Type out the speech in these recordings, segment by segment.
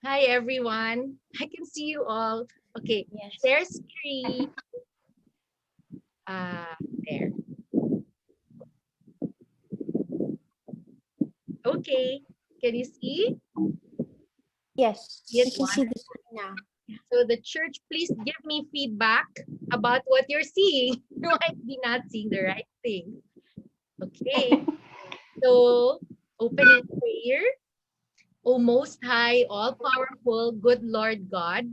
Hi, everyone. I can see you all. Okay, Yes. share screen. There. Okay, can you see? Yes. Yes, We can see the screen now. so the church, please give me feedback about what you're seeing. You might be not seeing the right thing. Okay, so open in prayer. O Most High, all-powerful, good Lord God,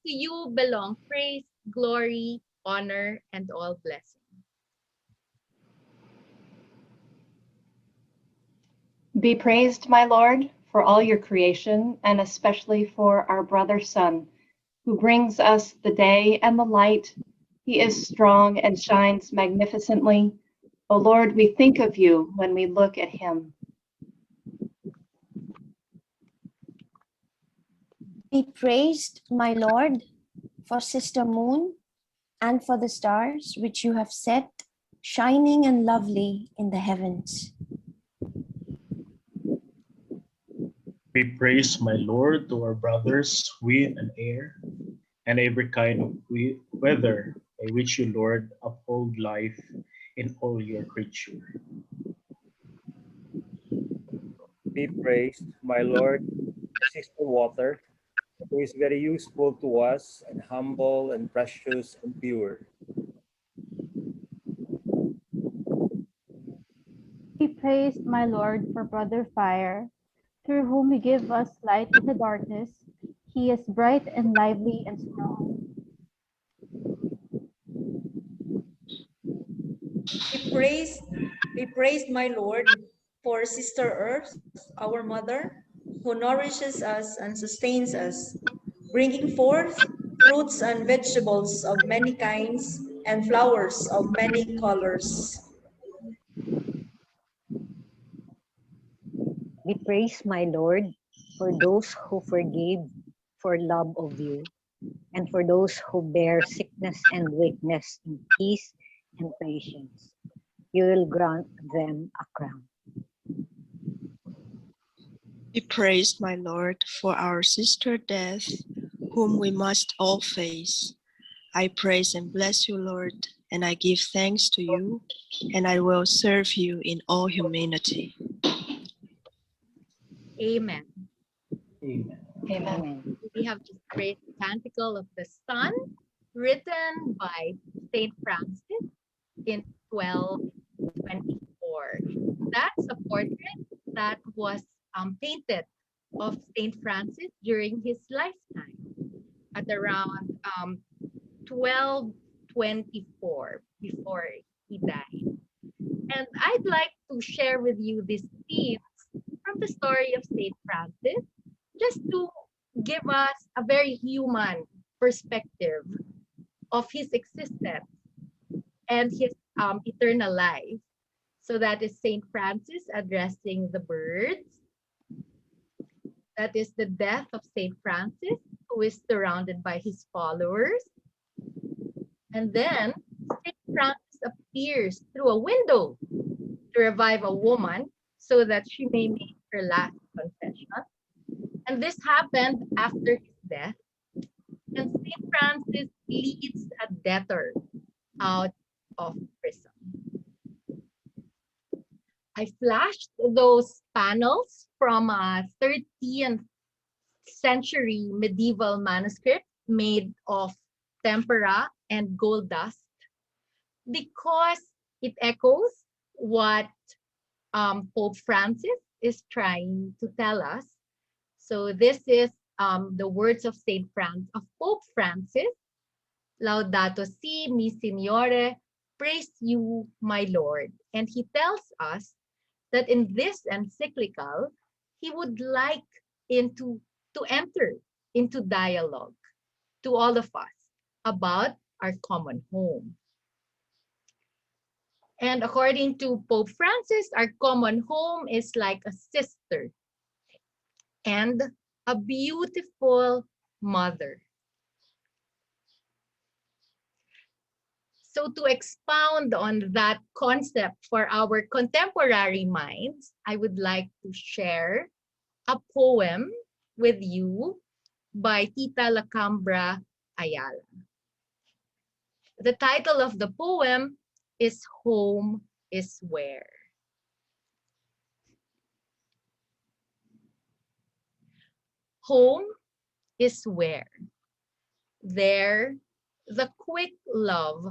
to you belong praise, glory, honor, and all blessing. Be praised, my Lord, for all your creation, and especially for our brother sun, who brings us the day and the light. He is strong and shines magnificently. O Lord, we think of you when we look at him. Be praised, my Lord, for Sister Moon and for the stars which you have set, shining and lovely in the heavens. We praise, my Lord, to our brothers, wind and air, and every kind of weather, by which you, Lord, uphold life in all your creature. Be praised, my Lord, Sister Water, who is very useful to us and humble and precious and pure. Be praised, my Lord, for Brother Fire, through whom you give us light in the darkness. He is bright and lively and strong. Be praised, my Lord, for Sister Earth, our mother, who nourishes us and sustains us, bringing forth fruits and vegetables of many kinds and flowers of many colors. Be praised, my Lord, for those who forgive for love of you, and for those who bear sickness and weakness in peace and patience. You will grant them a crown. Be praised, my Lord, for our sister death, whom we must all face. I praise and bless you, Lord, and I give thanks to you, and I will serve you in all humanity. Amen. Amen. Amen. We have just prayed the Canticle of the Sun, written by Saint Francis in 1224. That's a portrait that was painted of Saint Francis during his lifetime at around 1224 before he died. And I'd like to share with you these scenes from the story of Saint Francis, just to give us a very human perspective of his existence and his eternal life. So that is Saint Francis addressing the birds. That is the death of Saint Francis, who is surrounded by his followers. And then Saint Francis appears through a window to revive a woman so that she may make her last confession. And this happened after his death. And Saint Francis leads a debtor out of prison. I flashed those panels from a 13th century medieval manuscript made of tempera and gold dust because it echoes what Pope Francis is trying to tell us. So this is the words of Pope Francis. Laudato si, mi Signore, praise you, my Lord. And he tells us that in this encyclical, he would like to enter into dialogue to all of us about our common home. And according to Pope Francis, our common home is like a sister and a beautiful mother. So to expound on that concept for our contemporary minds, I would like to share a poem with you by Tita Lacambra Ayala. The title of the poem is Home is Where. Home is where. There, the quick love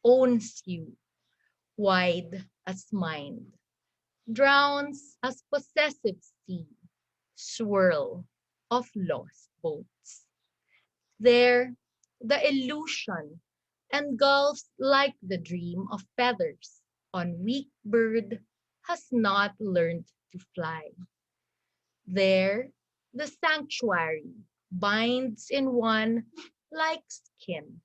owns you, wide as mind, drowns as possessive sea, swirl of lost boats. There, the illusion engulfs like the dream of feathers on weak bird has not learned to fly. There, the sanctuary binds in one like skin,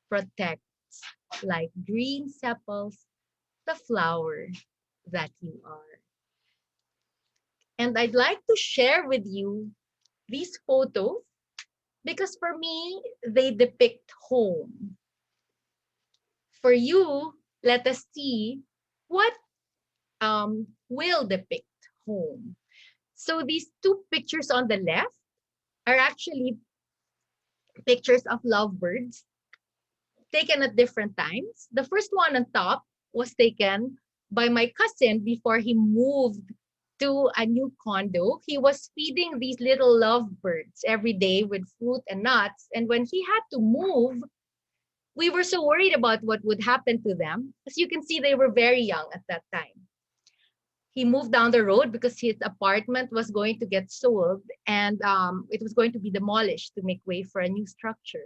protects like green sepals the flower that you are. And I'd like to share with you these photos because for me, they depict home. For you, let us see what will depict home. So these two pictures on the left are actually pictures of lovebirds taken at different times. The first one on top was taken by my cousin before he moved to a new condo. He was feeding these little lovebirds every day with fruit and nuts. And when he had to move, we were so worried about what would happen to them. As you can see, they were very young at that time. He moved down the road because his apartment was going to get sold and it was going to be demolished to make way for a new structure.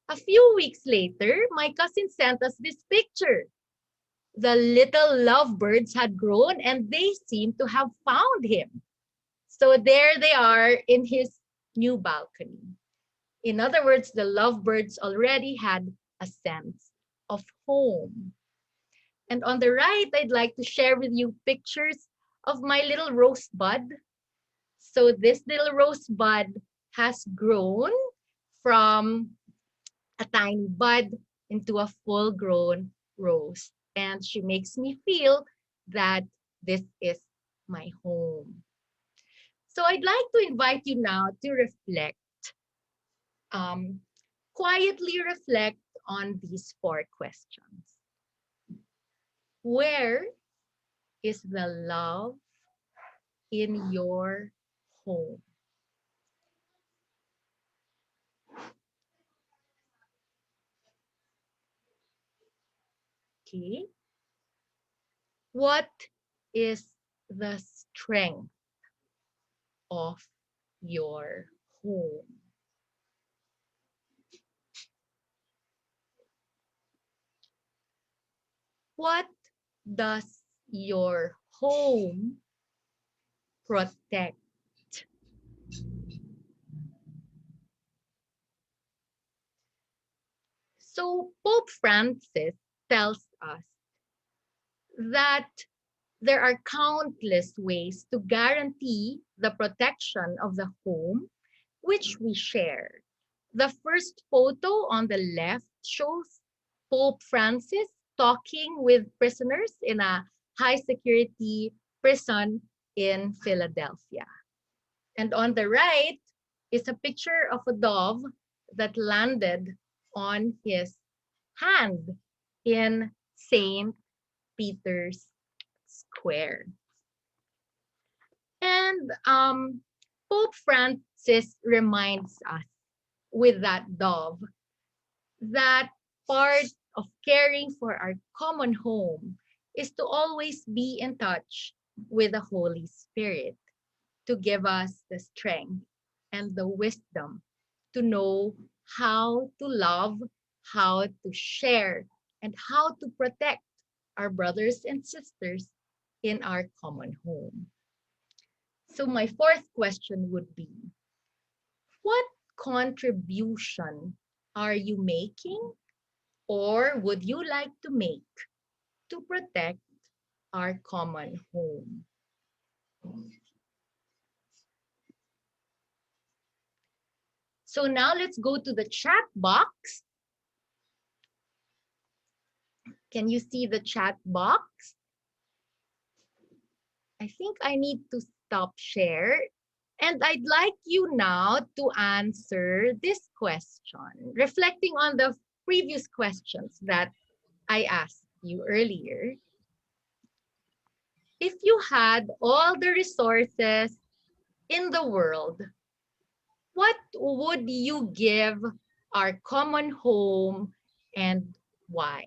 A few weeks later, my cousin sent us this picture. The little lovebirds had grown and they seemed to have found him. So there they are in his new balcony. In other words, the lovebirds already had a sense of home. And on the right, I'd like to share with you pictures of my little rosebud. So this little rosebud has grown from a tiny bud into a full-grown rose. And she makes me feel that this is my home. So I'd like to invite you now to reflect, quietly reflect on these 4 questions. Where is the love in your home? Okay. What is the strength of your home? What does your home protect? So Pope Francis tells us that there are countless ways to guarantee the protection of the home which we share. The first photo on the left shows Pope Francis talking with prisoners in a high security prison in Philadelphia. And on the right is a picture of a dove that landed on his hand in St. Peter's Square. And Pope Francis reminds us with that dove that part of caring for our common home is to always be in touch with the Holy Spirit to give us the strength and the wisdom to know how to love, how to share, and how to protect our brothers and sisters in our common home. So my 4th question would be, what contribution are you making or would you like to make to protect our common home? So now let's go to the chat box. Can you see the chat box? I think I need to stop share And I'd like you now to answer this question, reflecting on the previous questions that I asked you earlier. If you had all the resources in the world, what would you give our common home and why?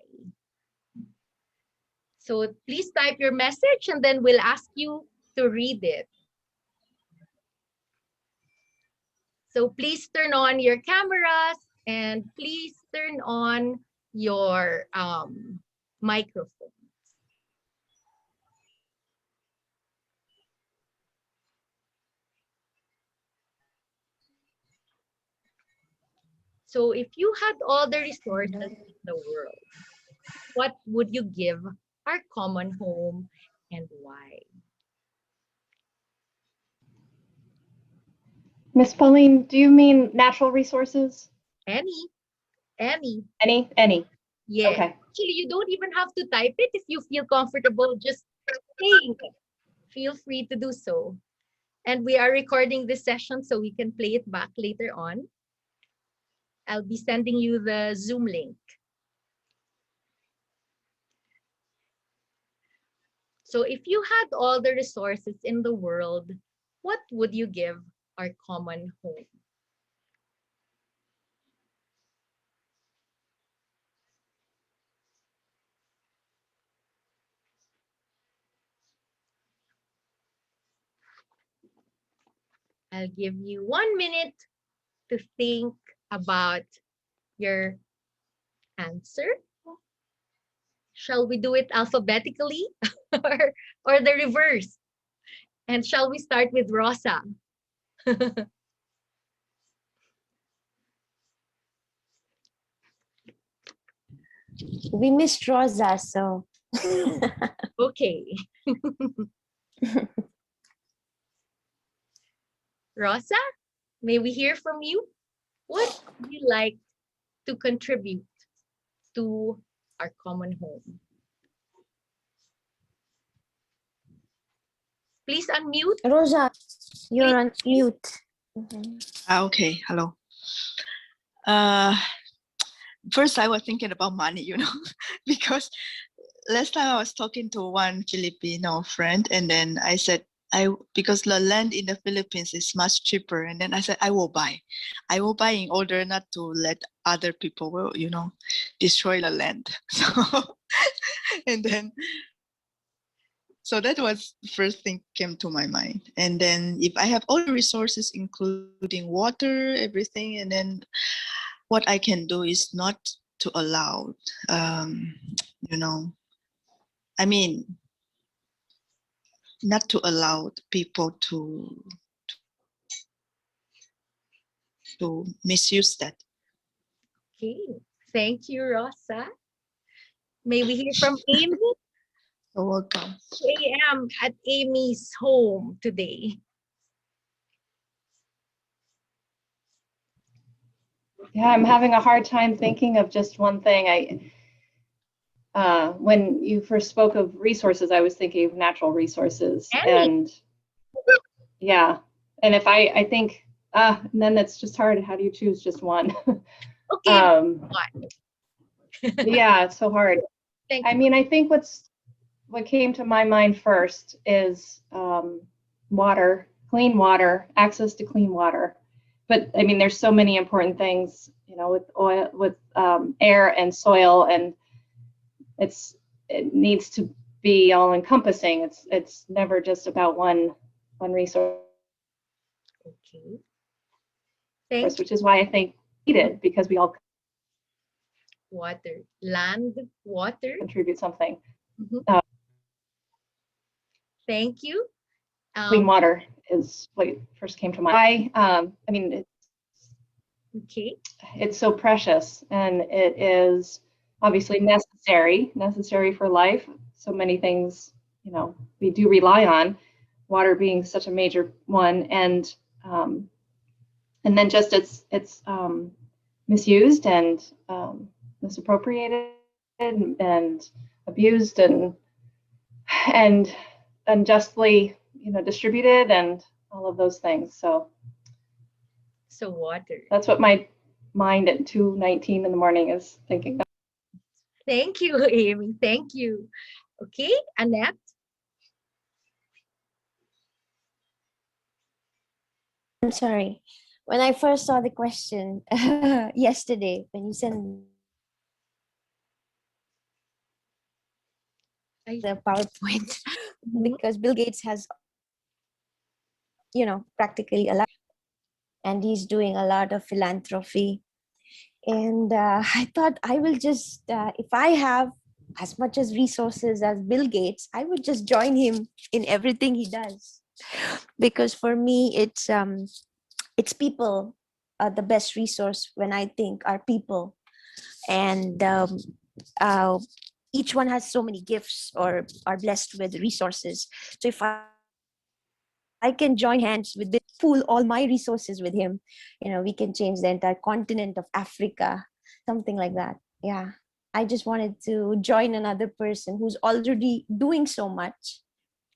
So please type your message and then we'll ask you to read it. So please turn on your cameras and please turn on your microphone. So if you had all the resources in the world, what would you give our common home and why? Miss Pauline, do you mean natural resources? Any. Any? Yeah. Okay. Actually, you don't even have to type it if you feel comfortable just saying it. Feel free to do so. And we are recording this session so we can play it back later on. I'll be sending you the Zoom link. So if you had all the resources in the world, what would you give our common home? I'll give you 1 minute to think about your answer. Shall we do it alphabetically or the reverse? And shall we start with Rosa? We missed Rosa, so. Okay. Rosa, may we hear from you? What would you like to contribute to our common home? Please unmute. Rosa, you're on Please. mute. Okay, hello. First, I was thinking about money, because last time I was talking to one Filipino friend, and then I said, because the land in the Philippines is much cheaper, and then I said, I will buy in order not to let other people, destroy the land. So that was the first thing came to my mind. And then if I have all the resources, including water, everything, and then what I can do is not to allow, not to allow people to misuse that. Okay, thank you, Rosa. May we hear from Amy? You're welcome. 2 a.m. at Amy's home today. Yeah, I'm having a hard time thinking of just one thing. When you first spoke of resources, I was thinking of natural resources. And yeah, and if I think, and then that's just hard. How do you choose just one? Okay, yeah, it's so hard. I mean, I think what came to my mind first is water, clean water, access to clean water. But I mean, there's so many important things, with oil, with air and soil, and it needs to be all encompassing. It's never just about one resource. Okay. Which is why I think needed, because we all land, water, contribute something. Thank you. Clean water is what first came to mind. I mean, it's so precious, and it is obviously necessary for life. So many things, we do rely on, water being such a major one, and then just it's misused and misappropriated and abused and unjustly distributed, and all of those things. So So water. that's what my mind at 2:19 in the morning is thinking. Thank you, Amy. Thank you. Okay, Annette. I'm sorry. When I first saw the question yesterday, when you sent the PowerPoint, because Bill Gates has, practically a lot, and he's doing a lot of philanthropy. And I thought I will just, if I have as much as resources as Bill Gates, I would just join him in everything he does. Because for me, it's people, the best resource when I think are people. And uh, each one has so many gifts or are blessed with resources. So if I can join hands with this, pool all my resources with him, we can change the entire continent of Africa, something like that. Yeah. I just wanted to join another person who's already doing so much.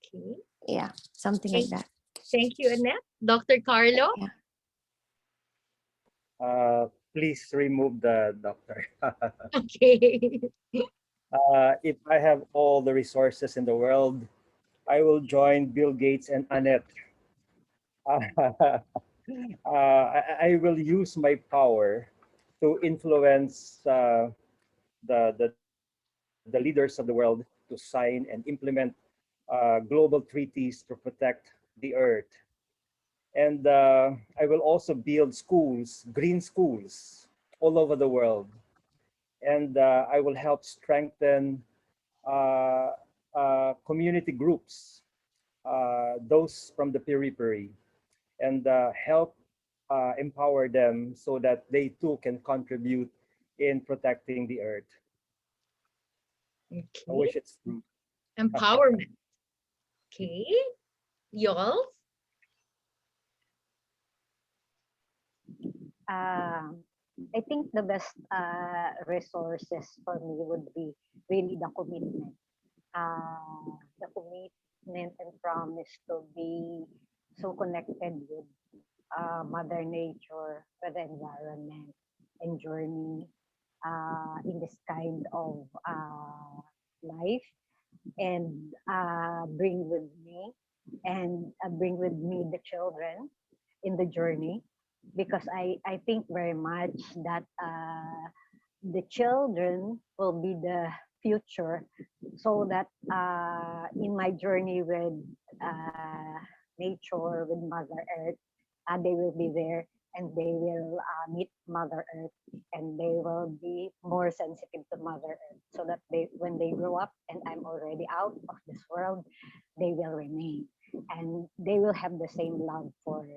Okay. Yeah, something like that. Thank you, Annette. Dr. Carlo. Yeah. Please remove the doctor. Okay. If I have all the resources in the world, I will join Bill Gates and Annette. I will use my power to influence the leaders of the world to sign and implement global treaties to protect the earth. And I will also build schools, green schools, all over the world. And I will help strengthen uh, community groups, those from the periphery, and help empower them so that they too can contribute in protecting the earth. I Okay. wish it's true. Empowerment. Okay. Y'all. Uh, I think the best resources for me would be really the commitment. The commitment and promise to be so connected with Mother Nature, with the environment, and journey in this kind of life, and bring with me the children in the journey, because I think very much that the children will be the future, so that in my journey with nature, with Mother Earth, they will be there, and they will meet Mother Earth, and they will be more sensitive to Mother Earth, so that when they grow up and I'm already out of this world, they will remain, and they will have the same love for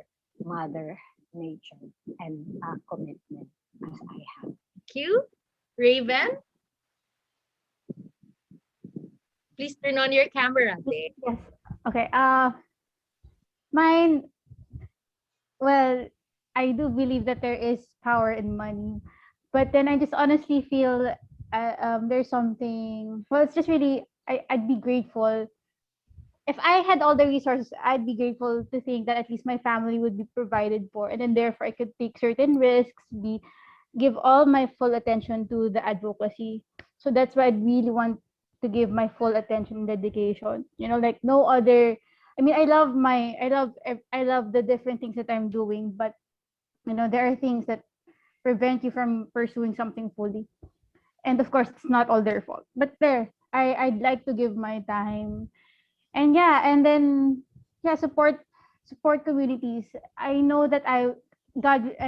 Mother Nature and commitment as I have. Thank you. Raven. Please turn on your camera. Ate. Yes. Okay. Mine. Well, I do believe that there is power in money, but then I just honestly feel there's something. Well, it's just really I'd be grateful if I had all the resources. I'd be grateful to think that at least my family would be provided for, and then therefore I could take certain risks, give all my full attention to the advocacy. So that's why I really want to give my full attention and dedication. Like no other. I mean, I love the different things that I'm doing, but there are things that prevent you from pursuing something fully. And of course, it's not all their fault. But I'd like to give my time, and yeah, and then yeah, support communities. I know that I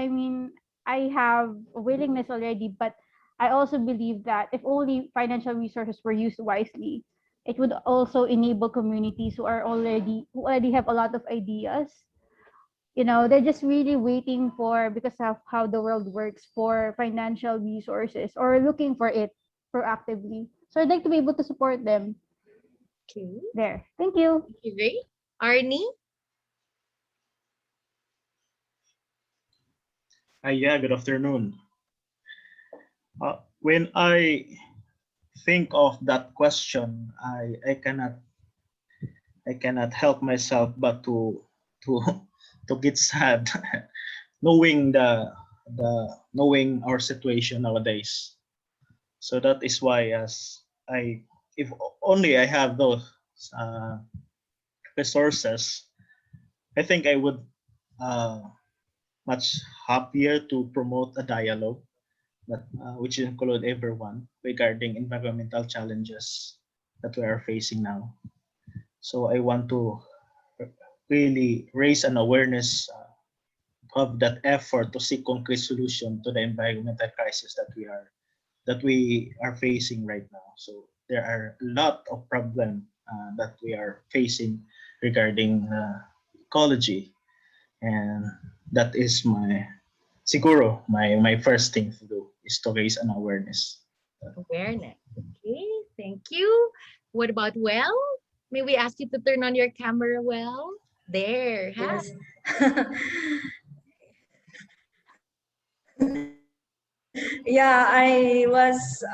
mean, I have a willingness already, but I also believe that if only financial resources were used wisely, it would also enable communities who already have a lot of ideas. They're just really waiting for, because of how the world works, for financial resources, or looking for it proactively. So I'd like to be able to support them. Okay. There. Thank you. Thank you, Ray. Arnie. Yeah, good afternoon. When I think of that question, I cannot help myself but to to to get sad knowing knowing our situation nowadays. So that is why, as I if only I have those uh, resources, I think I would uh, much happier to promote a dialogue that which include everyone regarding environmental challenges that we are facing now. So I want to really raise an awareness of that effort to seek concrete solution to the environmental crisis that we are facing right now. So there are a lot of problem that we are facing regarding ecology, and that is siguro my first thing to do is to raise an awareness. Awareness. Okay, thank you. What about Well? May we ask you to turn on your camera, Well? There. Hi. Yes. Yeah, I was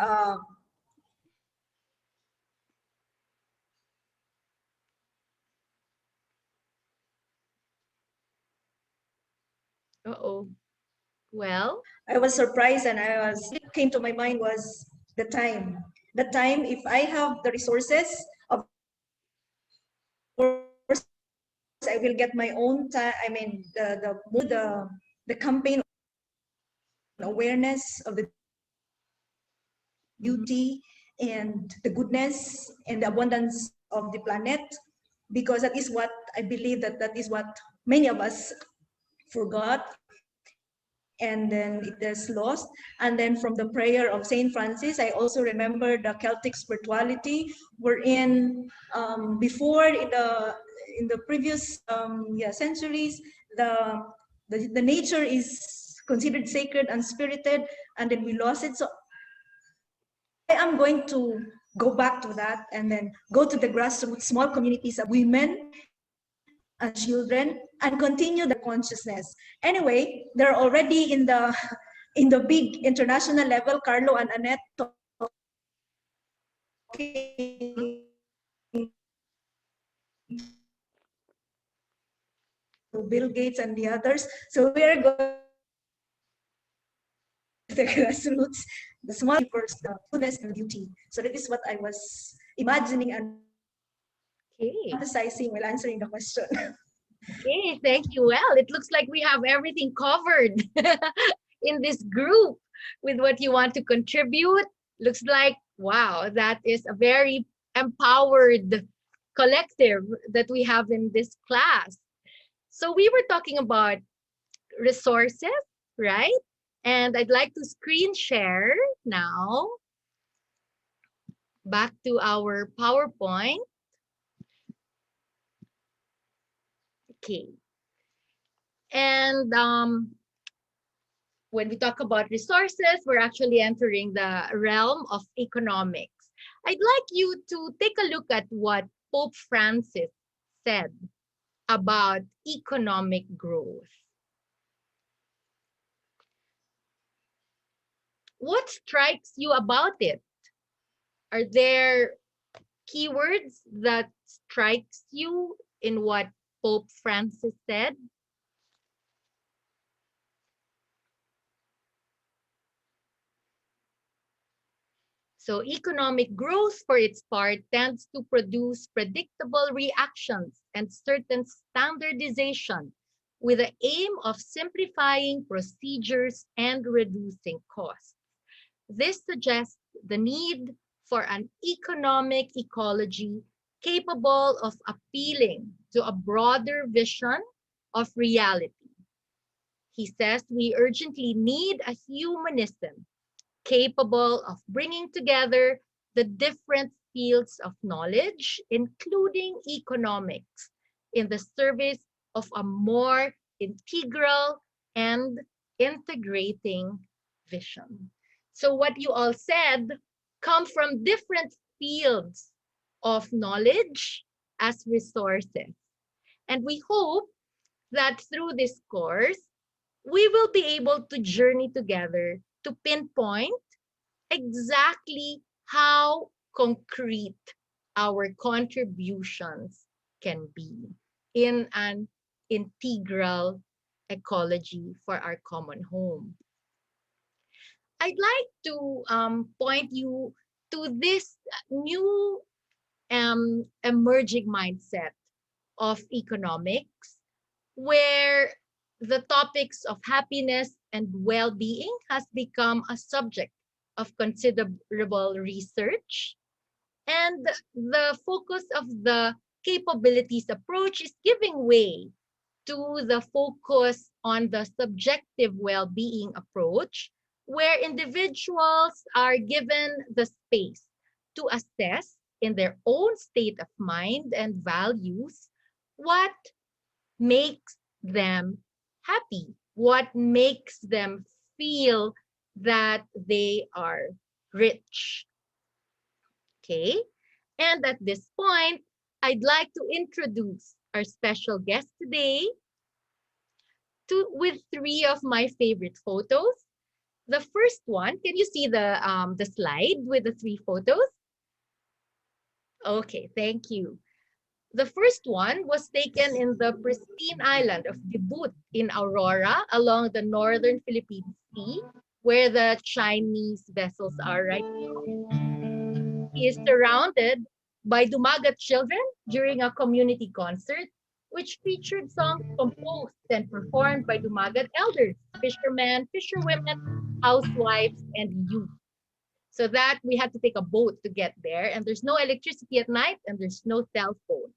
Uh-oh. Well, I was surprised, and I was came to my mind was the time. The time, if I have the resources, of course I will get my own time. I mean the campaign awareness of the beauty and the goodness and the abundance of the planet, because that is what I believe that is what many of us forgot, and then it is lost. And then from the prayer of Saint Francis, I also remember the Celtic spirituality, wherein before in the previous centuries, the nature is considered sacred and spirited, and then we lost it. So I am going to go back to that, and then go to the grassroots, small communities of women and children, and continue the consciousness. Anyway, they're already in the in the big international level. Carlo and Annette talking to Bill Gates and the others. So we're going to the grassroots, the small first, the goodness and beauty. So that is what I was imagining and okay. emphasizing while answering the question. Okay, thank you. Well, it looks like we have everything covered in this group with what you want to contribute. Looks like, wow, that is a very empowered collective that we have in this class. So we were talking about resources, right? And I'd like to screen share now back to our PowerPoint. Okay. And when we talk about resources, we're actually entering the realm of economics. I'd like you to take a look at what Pope Francis said about economic growth. What strikes you about it? Are there keywords that strikes you in what Pope Francis said? So economic growth, for its part, tends to produce predictable reactions and certain standardization with the aim of simplifying procedures and reducing costs. This suggests the need for an economic ecology capable of appealing to a broader vision of reality. He says we urgently need a humanism capable of bringing together the different fields of knowledge, including economics, in the service of a more integral and integrating vision. So what you all said come from different fields of knowledge as resources. And we hope that through this course, we will be able to journey together to pinpoint exactly how concrete our contributions can be in an integral ecology for our common home. I'd like to point you to this new emerging mindset of economics, where the topics of happiness and well-being has become a subject of considerable research, and the focus of the capabilities approach is giving way to the focus on the subjective well-being approach, where individuals are given the space to assess in their own state of mind and values what makes them happy, what makes them feel that they are rich. Okay? And at this point, I'd like to introduce our special guest today with three of my favorite photos. The first one, can you see the slide with the three photos? Okay, thank you. The first one was taken in the pristine island of Debut in Aurora along the northern Philippine Sea, where the Chinese vessels are right now. He is surrounded by Dumagat children during a community concert, which featured songs composed and performed by Dumagat elders, fishermen, fisherwomen, housewives, and youth. So that we had to take a boat to get there, and there's no electricity at night, and there's no cell phone.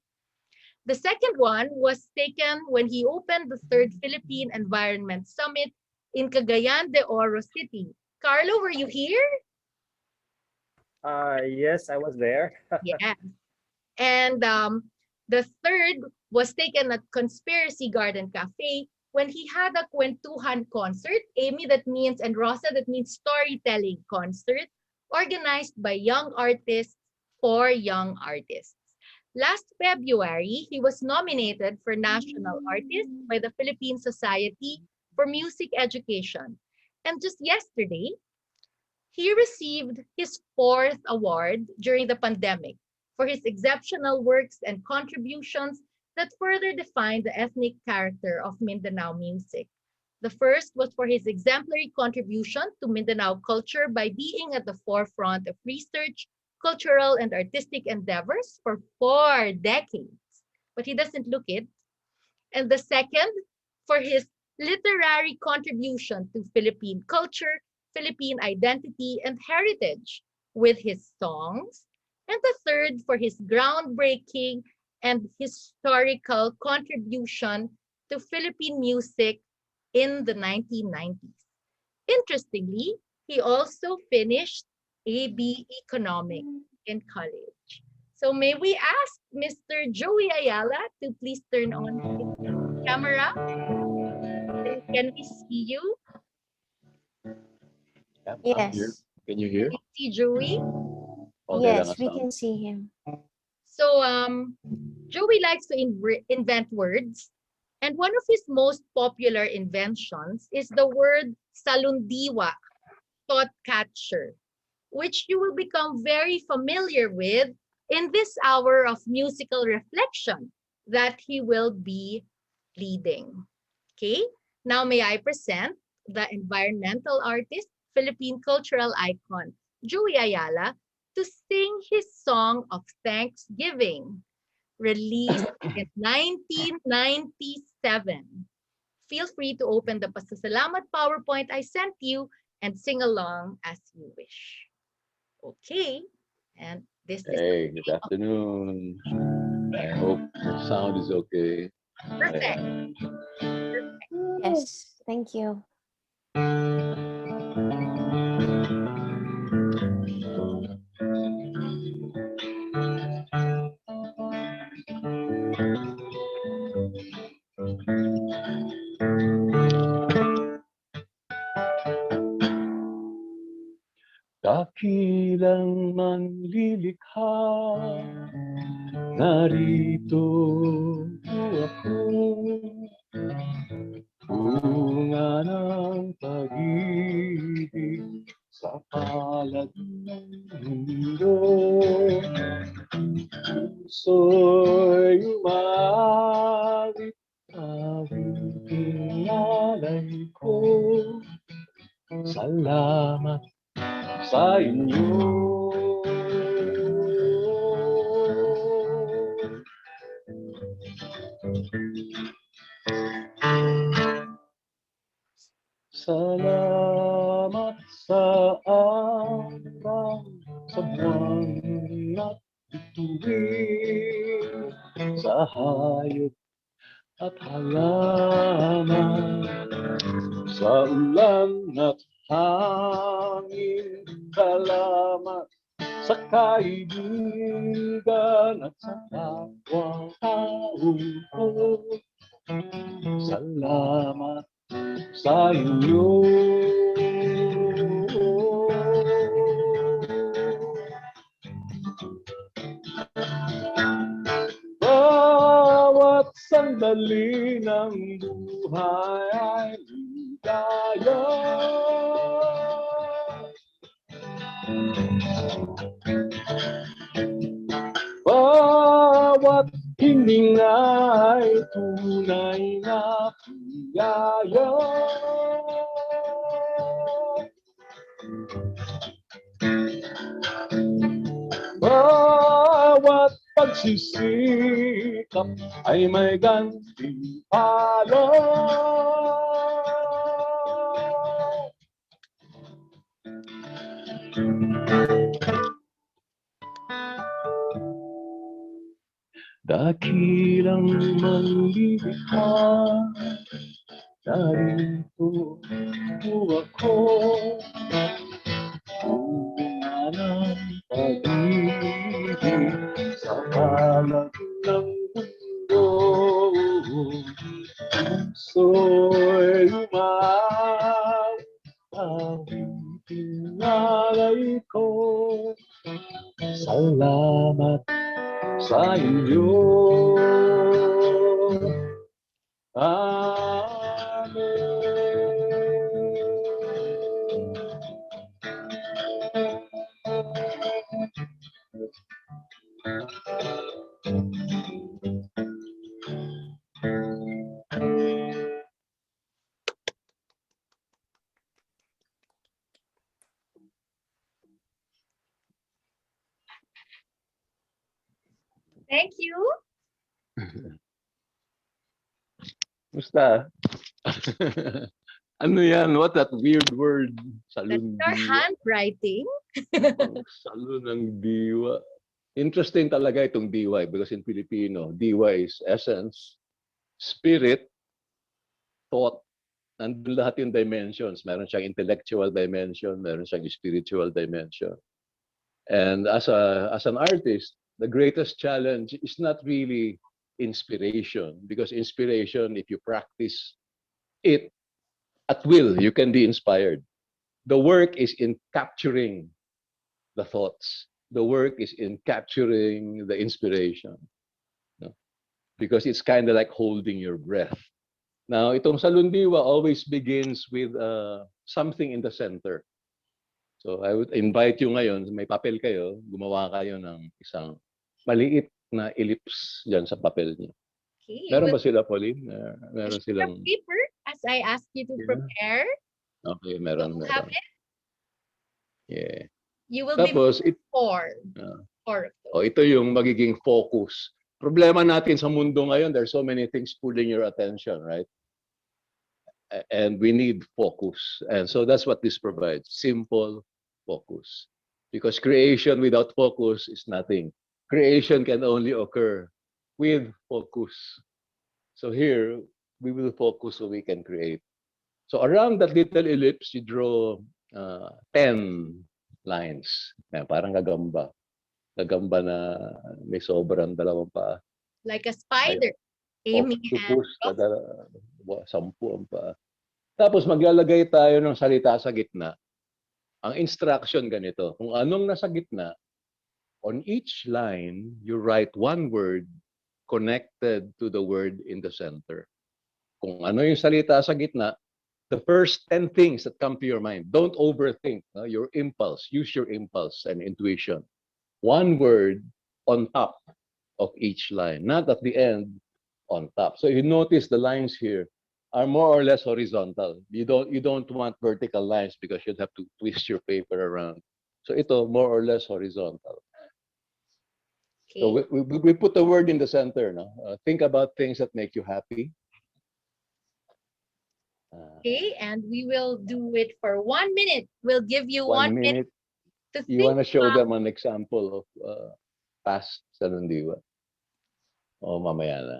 The second one was taken when he opened the third Philippine Environment Summit in Cagayan de Oro City. Carlo, were you here? Yes, I was there. Yeah. And the third was taken at Conspiracy Garden Cafe when he had a Kwentuhan concert, Amy that means, and Rosa that means storytelling concert, organized by young artists for young artists. Last February, he was nominated for National Artist by the Philippine Society for Music Education. And just yesterday, he received his fourth award during the pandemic for his exceptional works and contributions that further define the ethnic character of Mindanao music. The first was for his exemplary contribution to Mindanao culture by being at the forefront of research, cultural, and artistic endeavors for 4 decades. But he doesn't look it. And the second, for his literary contribution to Philippine culture, Philippine identity, and heritage with his songs. And the third, for his groundbreaking and historical contribution to Philippine music in the 1990s. Interestingly, he also finished AB Economics in college. So may we ask Mr. Joey Ayala to please turn on his camera? Can we see you? Yeah, I'm here. Yes. Can you hear? Can you see Joey? Okay lang Yes, ang we sound. can see him. So Joey likes to invent words. And one of his most popular inventions is the word salundiwa, thought catcher, which you will become very familiar with in this hour of musical reflection that he will be leading. Okay, now may I present the environmental artist, Philippine cultural icon, Joey Ayala, to sing his song of thanksgiving, released in 1997. Feel free to open the Pasasalamat PowerPoint I sent you and sing along as you wish. Okay, and this is Hey, good afternoon. I hope the sound is okay. perfect. Yes, thank you. Dakilang manlilikha, narito ako. Bunga ng pag-ibig sa palad ng mundo. Puso'y umawit ko. Salamat sa inyo. Salamat sa araw, sa buwan at bituin, sa hayop at halaman, sa ulan at hangin. Salamat sa kaibigan at sa kapwa-tao ko. Salamat sa inyo. Bawat sandali ng buhay ay ligaya. Bawat hininga ay tunay na biyaya. Bawat pagsisikap ay may gantimpala. Dakilang manlilikha, narito po ako. Bunga ng pag-ibig sa kalat ng mundo. Puso'y lumaw, awitin nalay ko. Salamat sa inyo. Thank you. Musta? Ano yan? What that weird word? That's Salon your diwa. handwriting. Salon ng diwa. Interesting talaga itong diwa because in Filipino, diwa is essence, spirit, thought, nandun lahat yung dimensions. Meron siyang intellectual dimension, meron siyang spiritual dimension. And as an artist, the greatest challenge is not really inspiration, because inspiration, if you practice it at will, you can be inspired. The work is in capturing the thoughts. The work is in capturing the inspiration. No? Because it's kind of like holding your breath. Now, itong salundiwa always begins with something in the center. So I would invite you ngayon, may papel kayo, gumawa kayo ng isang maliit na ellipse dyan sa papel niyo. Okay. Meron ba sila, Pauline? Meron sheet of silang... paper, as I asked you to Yeah. prepare. Okay, You meron. have it. Yeah. You will Tapos, be four. Four of those. ito yung magiging focus. Problema natin sa mundo ngayon, there's so many things pulling your attention, right? And we need focus. And so that's what this provides, simple focus. Because creation without focus is nothing. Creation can only occur with focus. So here, we will focus so we can create. So around that little ellipse, you draw 10 lines. Parang gagamba. Gagamba na may sobrang dalawang pa. Like a spider. Aiming Octopus, 10 ang pa. Tapos maglalagay tayo ng salita sa gitna. Ang instruction ganito, kung anong nasa gitna, on each line, you write one word connected to the word in the center. Kung ano yung salita sa gitna, the first 10 things that come to your mind. Don't overthink your impulse. Use your impulse and intuition. One word on top of each line, not at the end, on top. So you notice the lines here are more or less horizontal. You don't want vertical lines because you'd have to twist your paper around. So ito more or less horizontal. So Okay. we put the word in the center. No, think about things that make you happy. Okay, and we will do it for 1 minute. We'll give you 1 minute 1 minute. to You think want to show about. them an example of past salundiwa. O mamaya na.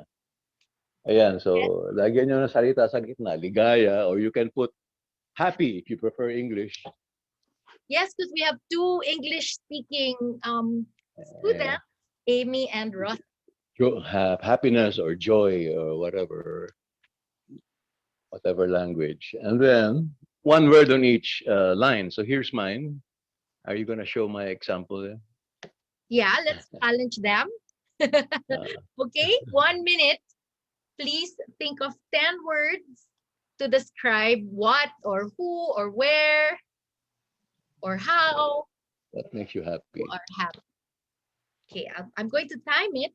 Ayan, so lagyan nyo ng salita sa gitna, ligaya, or you can put happy if you prefer English. Yes, because we have two English-speaking students, Amy and Ross. Have happiness or joy or whatever language. And then one word on each line. So here's mine. Are you going to show my example? Yeah, let's challenge them. Okay, 1 minute. Please think of 10 words to describe what or who or where or how What makes you happy? you are happy. Okay, I'm going to time it.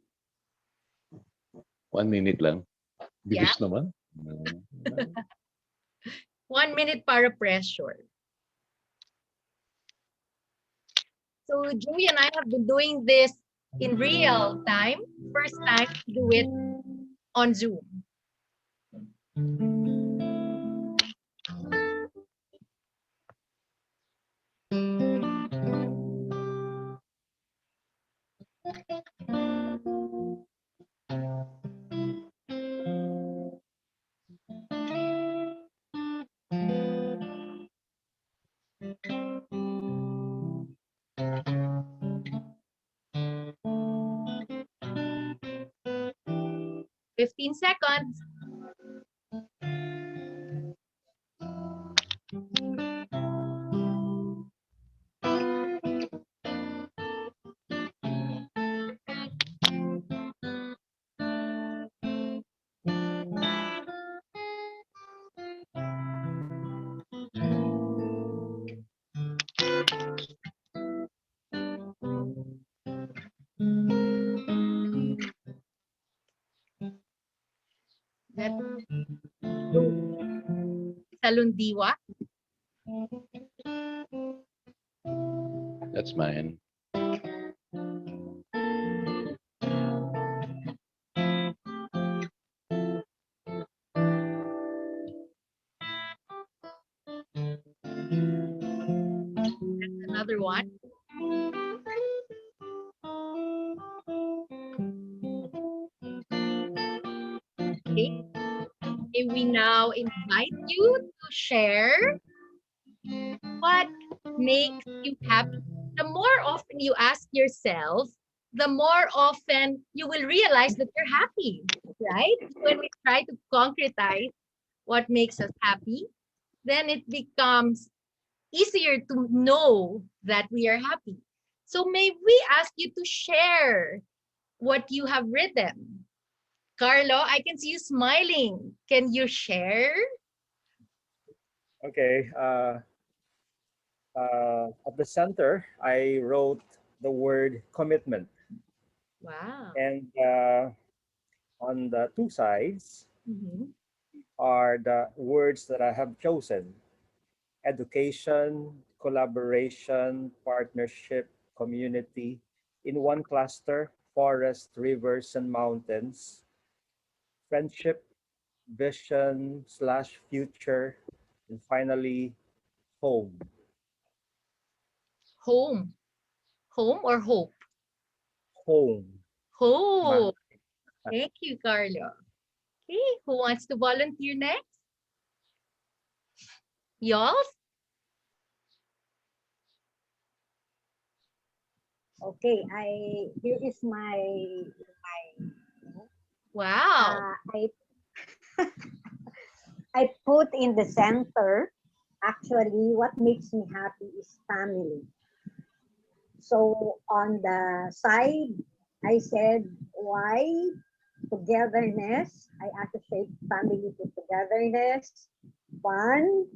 1 minute lang. Yeah. Bilis naman. 1 minute para pressure. So Joey and I have been doing this in real time. First time to do it on Zoom. Fifteen seconds. Let's do Salundiwa. That's mine. Another one. Okay. We now invite you to share what makes you happy. The more often you ask yourself, the more often you will realize that you're happy, right? When we try to concretize what makes us happy, then it becomes easier to know that we are happy. So may we ask you to share what you have written. Carlo, I can see you smiling. Can you share? Okay. At the center, I wrote the word commitment. Wow. And on the two sides Mhm. are the words that I have chosen: education, collaboration, partnership, community. In one cluster, forest, rivers, and mountains, friendship, vision slash future, and finally, home. Home. Home or hope? Home. Home. Thank you, Carlo. Okay, who wants to volunteer next? Y'all? Okay, here is my Wow. I put in the center. Actually, what makes me happy is family. So on the side, I said why togetherness. I associate family to togetherness, fun,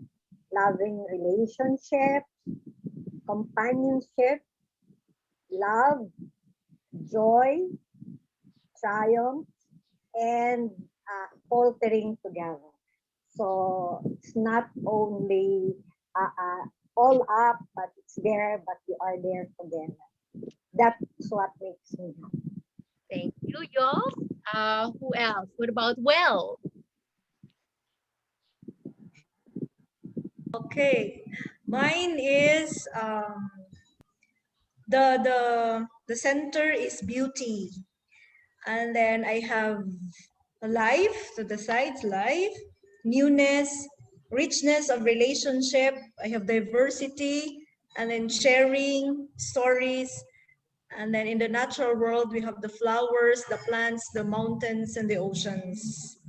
loving relationships, companionship, love, joy, triumph, and faltering together. So it's not only all up, but it's there, but you are there together. That's what makes me happy. Thank you, y'all. Who else? What about Well? Okay, mine is the center is beauty, and then I have life to the sides, life, newness, richness of relationship. I have diversity, and then sharing stories. And then in the natural world, we have the flowers, the plants, the mountains, and the oceans.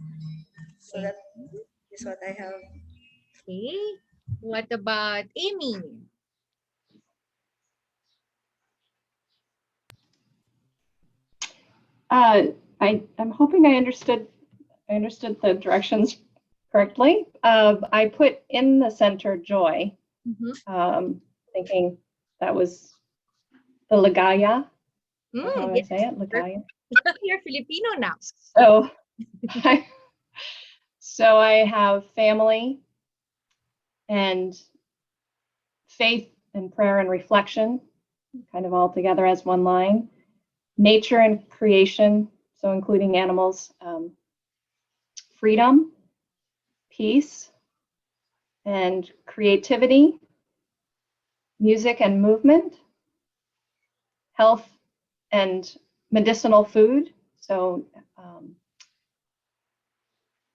So Thank that is what I have. Okay. What about Amy? I'm hoping I understood the directions correctly. I put in the center joy, thinking that was the Ligaya. Is that how I Yes, say it? Ligaya. you're Filipino now. So, so I have family and faith and prayer and reflection, kind of all together as one line. Nature and creation, so including animals, freedom, peace, and creativity, music and movement, health and medicinal food. So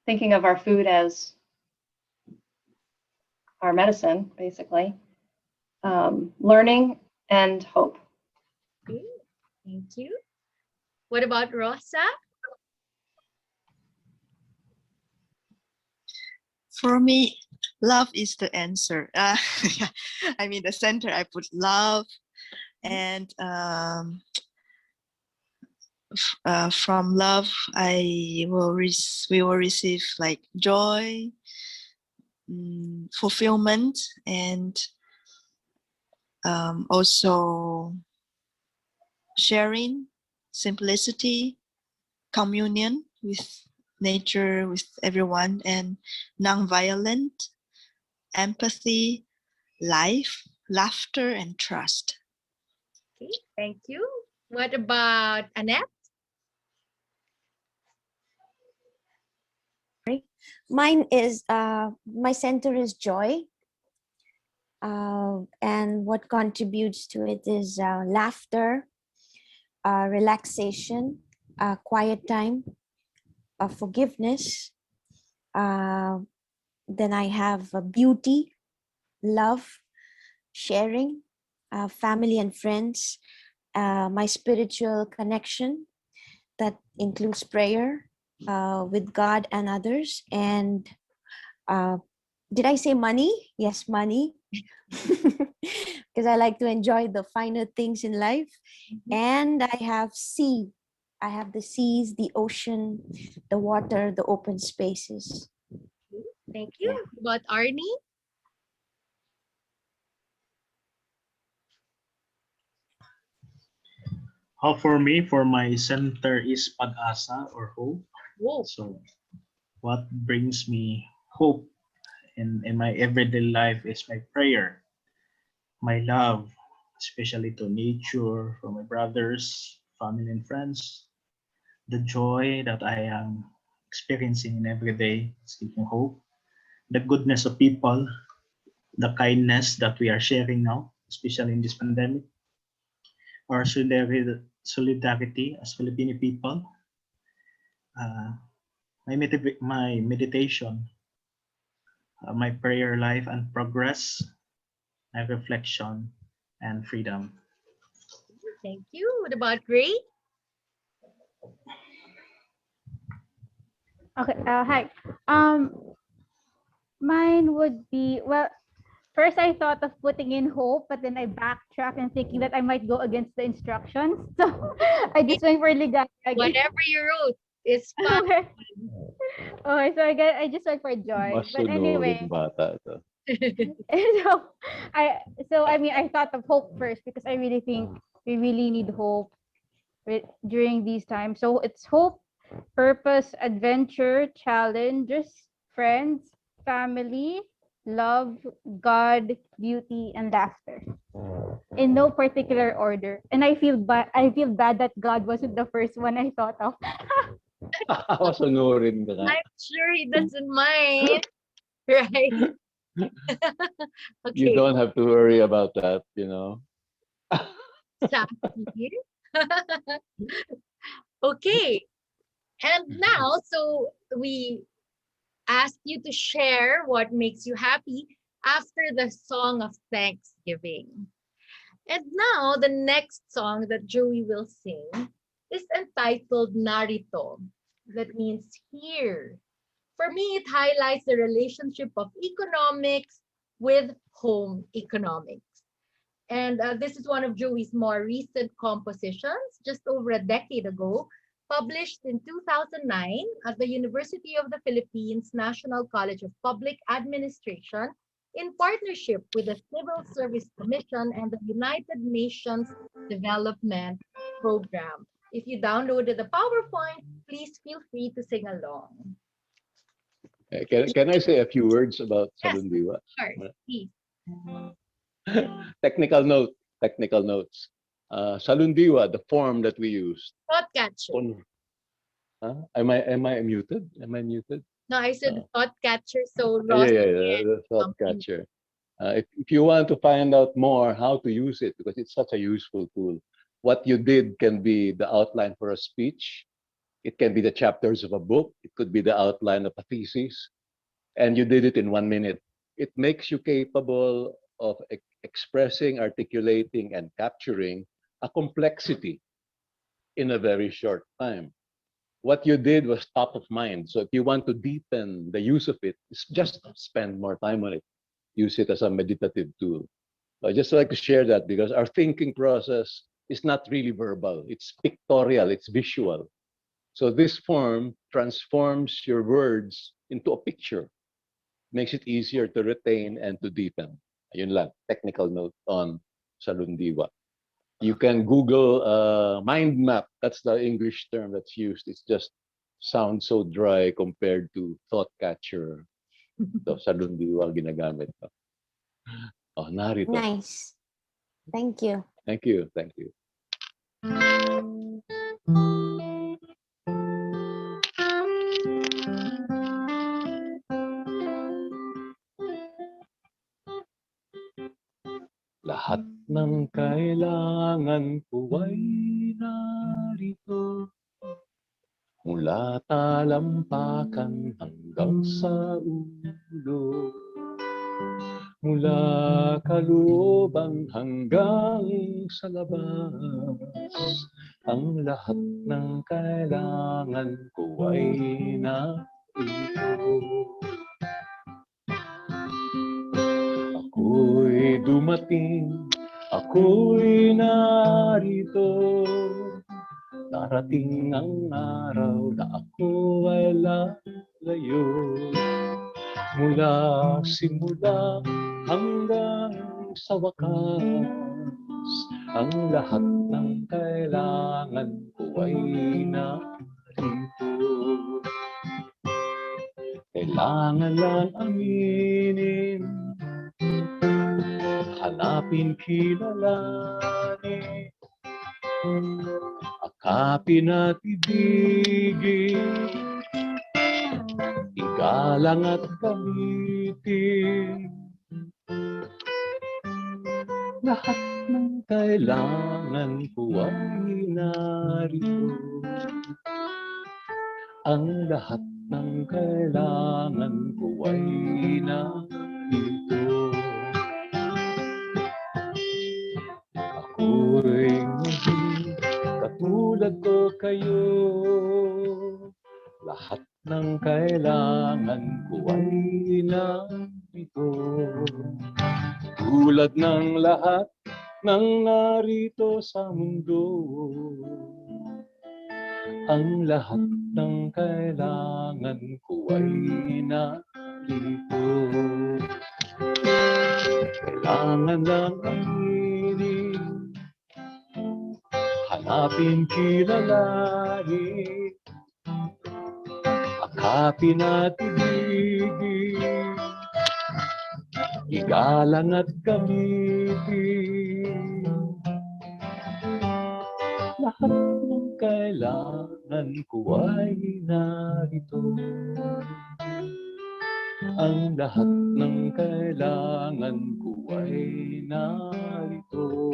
thinking of our food as our medicine, basically. Learning and hope. Okay. Thank you. What about Rosa? For me, love is the answer. I mean, the center, I put love, and from love, we will receive like joy, fulfillment, and also sharing, simplicity, communion with nature, with everyone, and non-violent, empathy, life, laughter, and trust. Okay, thank you. What about Annette? Mine is my center is joy. And what contributes to it is laughter, relaxation, quiet time, forgiveness. Then I have beauty, love, sharing, family and friends, my spiritual connection that includes prayer with God and others. And did I say money? Yes, money. Because I like to enjoy the finer things in life. And I have sea. I have the seas, the ocean, the water, the open spaces. Thank you. What about Arnie? For me, for my center is pag-asa or hope. Whoa. So what brings me hope in my everyday life is my prayer, my love, especially to nature, for my brothers, family, and friends. The joy that I am experiencing in every day is giving hope. The goodness of people, the kindness that we are sharing now, especially in this pandemic, our solidarity as Filipino people, my meditation, my prayer life and progress, my reflection and freedom. Thank you. What about Ray? Okay. Hi. Mine would be, well, first I thought of putting in hope, but then I backtracked and thinking that I might go against the instructions. So I just went for ligaya again. Whatever you wrote is fine. Okay, so I just went for joy. But anyway, Masunurin bata to. so I mean I thought of hope first because I really think we really need hope during these times. So it's hope, purpose, adventure, challenges, friends, family, love, God, beauty, and laughter. In no particular order. And I feel bad that God wasn't the first one I thought of. Sunurin ka nga. I'm sure he doesn't mind. Right? You Okay. don't have to worry about that, you know. Sassy. Okay. And now, so we ask you to share what makes you happy after the song of Thanksgiving. And now, the next song that Joey will sing is entitled Narito. That means here. For me, it highlights the relationship of economics with home economics. And this is one of Joey's more recent compositions, just over a decade ago, published in 2009 at the University of the Philippines National College of Public Administration in partnership with the Civil Service Commission and the United Nations Development Program. If you downloaded the PowerPoint, please feel free to sing along. Can I say a few words about Yes, Salundiwa? sure, please. Technical notes. Salundiwa, the form that we use. Thought catcher. Huh? Am I muted? Am I muted? No, I said thought catcher, so Yeah, Ross the thought catcher. If you want to find out more how to use it, because it's such a useful tool, what you did can be the outline for a speech. It can be the chapters of a book. It could be the outline of a thesis. And you did it in 1 minute. It makes you capable of expressing, articulating, and capturing a complexity in a very short time. What you did was top of mind. So if you want to deepen the use of it, just spend more time on it. Use it as a meditative tool. I just like to share that because our thinking process is not really verbal. It's pictorial, it's visual. So this form transforms your words into a picture, makes it easier to retain and to deepen. Ayun lang, technical note on Salundiwa. You can Google mind map. That's the English term that's used. It just sounds so dry compared to thought catcher. So Salundiwa ginagamit. Oh, narito. Nice. Thank you. Thank you. Lahat ng kailangan ko ay narito. Mula talampakan hanggang sa ulo. Mula kalooban hanggang sa labas. Ang lahat ng kailangan ko ay narito. Ako'y dumating, ako'y narito. Darating ang araw na ako ay lalayo. Mula simula hanggang sa wakas. Ang lahat ng kailangan ko ay narito. Kailangan lang aminin, hanapin, kilalanin, akapin at ibigin, igalang at gamitin. Lahat ng kailangan ko ay narito. Ang lahat ng kailangan ko ay narito. Ako'y naging katulad ko kayo. Lahat ng kailangan ko ay narito. Tulad ng lahat ng narito sa mundo. Ang lahat ng kailangan ko ay narito. Kailangan lang aminin, hanapin, kilalanin, akapin at ibigin, igalang at gamitin. Lahat ng kailangan ko ay narito. Ang lahat ng kailangan ko ay narito.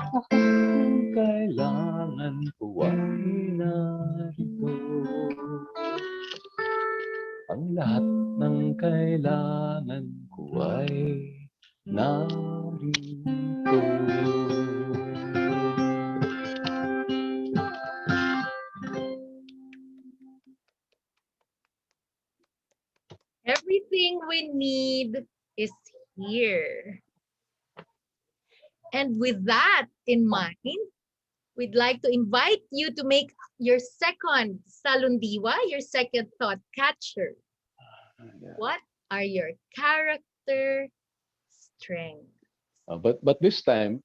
Lahat ng kailangan ko ay narito. Ang lahat ng kailangan ko ay narito. Everything we need is here. And with that in mind, we'd like to invite you to make your second salundiwa, your second thought catcher. What are your character strengths? But this time,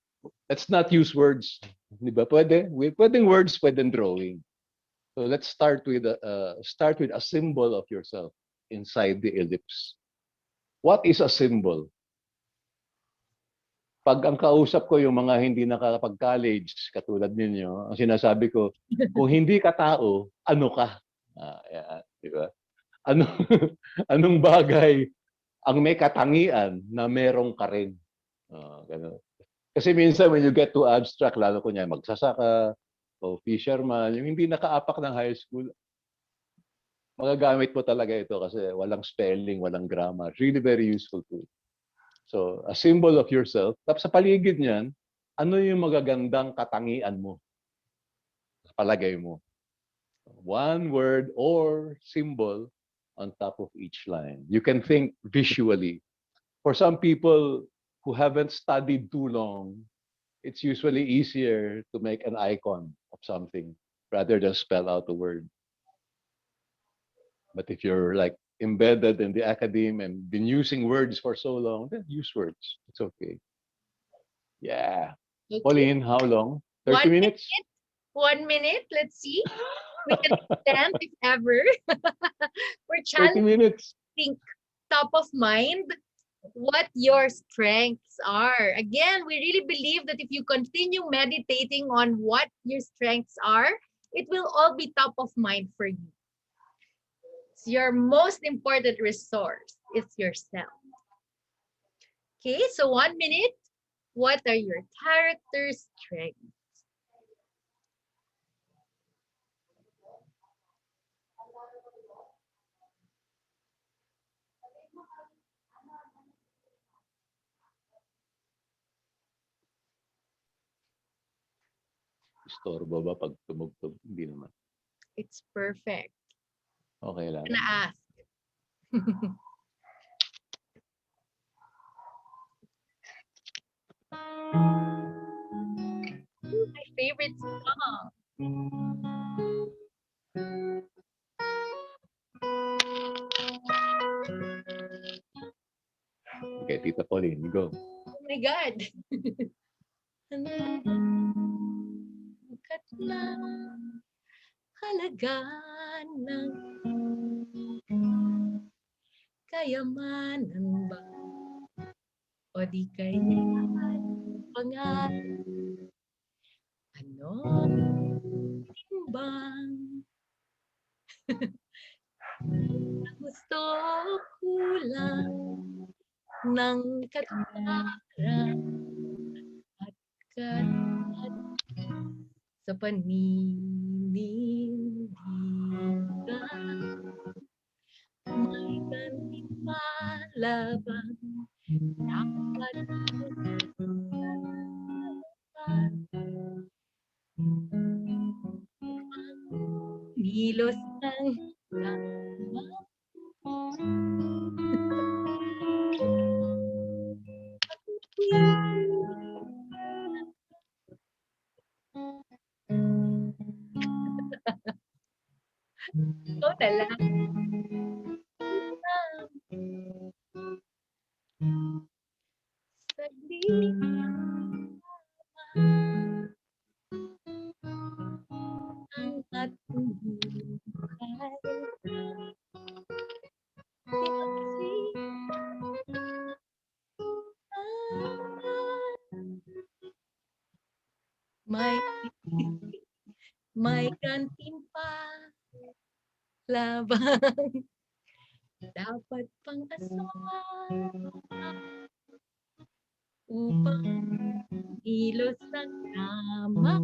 let's not use words. Di ba? Pwedeng words, pwedeng drawing. So let's start with a symbol of yourself inside the ellipse. What is a symbol? Pag ang kausap ko yung mga hindi nakakapag-college, katulad ninyo, ang sinasabi ko, kung hindi ka tao, ano ka? Di ba? Ano, anong bagay ang may katangian na merong ka rin? Ganun. Kasi minsan when you get too abstract, lalo ko niya, magsasaka, o fisherman, yung hindi nakaapak ng high school, magagamit mo talaga ito kasi walang spelling, walang grammar. Really very useful tool. So, a symbol of yourself. Tapos sa paligid niyan, ano yung magagandang katangian mo? Sa palagay mo. One word or symbol on top of each line. You can think visually. For some people who haven't studied too long, it's usually easier to make an icon of something rather than spell out the word. But if you're like embedded in the academe and been using words for so long, then use words. It's okay. Yeah. Okay. Pauline, how long? 30 minutes? 1 minute. Let's see. We can stand if ever. We're 30 challenging minutes. think top of mind what your strengths are. Again, we really believe that if you continue meditating on what your strengths are, it will all be top of mind for you. It's your most important resource. It's yourself. Okay, so 1 minute. What are your character strengths? Istorbo ba pag tumugtog? Hindi naman. It's perfect. Okay lang. I'm gonna ask. My favorite song. Okay, Tita Pauline, go. Oh my God. Halaga ng kayamanan ba o di kaya pangarap ano timbang gusto ko lang ng katwiran at kat sa paninindigan may gantimpala bang dapat nilos ng tama. Ikaw na lang. Saglit ang ating buhay. Pinagsi May, may kantin pa labang dapat pang aswang upang kilos ng tama.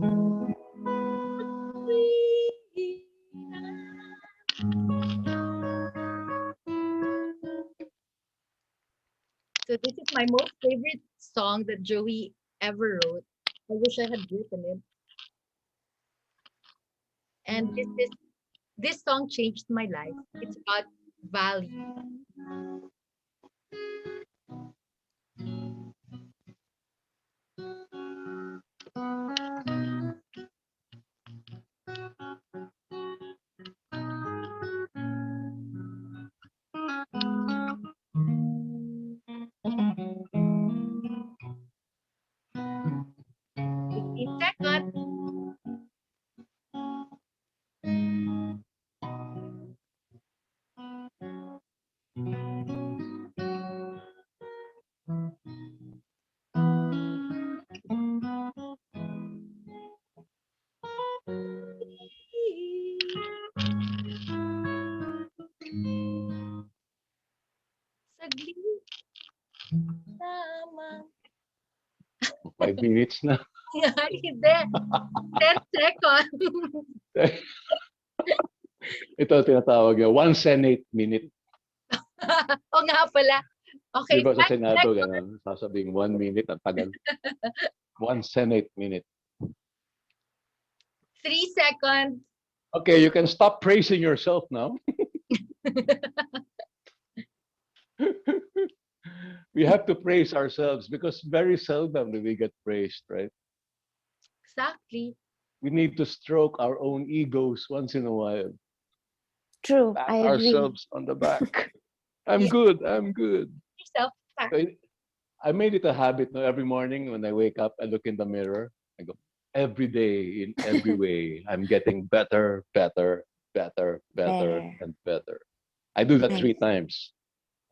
So this is my most favorite song that Joey ever wrote. I wish I had written it. And this song changed my life. It's about value. Second, saglit lamang. 5 minutes na. Hindi. 10 seconds. Ito tinatawag yung 1 Senate minute. O nga pala. Okay. Di ba sa 5 Senado, seconds. gano'n? Sasabing 1 minute, ang tagal. 1 Senate minute. 3 seconds. Okay, you can stop praising yourself now. We have to praise ourselves because very seldom do we get praised, right? Exactly. We need to stroke our own egos once in a while. True, Pat I agree. ourselves on the back. I'm Yeah. good, I'm good. Yourself. So I made it a habit now every morning when I wake up, I look in the mirror, I go, every day, in every way, I'm getting better, better, better, better, Better. and better. I do that 3 Nice. times.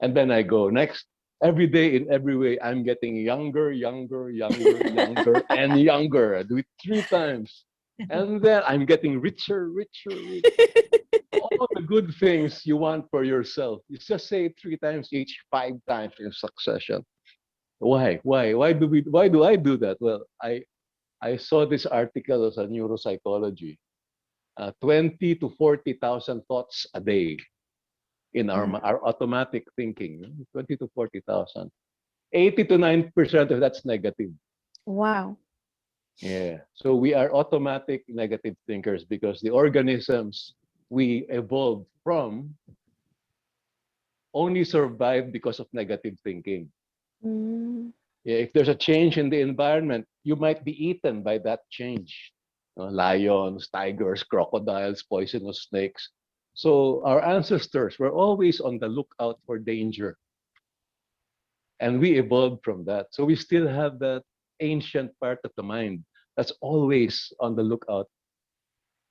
And then I go, next, every day, in every way, I'm getting younger, younger, younger, younger, and younger. I do it 3 times. And then I'm getting richer, richer, richer. All the good things you want for yourself. You just say it 3 times each, 5 times in succession. Why? Why do I do that? Well, I saw this article as a neuropsychology. 20 to 40,000 thoughts a day in our automatic thinking. 20 to 40,000. 80 to 9% of that's negative. Wow. Yeah. So we are automatic negative thinkers because the organisms we evolved from only survive because of negative thinking. Mm. Yeah, if there's a change in the environment, you might be eaten by that change. Lions, tigers, crocodiles, poisonous snakes. So our ancestors were always on the lookout for danger. And we evolved from that. So we still have that ancient part of the mind that's always on the lookout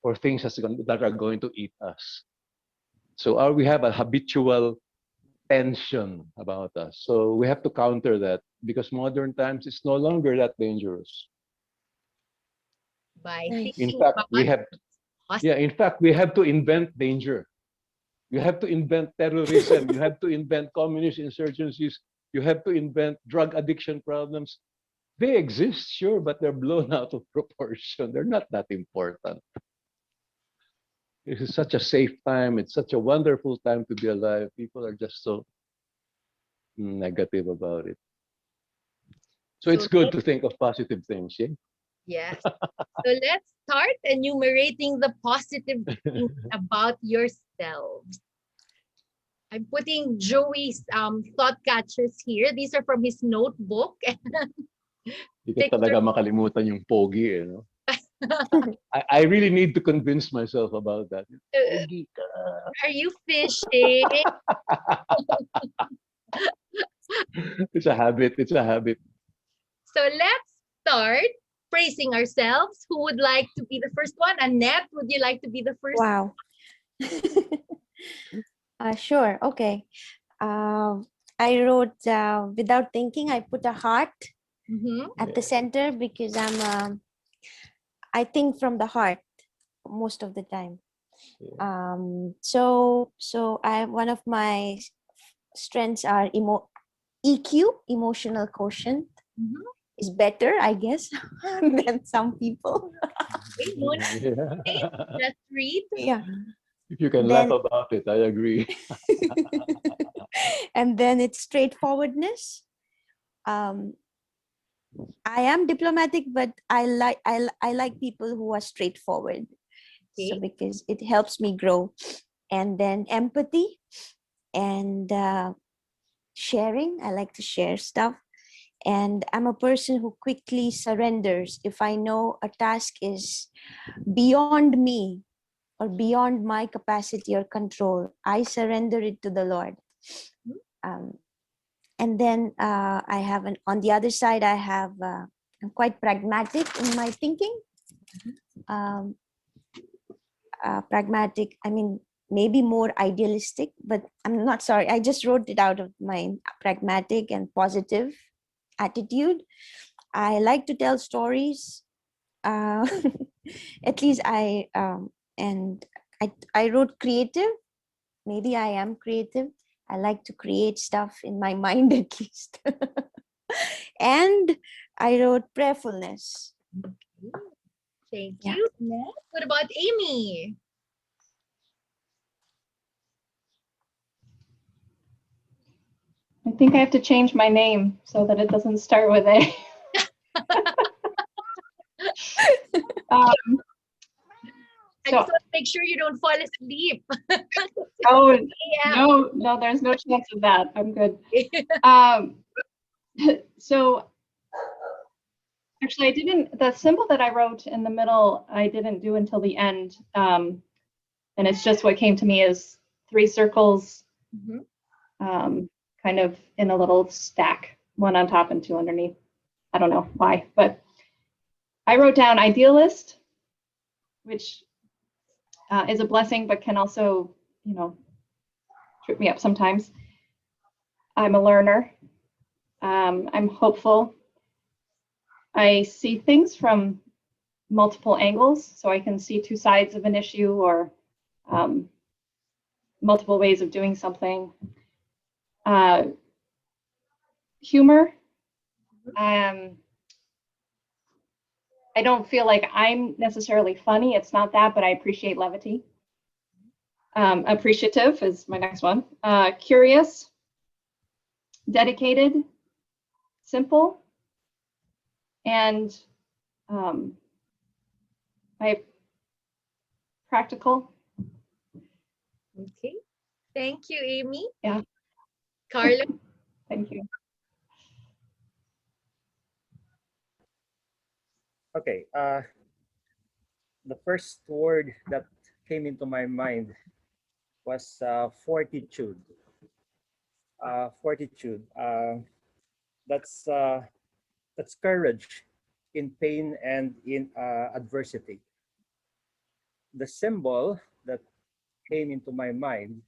for things that are going to eat us. So we have a habitual tension about us. So we have to counter that because modern times it's no longer that dangerous. By Nice. In thinking fact, we have positive. we have to invent danger. You have to invent terrorism. You have to invent communist insurgencies. You have to invent drug addiction problems. They exist, sure, but they're blown out of proportion. They're not that important. This is such a safe time. It's such a wonderful time to be alive. People are just so negative about it. So it's good to think of positive things, yeah? Yes. So let's start enumerating the positive things about yourselves. I'm putting Joey's thought catchers here. These are from his notebook. Hindi ko talaga makalimutan yung pogi, no? I really need to convince myself about that. Pogi ka. Are you fishing? It's a habit. It's a habit. So let's start praising ourselves. Who would like to be the first one? Annette, would you like to be the first? Wow. Sure. Okay. I wrote without thinking. I put a heart at the center because I'm I think from the heart most of the time. Yeah. So I one of my strengths are EQ, emotional quotient, Mhm. is better, I guess, than some people. Okay, no need to say it. Yeah. Let's read. Yeah. If you can laugh Then about it, I agree. and then it's straightforwardness. Um, I am diplomatic, but I like people who are straightforward. So Okay. because it helps me grow. And then empathy and sharing. I like to share stuff. And I'm a person who quickly surrenders if I know a task is beyond me or beyond my capacity or control. I surrender it to the Lord. Um, and then I have on the other side, I'm quite pragmatic in my thinking. Um, Pragmatic, I mean, maybe more idealistic, but I'm not sorry. I just wrote it out of my pragmatic and positive attitude. I like to tell stories. Uh, at least and I wrote creative. Maybe I am creative. I like to create stuff in my mind at least. And I wrote prayerfulness. Thank Yeah. you. Next, what about Amy? I think I have to change my name so that it doesn't start with A. um, I so, just want to make sure you don't fall asleep. oh, Yeah. no, there's no chance of that. I'm good. Um, so actually, the symbol that I wrote in the middle, I didn't do until the end. And it's just what came to me as 3 circles, kind of in a little stack, 1 on top and 2 underneath. I don't know why, but I wrote down idealist, which is a blessing, but can also, trip me up sometimes. I'm a learner. I'm hopeful. I see things from multiple angles, so I can see 2 sides of an issue or multiple ways of doing something. Humor. I don't feel like I'm necessarily funny. It's not that, but I appreciate levity. Appreciative is my next one. Curious, dedicated, simple, and I practical. Okay. Thank you, Amy. Yeah. Carla. Thank you. Okay. The first word that came into my mind was fortitude. Fortitude. That's courage in pain and in adversity. The symbol that came into my mind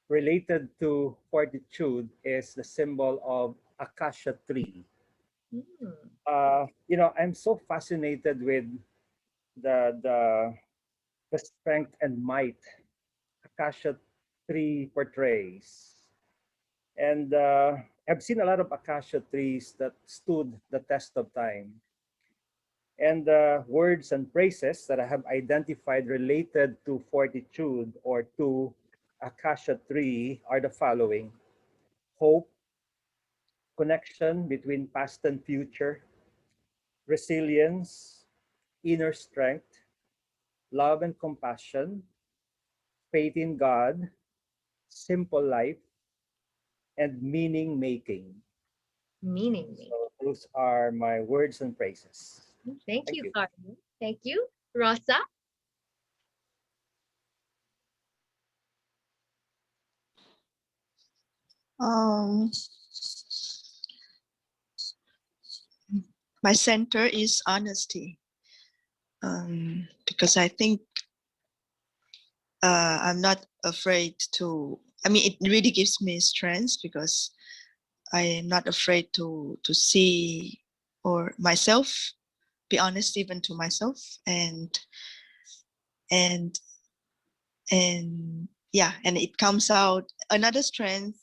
related to fortitude is the symbol of acacia tree. I'm so fascinated with the the the strength and might acacia tree portrays. And I've seen a lot of acacia trees that stood the test of time. And the words and phrases that I have identified related to fortitude or to acacia tree are the following: hope, connection between past and future, resilience, inner strength, love and compassion, faith in God, simple life, and meaning making. Meaning. So those are my words and phrases. Thank Thank you, you. Carla. Thank you. Rosa. Um, my center is honesty, because I think I'm not afraid to. I mean, it really gives me strength because I am not afraid to see or myself be honest even to myself, and yeah, and it comes out. Another strength,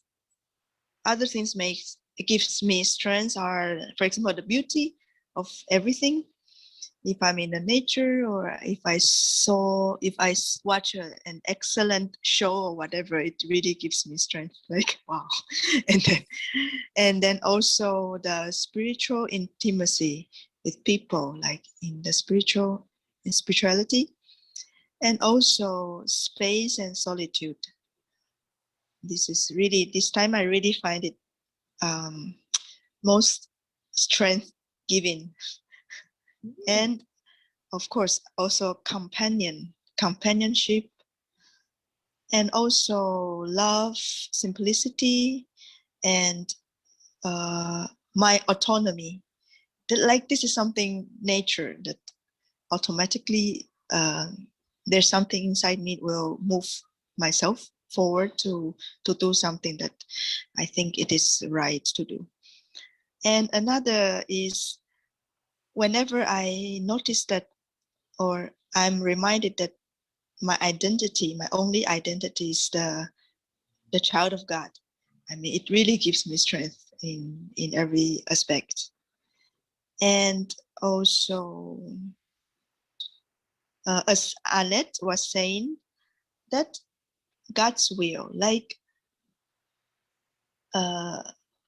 other things it gives me strength are, for example, the beauty of everything. If I'm in the nature, or if I watch an excellent show or whatever, it really gives me strength. Like, wow. and then also the spiritual intimacy with people, like in spirituality, and also space and solitude. This time I really find it most strength giving. And of course, also companionship, and also love, simplicity, and my autonomy. Like, this is something nature that automatically there's something inside me will move myself forward to do something that I think it is right to do. And another is, whenever I notice that, or I'm reminded that my only identity is the child of God. I mean, it really gives me strength in every aspect. And also, as Annette was saying, that God's will, like,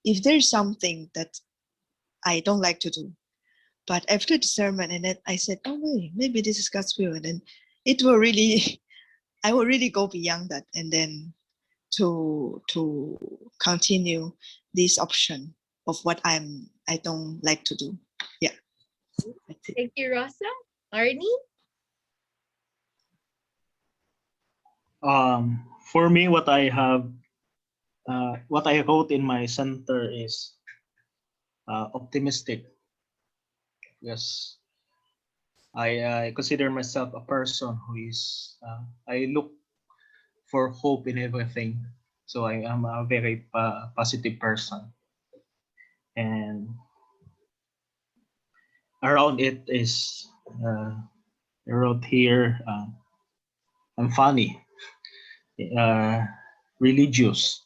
if there's something that I don't like to do, but after discernment, and then I said, oh, maybe this is God's will, and then it will really, I will really go beyond that, and then to continue this option of what I don't like to do. Yeah. Thank you, Rosa. Arnie? For me, what I wrote in my center is optimistic. Yes, I consider myself a person who is, I look for hope in everything. So I am a very positive person. And around it is, I wrote here, I'm funny, religious,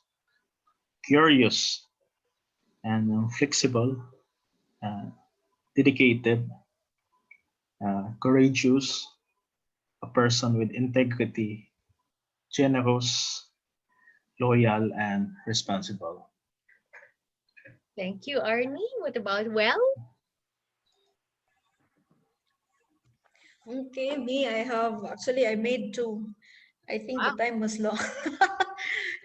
curious, and flexible, uh, dedicated, courageous, a person with integrity, generous, loyal, and responsible. Thank you, Arnie. What about Well? Okay, me, I made two. I think the Wow. time was long.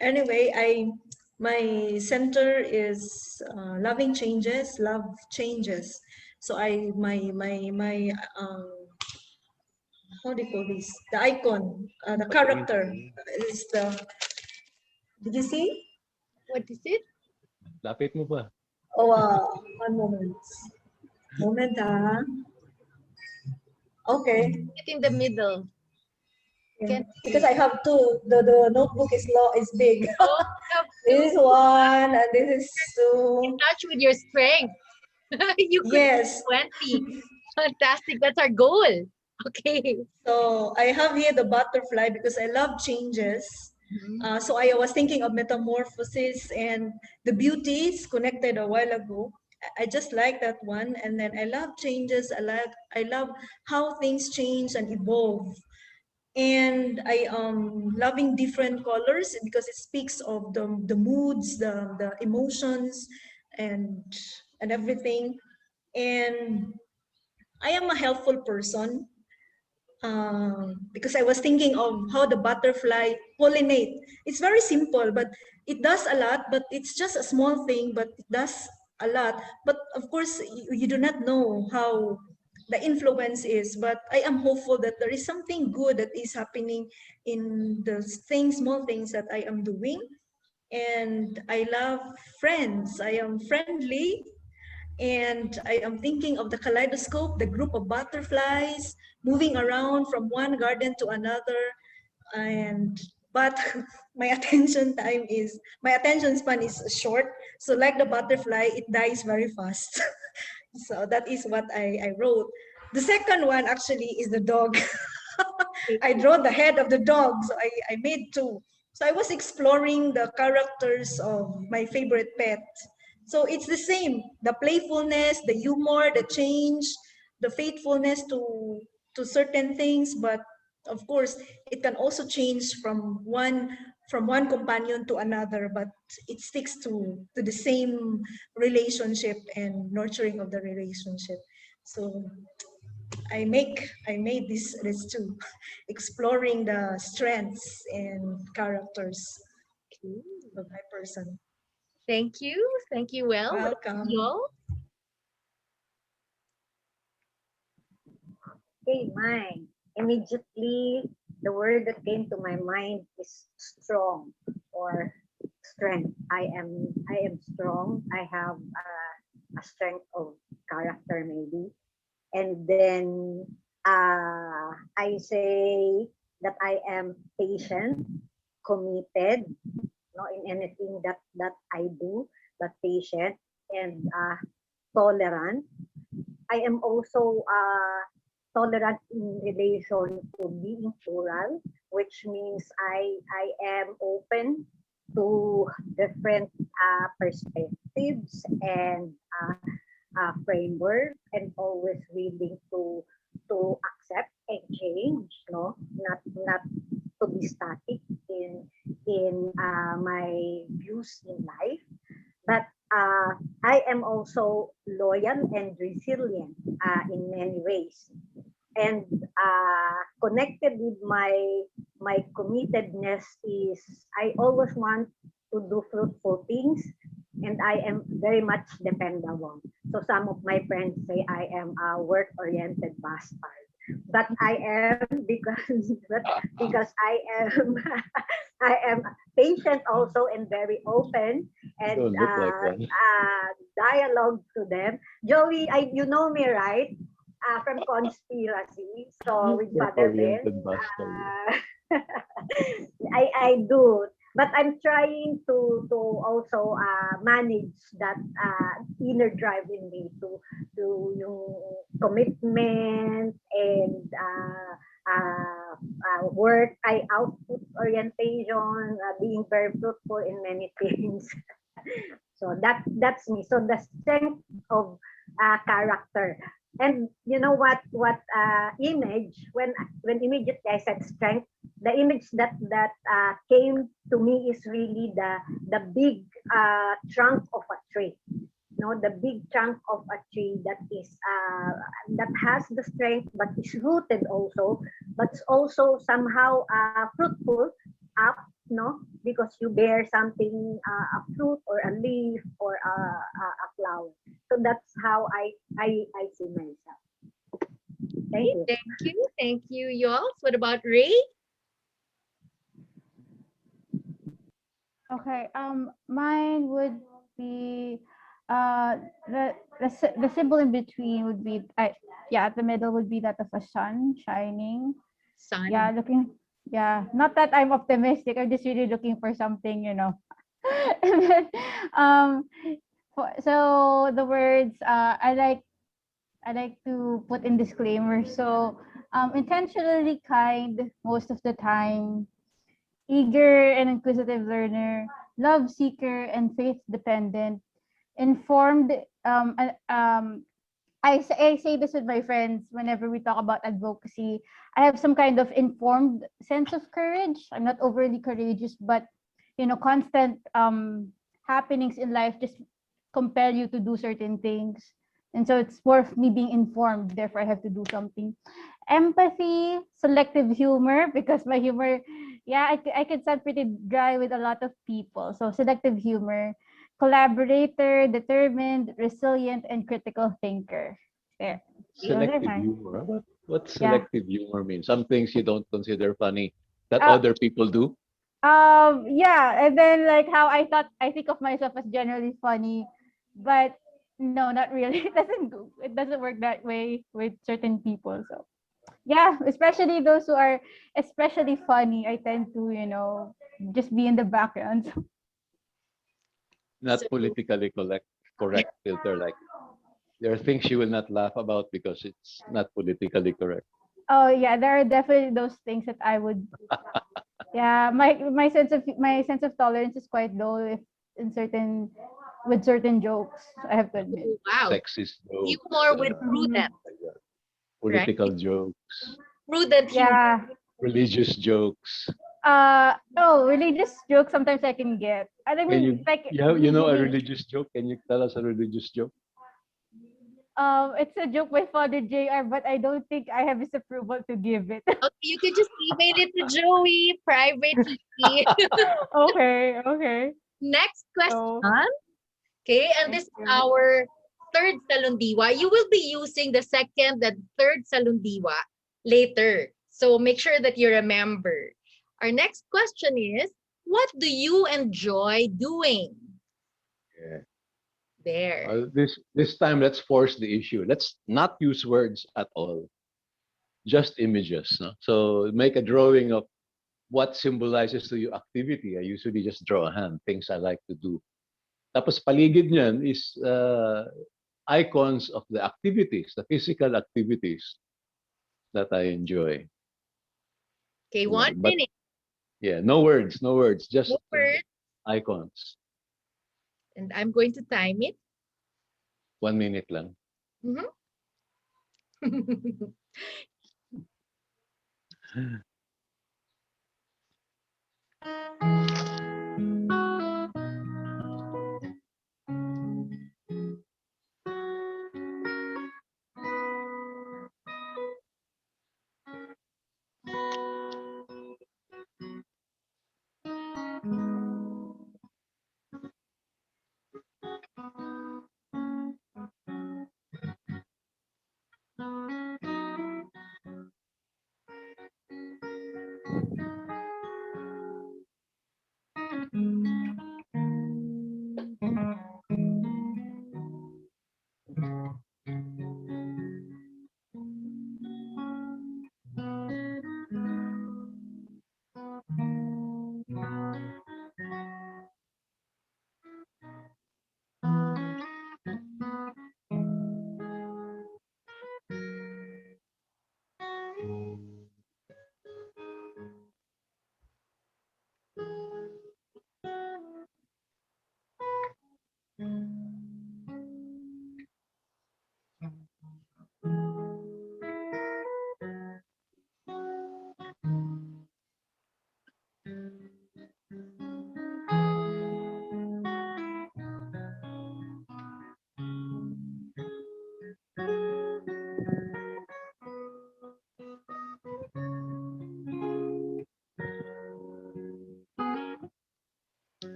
Anyway, my center is loving changes, love changes. So how do you call this? The icon, the character is the. Did you see? What is it? Lapit mo ba? Oh, one moment. Moment, Okay. It in the middle. Yeah. Can't Because see. I have two. The notebook is big. Oh, you have This is to one and this is in two. touch with your strength. You could do Yes. 20. Fantastic. That's our goal. Okay. So I have here the butterfly because I love changes. So I was thinking of metamorphosis and the beauties connected a while ago. I just like that one. And then I love changes. I love how things change and evolve. And I am loving different colors because it speaks of the moods, the emotions, and everything. And I am a helpful person because I was thinking of how the butterfly pollinate. It's very simple, but it does a lot. But it's just a small thing, but it does a lot. But of course, you do not know how the influence is. But I am hopeful that there is something good that is happening in the things, small things that I am doing. And I love friends. I am friendly, and I am thinking of the kaleidoscope, the group of butterflies moving around from one garden to another. And but my attention span is short. So like the butterfly, it dies very fast. So that is what I wrote. The second one actually is the dog. I draw the head of the dog, so I made two. So I was exploring the characters of my favorite pet. So it's the same, the playfulness, the humor, the change, the faithfulness to certain things, but of course it can also change from one companion to another, but it sticks to the same relationship and nurturing of the relationship. So I made this too, exploring the strengths and characters of my person. Thank you. Thank you. Well, what about Welcome. y'all? Okay, mine. Immediately, the word that came to my mind is strong or strength. I am strong. I have a strength of character, maybe. And then I say that I am patient, committed, no, in anything that I do, but patient and tolerant. I am also tolerant in relation to being plural, which means I am open to different perspectives and framework, and always willing to accept and change, no, not to be static in my views in life. But I am also loyal and resilient in many ways, and connected with my committedness is I always want to do fruitful things, and I am very much dependable. So some of my friends say I am a work-oriented bastard, but I am because I am I am patient also and very open You and don't look like one. dialogue to them. Joey, you know me, right? From Conspiracy. So with Father Ben, Work-oriented bastard. I do. But I'm trying to also manage that inner drive in me to yung commitment and work, output orientation, being very fruitful in many things. So that's me. So the strength of character. And you know what image, when immediately I said strength, the image that came to me is really the big trunk of a tree. No, the big trunk of a tree that has the strength but is rooted also, but also somehow fruitful up, no, because you bear something, a fruit or a leaf or a flower. So that's how I see myself. Thank you. Thank you. Thank you, y'all. What about Ray? Okay. Mine would be the symbol in between would be yeah, at the middle would be that of a sun shining. Sun. Yeah, looking. Yeah, not that I'm optimistic. I'm just really looking for something, you know. And then, so the words I like to put in disclaimer. So intentionally kind most of the time, eager and inquisitive learner, love seeker and faith dependent, informed. I say this with my friends whenever we talk about advocacy. I have some kind of informed sense of courage. I'm not overly courageous, but you know, constant happenings in life just compel you to do certain things. And so it's worth me being informed, therefore I have to do something. Empathy, selective humor, because my humor, yeah, I could sound pretty dry with a lot of people. So selective humor, collaborator, determined, resilient, and critical thinker. There. Those are Selective mine. humor. What Yeah. selective humor mean? Some things you don't consider funny that Uh, other people do. yeah, and then like how I think of myself as generally funny, but no, not really. It doesn't work that way with certain people. So yeah, especially those who are especially funny, I tend to, you know, just be in the background. Not So politically correct filter like There are things she will not laugh about because it's not politically correct. Oh yeah, there are definitely those things that I would. Yeah, my sense of tolerance is quite low if in certain with certain jokes. I have to admit. Oh, wow. Sexist You jokes, more with Mhm. prudent, like that. right? Political jokes, Prudent humor. Yeah. religious jokes. Oh, religious jokes sometimes I can get. I Can mean, you, like you know a really, religious joke? Can you tell us a religious joke? it's a joke by Father JR, but I don't think I have his approval to give it. Okay, you could just email it to Joey privately. Okay, okay. Next So, question. Okay, and thank this is you. our third salundiwa. You will be using the second and third salundiwa later. So make sure that you remember. Our next question is, what do you enjoy doing? Yeah. There. This time, let's force the issue. Let's not use words at all. Just images. No? So make a drawing of what symbolizes to you activity. I usually just draw a hand, things I like to do. Tapos paligid niyan is icons of the activities, the physical activities that I enjoy. Okay, Yeah, 1 minute. yeah, no words, no words, just No words. icons. And I'm going to time it. 1 minute lang. Mhm.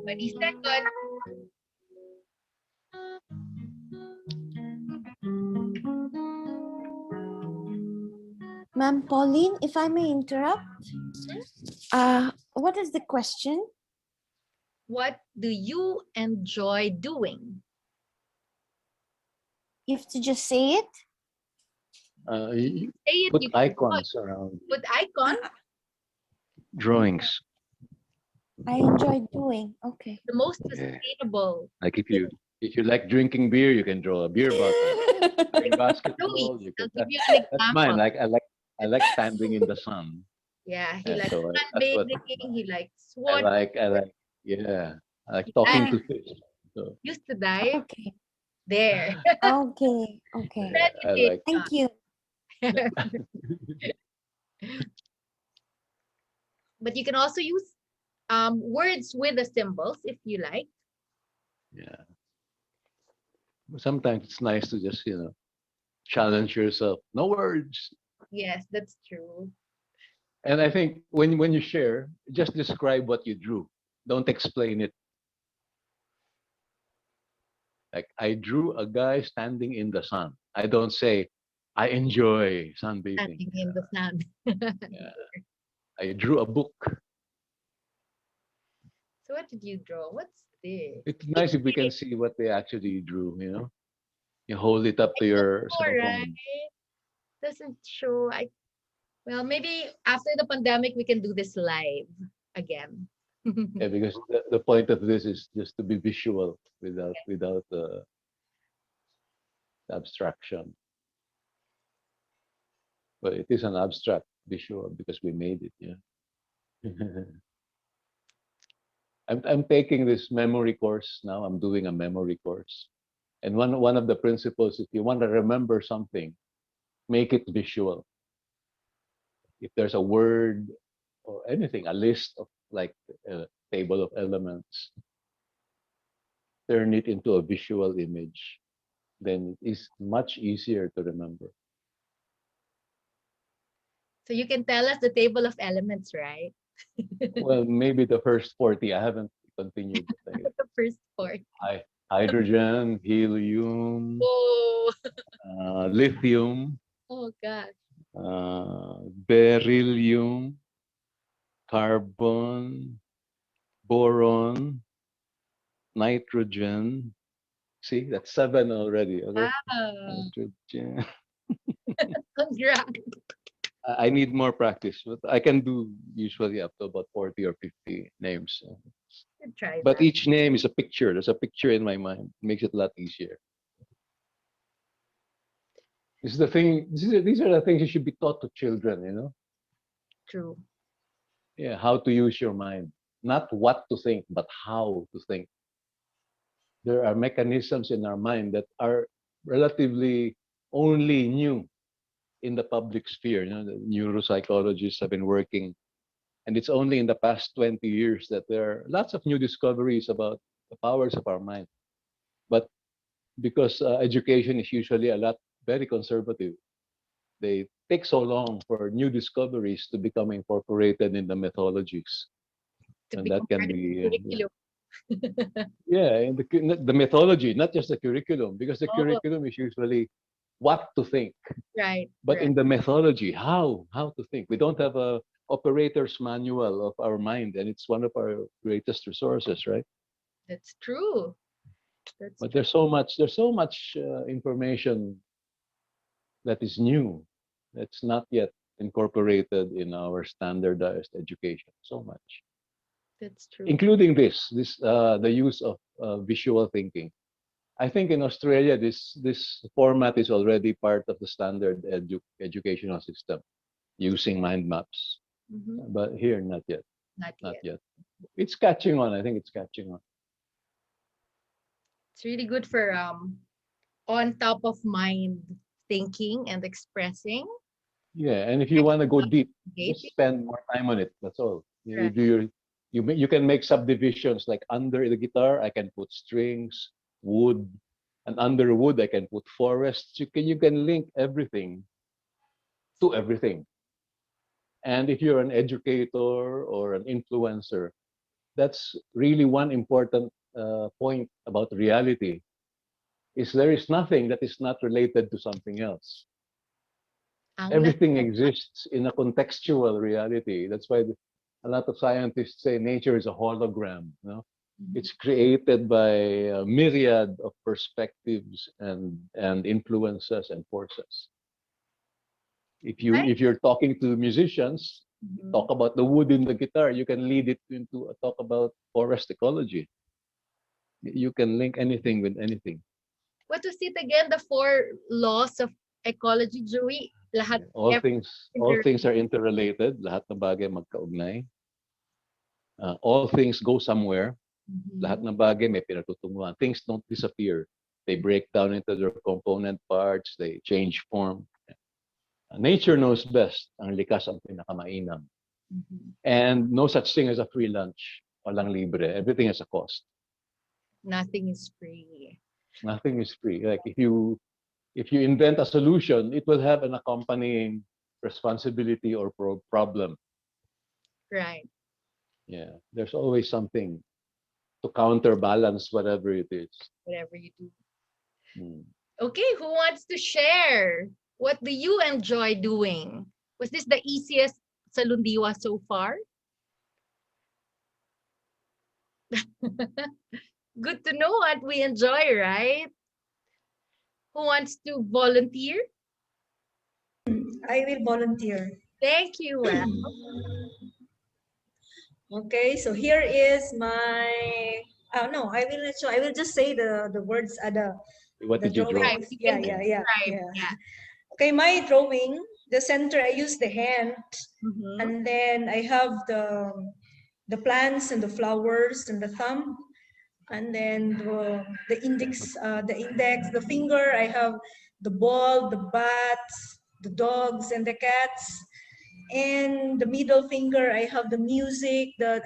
Twenty seconds. Ma'am Pauline, if I may interrupt, what is the question? What do you enjoy doing? You have to just say it. You Say it. put You can icons around put icon. drawings. I enjoy doing. Okay. The most Yeah. sustainable. Like if you like drinking beer, you can draw a beer bottle. Playing basketball, Joey, you I'll can. give you an That's mine. example. I like standing in the sun. Yeah, he Yeah, likes so that's what sunbathing. He likes I swan. like. I like. Yeah, I like He talking likes to fish. So used to dive. Okay. There. Okay. Okay. I like. Thank you. But you can also use words with the symbols if you like. Yeah. Sometimes it's nice to just challenge yourself. No words. Yes, that's true. And I think when you share, just describe what you drew. Don't explain it. Like I drew a guy standing in the sun. I don't say I enjoy sunbathing. Standing in the sand. Yeah. I drew a book. So what did you draw? What's this? It's nice if we can see what they actually drew, You hold it up to your All cell right. phone. Doesn't show. Well, maybe after the pandemic, we can do this live again. Yeah, because the point of this is just to be visual without abstraction. But it is an abstract visual because we made it. Yeah. I'm taking this memory course now. I'm doing a memory course, and one of the principles, if you want to remember something, make it visual. If there's a word or anything, a list of like a table of elements, turn it into a visual image, then it's much easier to remember. So you can tell us the table of elements, right? Well, maybe the first 40. I haven't continued. The first part. Hydrogen, helium, Oh, lithium, oh gosh. beryllium, carbon, boron, nitrogen. See, that's 7 already. Okay. Wow. Nitrogen. Congrats. I need more practice, but I can do usually up to about 40 or 50 names. Try But that. each name is a picture. There's a picture in my mind. Makes it a lot easier. This is the thing. These are the things you should be taught to children. True. Yeah, how to use your mind, not what to think, but how to think. There are mechanisms in our mind that are relatively only new in the public sphere. The neuropsychologists have been working, and it's only in the past 20 years that there are lots of new discoveries about the powers of our mind. But because education is usually a lot very conservative, they take so long for new discoveries to become incorporated in the methodologies, To and that become can part of the be curriculum. yeah, and the methodology, not just the curriculum, because the Oh, curriculum is usually what to think, right, but right. in the methodology, how to think. We don't have a operator's manual of our mind, and it's one of our greatest resources, right? That's true. That's But true. there's so much information that is new, that's not yet incorporated in our standardized education. So much, That's true. including the use of visual thinking. I think in Australia, this format is already part of the standard educational system, using mind maps. Mhm. But here, not yet. Not Not yet. yet. It's catching on. I think it's catching on. It's really good for on top of mind thinking and expressing. Yeah, and if you want to go deep, just Engaging. spend more time on it. That's all. You Right. do your, you can make subdivisions like under the guitar. I can put strings, wood, and under wood I can put forests. You can link everything to everything. And if you're an educator or an influencer, that's really one important point about reality. Is there is nothing that is not related to something else. Unless Everything exists in a contextual reality. That's why a lot of scientists say nature is a hologram. It's created by a myriad of perspectives and influences and forces. right. If you're talking to musicians, Mhm. talk about the wood in the guitar, you can lead it into a talk about forest ecology. You can link anything with anything. What was it again? The four laws of ecology, Joey? Lahat, All every things are interrelated. Lahat ng bagay magkaugnay. All things go somewhere. Lahat Mhm. ng bagay may pinatutunguhan. Things don't disappear. They break down into their component parts. They change form. Nature knows best. Ang likas ang pinakamainam. Mhm. And no such thing as a free lunch. Walang libre. Everything has a cost. Nothing is free. Nothing is free. Like if you invent a solution, it will have an accompanying responsibility or problem. Right. Yeah, there's always something to counterbalance whatever it is. Whatever you do. Hmm. Okay, who wants to share? What do you enjoy doing? Was this the easiest salundiwa so far? Good to know what we enjoy, right? Who wants to volunteer? I will volunteer. Thank you. Well, Okay, so here is my. Oh no, I will not show. I will just say the words. What The did you draw? describe. drawings. You Yeah, can yeah, yeah, describe. yeah. Yeah. Okay, my drawing. The center, I use the hand, Mm-hmm. and then I have the plants and the flowers and the thumb, and then the index, the finger. I have the ball, the bats, the dogs, and the cats. And the middle finger, I have the music, the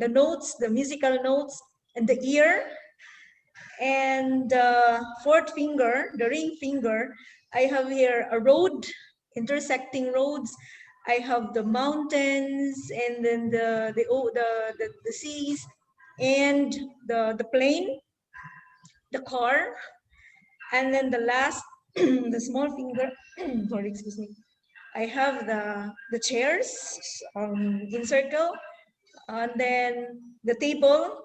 notes, the musical notes, and the ear. And the fourth finger, the ring finger, I have here a road, intersecting roads. I have the mountains, and then the seas, and the plane, the car, and then the last, the small finger. Sorry, excuse me. I have the chairs in circle, and then the table,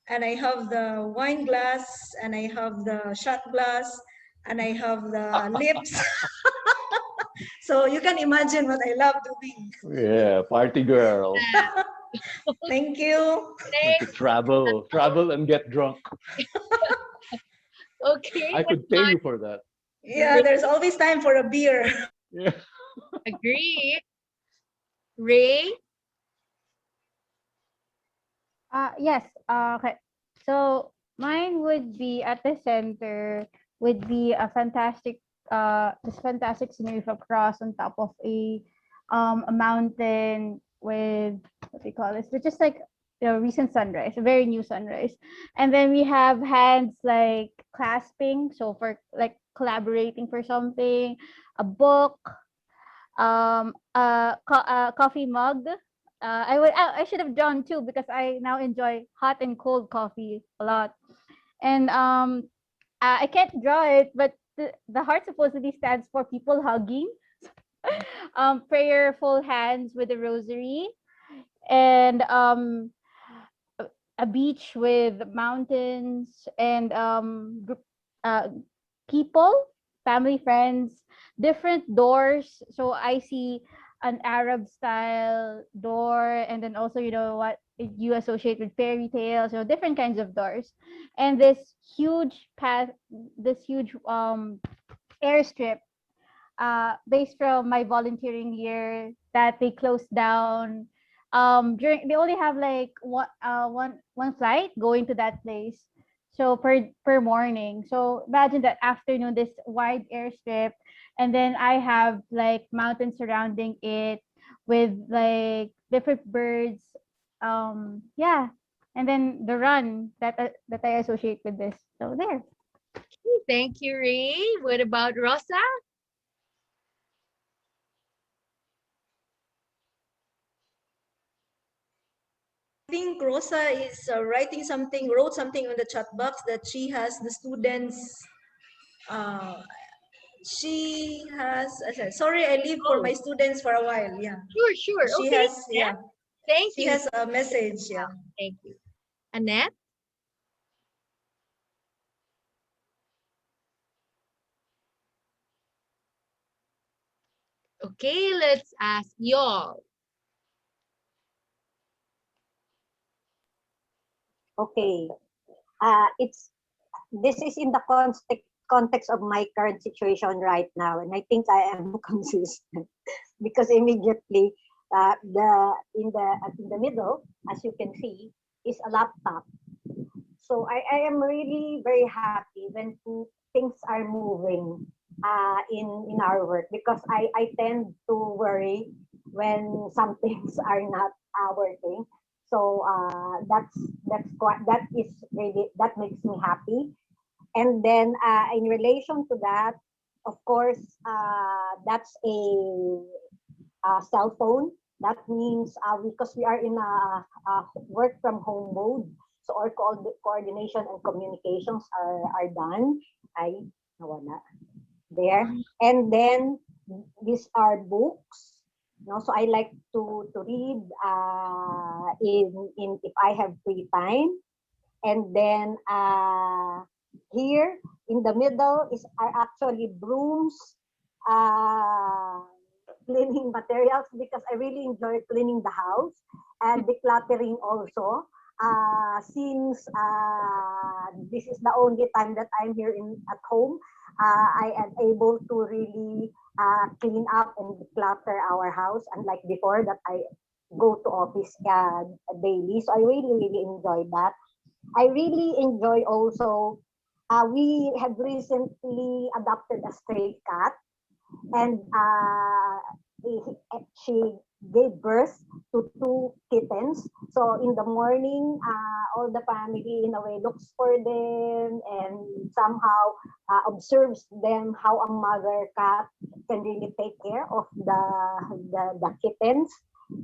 and I have the wine glass, and I have the shot glass, and I have the lips. So you can imagine what I love doing. Yeah, party girl. Thank you. To travel and get drunk. Okay. I could pay you for that. Yeah, there's always time for a beer. Yeah. Agree. Ray. Yes. Okay. So mine would be at the center would be a fantastic this fantastic scenery of a cross on top of a mountain with what do you call this? It's just like recent sunrise, a very new sunrise. And then we have hands like clasping, so for like collaborating for something, a book, a coffee mug. I should have drawn two because I now enjoy hot and cold coffee a lot. And I can't draw it, but the heart supposedly stands for people hugging. Prayerful hands with a rosary, and a beach with mountains and uh, people, family, friends, different doors. So I see an Arab style door, and then also what you associate with fairy tales, different kinds of doors, and this huge path, this huge airstrip, based from my volunteering year that they closed down. During they only have like one flight going to that place, so per morning. So imagine that afternoon, this wide airstrip, and then I have like mountains surrounding it with like different birds. Yeah, and then the run that I associate with this. So there. Thank you, Ray. What about Rosa? I think Rosa is wrote something on the chat box that she has the students. Uh, sorry, I leave for Oh, my students for a while. Yeah. sure, sure. She Okay. has, Yeah. yeah, Thank she you. has a message. Yeah. Thank you. Annette? Okay, let's ask y'all. Okay. It's this is in the context of my current situation right now, and I think I am consistent because immediately in the middle, as you can see, is a laptop. So I am really very happy when things are moving in our work, because I tend to worry when some things are not working. So that is really, that makes me happy. And then in relation to that, of course, that's a cell phone. That means because we are in a work from home mode, so our coordination and communications are done. I nawala there. And then these are books. No, so I like to read in if I have free time. And then here in the middle are actually brooms, uh, cleaning materials because I really enjoy cleaning the house and decluttering also. Since this is the only time that I'm here at home, I am able to really clean up and declutter our house, unlike before that I go to office daily. So I really, really enjoy that. I really enjoy also, we have recently adopted a stray cat, and she gave birth to two kittens. So in the morning, all the family in a way looks for them and somehow observes them how a mother cat can really take care of the kittens.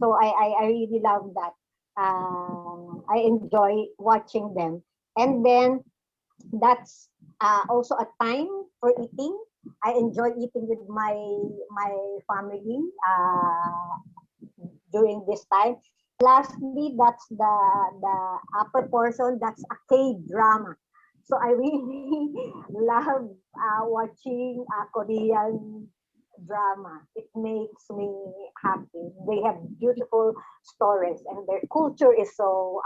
So I really love that. I enjoy watching them. And then that's also a time for eating. I enjoy eating with my family during this time. Lastly, that's the upper portion. That's a K-drama. So I really love watching Korean drama. It makes me happy. They have beautiful stories, and their culture is so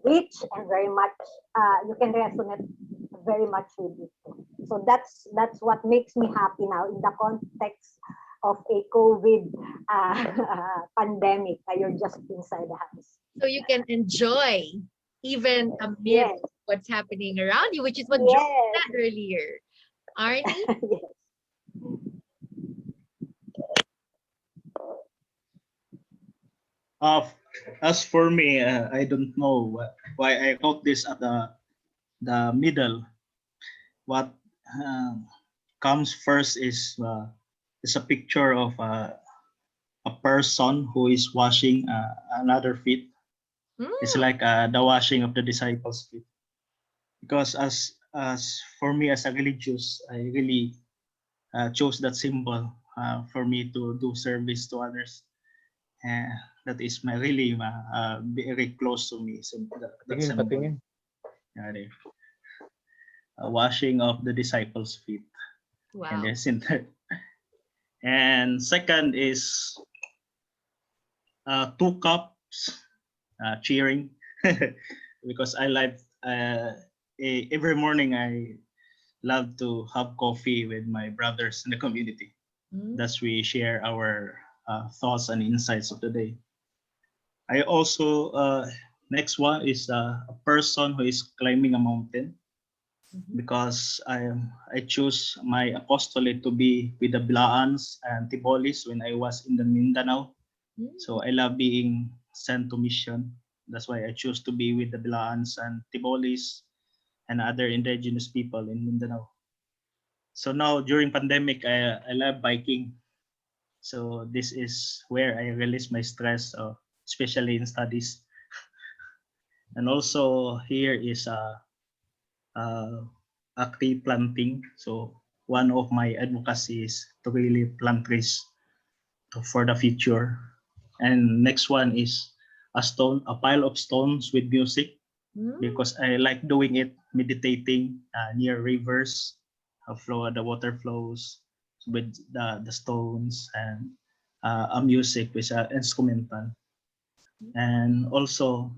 rich and very much. You can resonate very much with it. So that's what makes me happy now in the context of a COVID pandemic. You're just inside the house. So you can enjoy even amid Yes. what's happening around you, which is what Joe Yes. said earlier. Arnie? Yes. Uh, as for me, I don't know why I wrote this at the middle. What comes first is a picture of a person who is washing another feet. It's Mm. like the washing of the disciples' feet. Because as for me as a religious, I really chose that symbol for me to do service to others. Uh, that is my really very close to me. So that Tingin, symbol. patingin. Yeah, there. Washing of the disciples' feet. And Wow. there's in there. And second is two cups cheering because I like every morning I love to have coffee with my brothers in the community. Mm. Thus we share our thoughts and insights of the day. I also next one is a person who is climbing a mountain Mhm. because I choose my apostolate to be with the Blaans and Tibolis when I was in the Mindanao. Mm. So I love being sent to mission. That's why I choose to be with the Blaans and Tibolis and other indigenous people in Mindanao. So now during pandemic, I love biking. So this is where I release my stress, especially in studies. And also here is a tree planting. So one of my advocacy is to really plant trees for the future. And next one is a pile of stones with music Mm. because I like doing it, meditating near rivers, the water flows with the stones and a music with instrumental. And also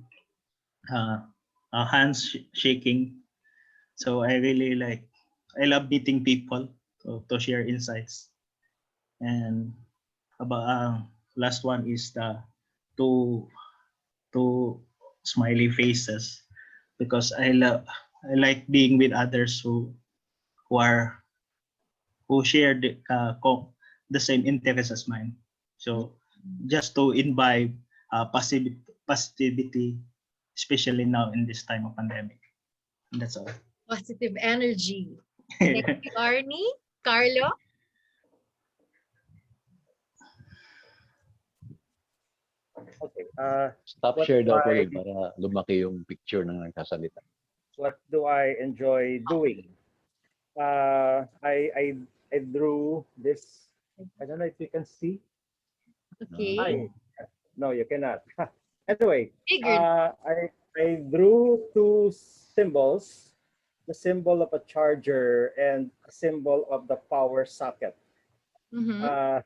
hands shaking. So I love meeting people to share insights. And about last one is the two two smiley faces because I like being with others who are who share the same interests as mine. So just to imbibe positivity, especially now in this time of pandemic. And that's all. Positive energy. Thank you, Arnie. Carlo? Okay. Stop What share do daw, I Pauline, para lumaki yung picture ng nagsasalita. what do I enjoy doing? I drew this. I don't know if you can see. Okay. Hi. No, you cannot. Anyway, Figured. I drew two symbols, the symbol of a charger and a symbol of the power socket. Mm-hmm. Uh,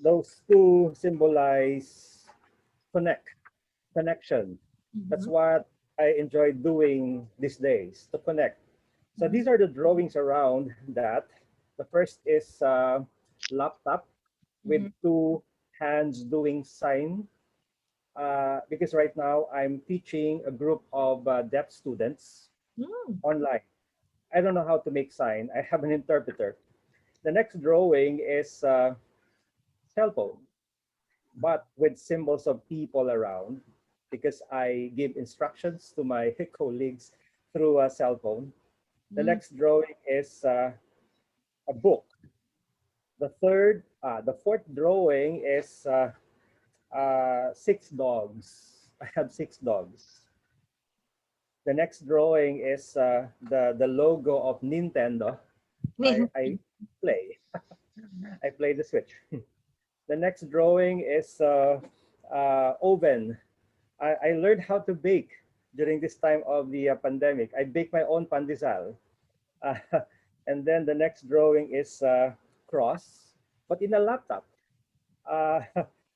those two symbolize connection. That's Mhm. what I enjoy doing these days, to connect. So these are the drawings around that. The first is laptop with Mhm. two hands doing sign. Because right now I'm teaching a group of deaf students Mm. online. I don't know how to make sign. I have an interpreter. The next drawing is cell phone, but with symbols of people around, because I give instructions to my colleagues through a cell phone. The Mm. next drawing is a book. The fourth drawing is six dogs. I have six dogs. The next drawing is the logo of Nintendo. I play. I play the Switch. The next drawing is oven. I learned how to bake during this time of the pandemic. I bake my own pandesal. Uh, and then the next drawing is cross, but in a laptop. Uh,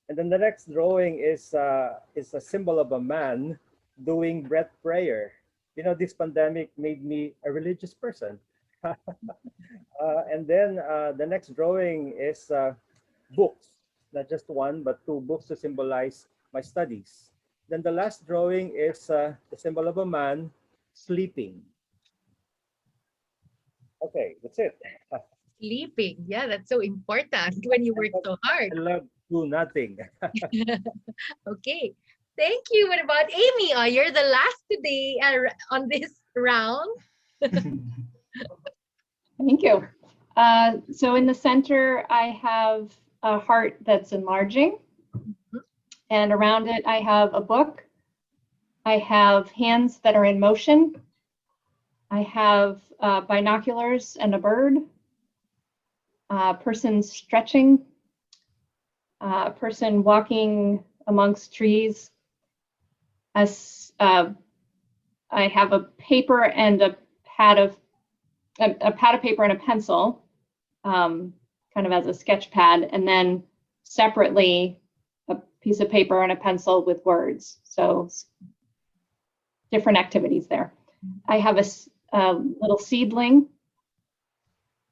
and then the next drawing is a symbol of a man doing breath prayer. You know, this pandemic made me a religious person. And then the next drawing is books, not just one, but two books to symbolize my studies. Then the last drawing is the symbol of a man sleeping. Okay, that's it. Sleeping. Yeah, that's so important when you I work love, so I hard. love do nothing. Okay. Thank you. What about Amy? Oh, you're the last today on this round. Thank you. So in the center, I have a heart that's enlarging, and around it, I have a book. I have hands that are in motion. I have binoculars and a bird, a person stretching, a person walking amongst trees. As I have a paper and a pad of paper and a pencil, kind of as a sketch pad, and then separately a piece of paper and a pencil with words. So different activities there. I have a little seedling.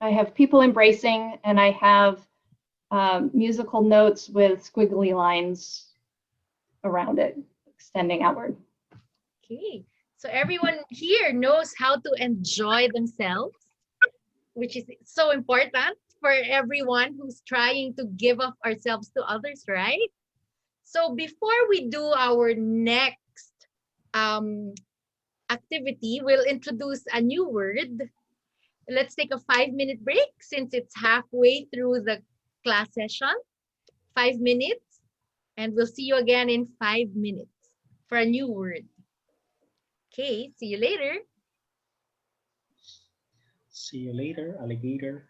I have people embracing, and I have musical notes with squiggly lines around it, extending outward. Okay. So everyone here knows how to enjoy themselves, which is so important for everyone who's trying to give up ourselves to others, right? So before we do our next um, activity, we'll introduce a new word. Let's take a 5-minute break since it's halfway through the class session. 5 minutes, and we'll see you again in 5 minutes for a new word. Okay, see you later. See you later, alligator.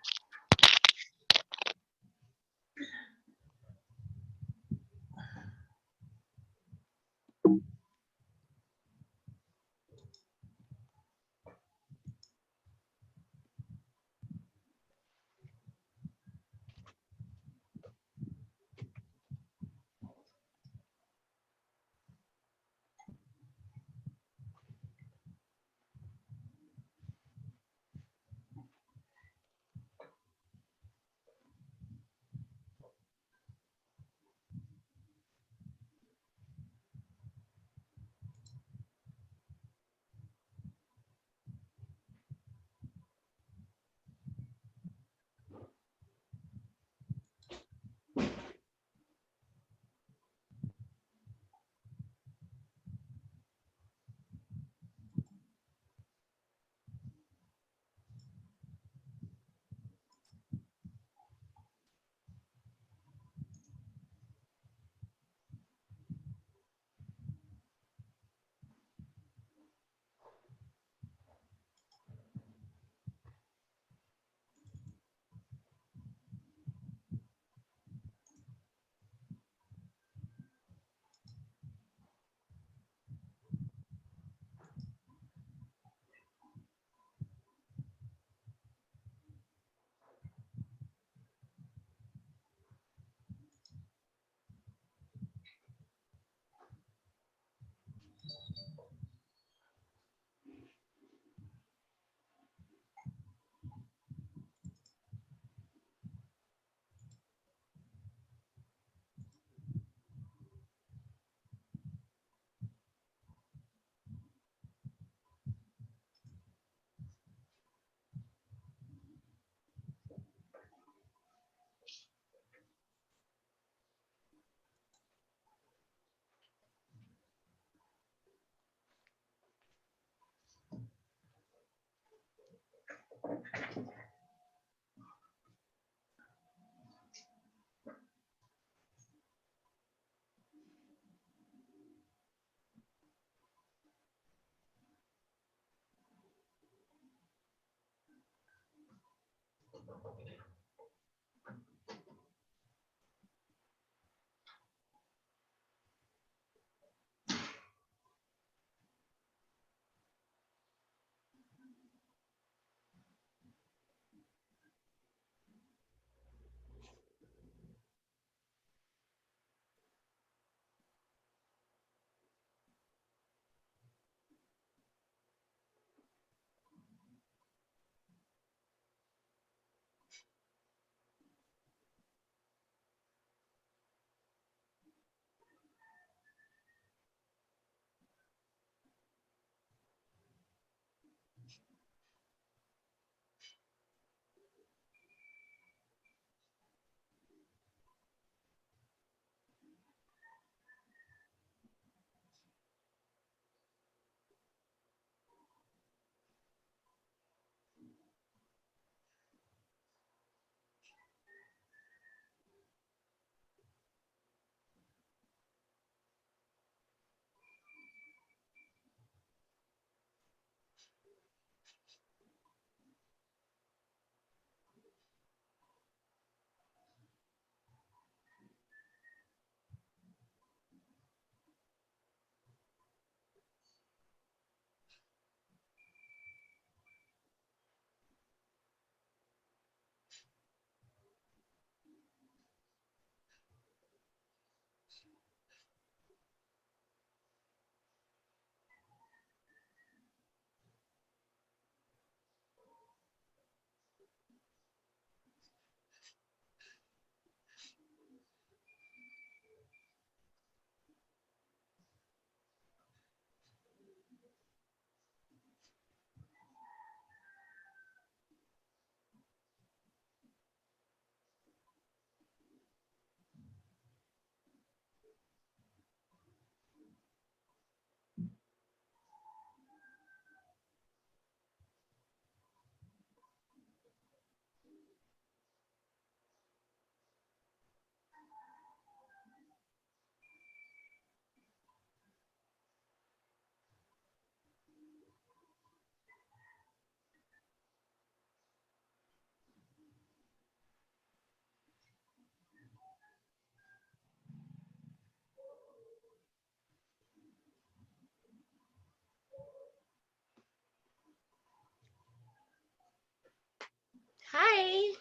Hi.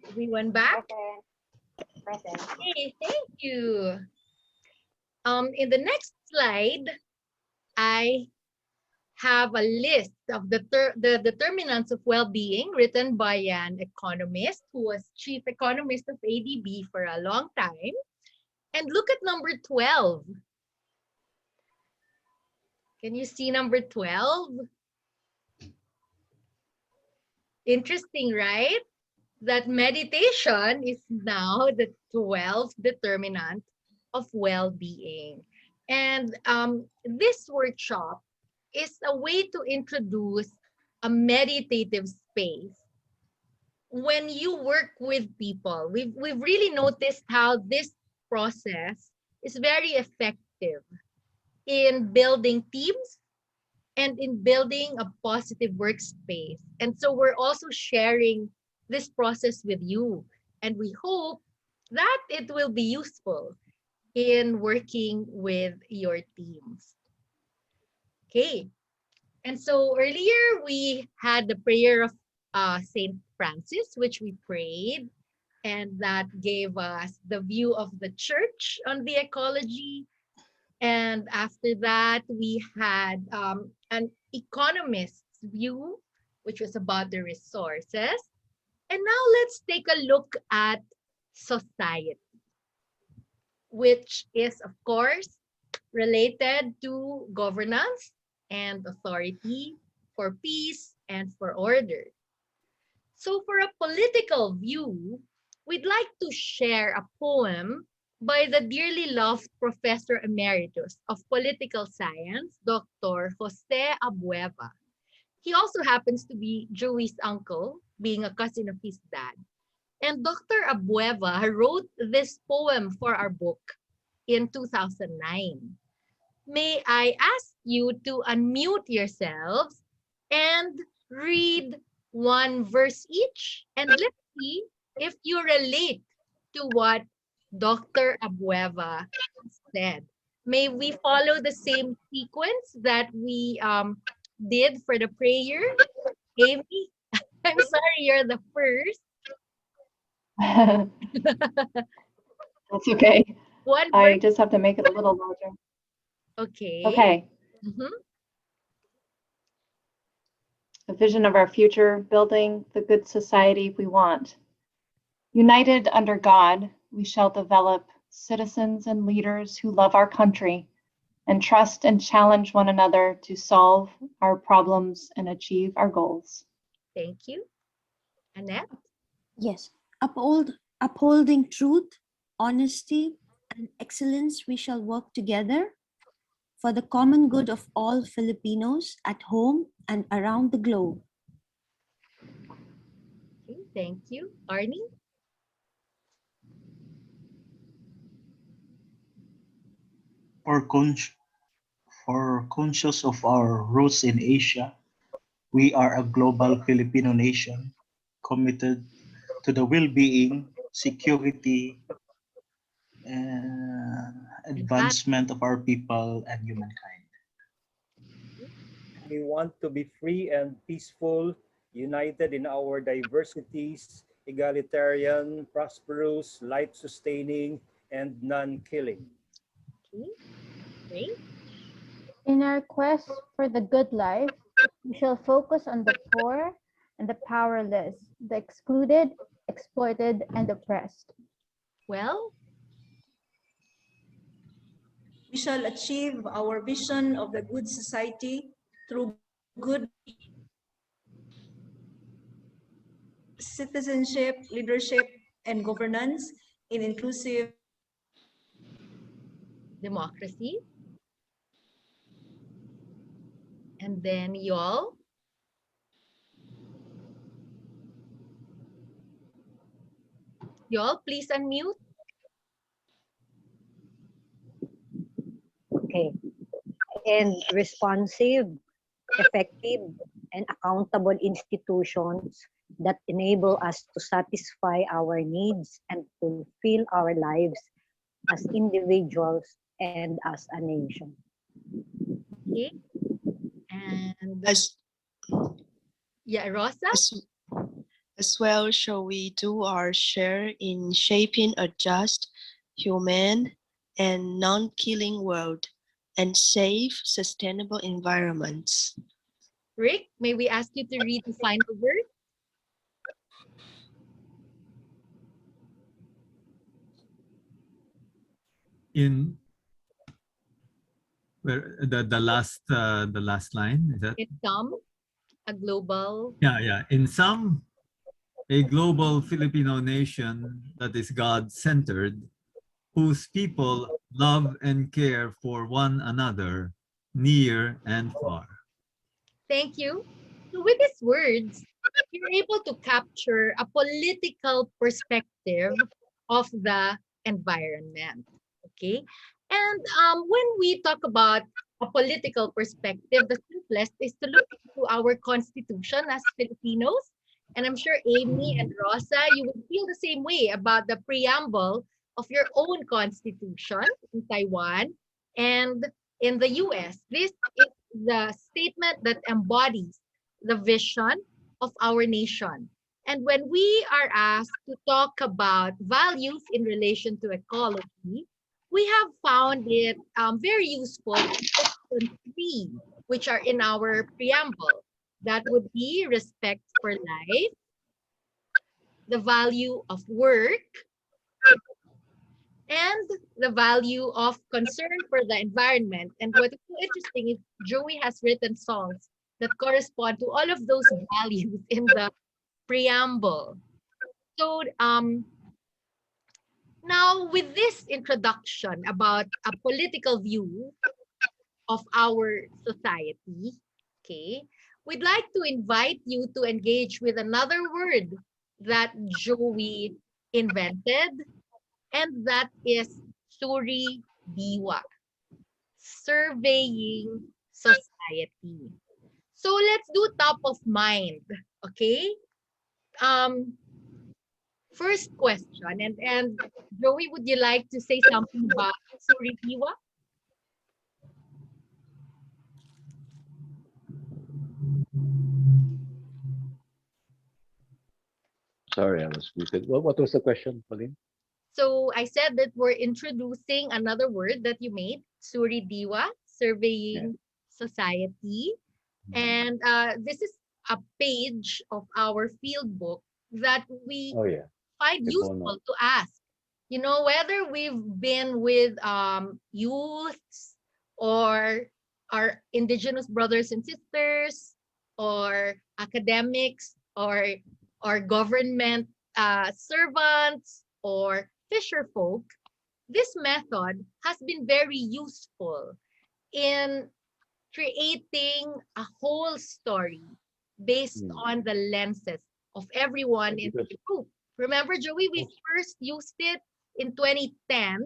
Everyone back? Present. Hey, thank you. In the next slide, I have a list of the determinants of well-being written by an economist who was chief economist of ADB for a long time. And look at number 12. Can you see number 12? Interesting, right? That meditation is now the 12th determinant of well-being. And this workshop is a way to introduce a meditative space. When you work with people, we've really noticed how this process is very effective in building teams and in building a positive workspace. And so we're also sharing this process with you. And we hope that it will be useful in working with your teams. Okay. And so earlier we had the prayer of Saint Francis, which we prayed, and that gave us the view of the church on the ecology. And after that, we had an economist's view, which was about the resources. And now let's take a look at society, which is, of course, related to governance and authority for peace and for order. So for a political view, we'd like to share a poem by the dearly loved Professor Emeritus of Political Science, Dr. Jose Abueva. He also happens to be Joey's uncle, being a cousin of his dad. And Dr. Abueva wrote this poem for our book in 2009. May I ask you to unmute yourselves and read one verse each, and let's see if you relate to what Dr. Abueva said. May we follow the same sequence that we did for the prayer? Amy, I'm sorry, you're the first. That's okay. One I verse. just have to make it a little larger. Okay. Okay. Mhm. The vision of our future, building the good society we want. United under God, we shall develop citizens and leaders who love our country and trust and challenge one another to solve our problems and achieve our goals. Thank you. Annette? Yes, upholding truth, honesty, and excellence, we shall work together for the common good of all Filipinos at home and around the globe. Okay, thank you. Arnie? For, con- for conscious of our roots in Asia, we are a global Filipino nation committed to the well-being, security, and advancement of our people and humankind. We want to be free and peaceful, united in our diversities, egalitarian, prosperous, life-sustaining, and non-killing. Okay, great. In our quest for the good life, we shall focus on the poor and the powerless, the excluded, exploited, and oppressed. Well, We shall achieve our vision of the good society through good citizenship, leadership, and governance in inclusive democracy. And then y'all. Y'all, please unmute. Okay. And responsive, effective, and accountable institutions that enable us to satisfy our needs and fulfill our lives as individuals and as a nation. Okay. And As, yeah, Rosa? as well, shall we do our share in shaping a just, humane, and non-killing world and safe, sustainable environments. Rick, may we ask you to read the final word? In where the last line is that? In sum, a global. Yeah. In sum, a global Filipino nation that is God-centered, whose people love and care for one another, near and far. Thank you. So with these words, you're able to capture a political perspective of the environment. Okay. And when we talk about a political perspective, the simplest is to look into our constitution as Filipinos. And I'm sure Amy and Rosa, you would feel the same way about the preamble of your own constitution in Taiwan and in the US. This is the statement that embodies the vision of our nation. And when we are asked to talk about values in relation to ecology, we have found it very useful to section 3, which are in our preamble. That would be respect for life, the value of work, and the value of concern for the environment. And what is so interesting is Joey has written songs that correspond to all of those values in the preamble. So Now, with this introduction about a political view of our society, okay, we'd like to invite you to engage with another word that Joey invented, and that is Suri Diwa, surveying society. So let's do top of mind, okay? Um, First question, and Joey, would you like to say something about Suri Diwa? Sorry, I was muted. What was the question, Pauline? So I said that we're introducing another word that you made, Suri Diwa, Yeah. surveying society. And this is a page of our field book that we Oh yeah. find useful to ask. You know, whether we've been with youths or our indigenous brothers and sisters or academics or government servants or fisher folk, this method has been very useful in creating a whole story based on the lenses of everyone in the group. Remember, Joey, we first used it in 2010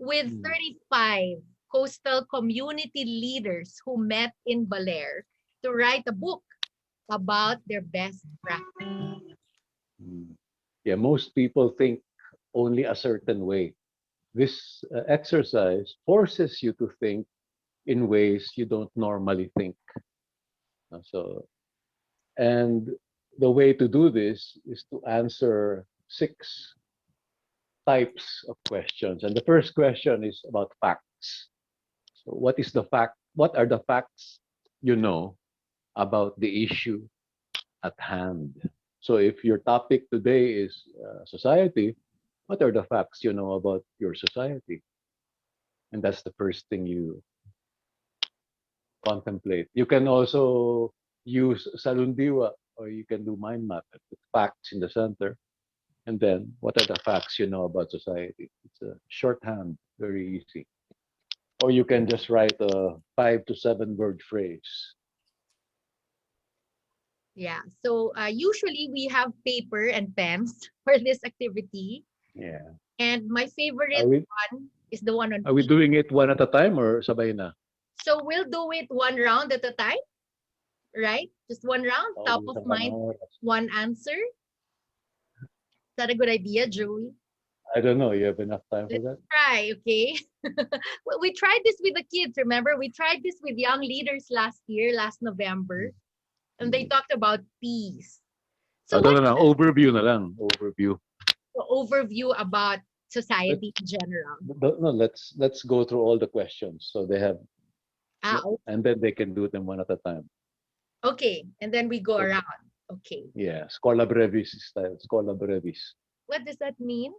with 35 coastal community leaders who met in Baler to write a book about their best practice. Yeah, most people think only a certain way. This exercise forces you to think in ways you don't normally think. So, and the way to do this is to answer 6 types of questions. And the first question is about facts. So, what is the fact? What are the facts you know about the issue at hand? So, if your topic today is society, what are the facts you know about your society? And that's the first thing you contemplate. You can also use Salundiwa, or you can do mind map with facts in the center. And then, what are the facts you know about society? It's a shorthand, very easy. Or you can just write a 5 to 7 word phrase. Yeah, so usually we have paper and pens for this activity. Yeah. And my favorite Are we, one is the one on are we P. doing it one at a time or sabay na? So we'll do it one round at a time, right? Just one round, top of mind, one answer. Is that a good idea, Joey? I don't know. You have enough time for Let's that? try, okay? We tried this with the kids, remember? We tried this with young leaders last year, last November, and they talked about peace. So No, what no, no. Overview na lang. Overview. overview about society in general? No, let's go through all the questions so they have, and then they can do them one at a time. Okay, and then we go around. Okay. Yeah, Scola Brevis style. Scola Brevis. What does that mean?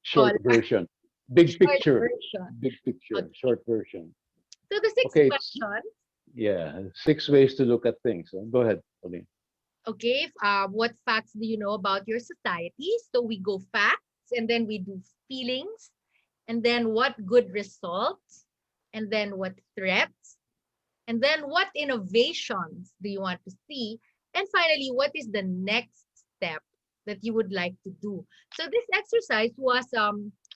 Short version. Big picture. Version. Big picture. Okay. Short version. So the 6 Okay, questions. Yeah, 6 ways to look at things. Go ahead, Pauline. Okay, what facts do you know about your society? So we go facts, and then we do feelings, and then what good results, and then what threats, and then what innovations do you want to see, and finally, what is the next step that you would like to do? So this exercise was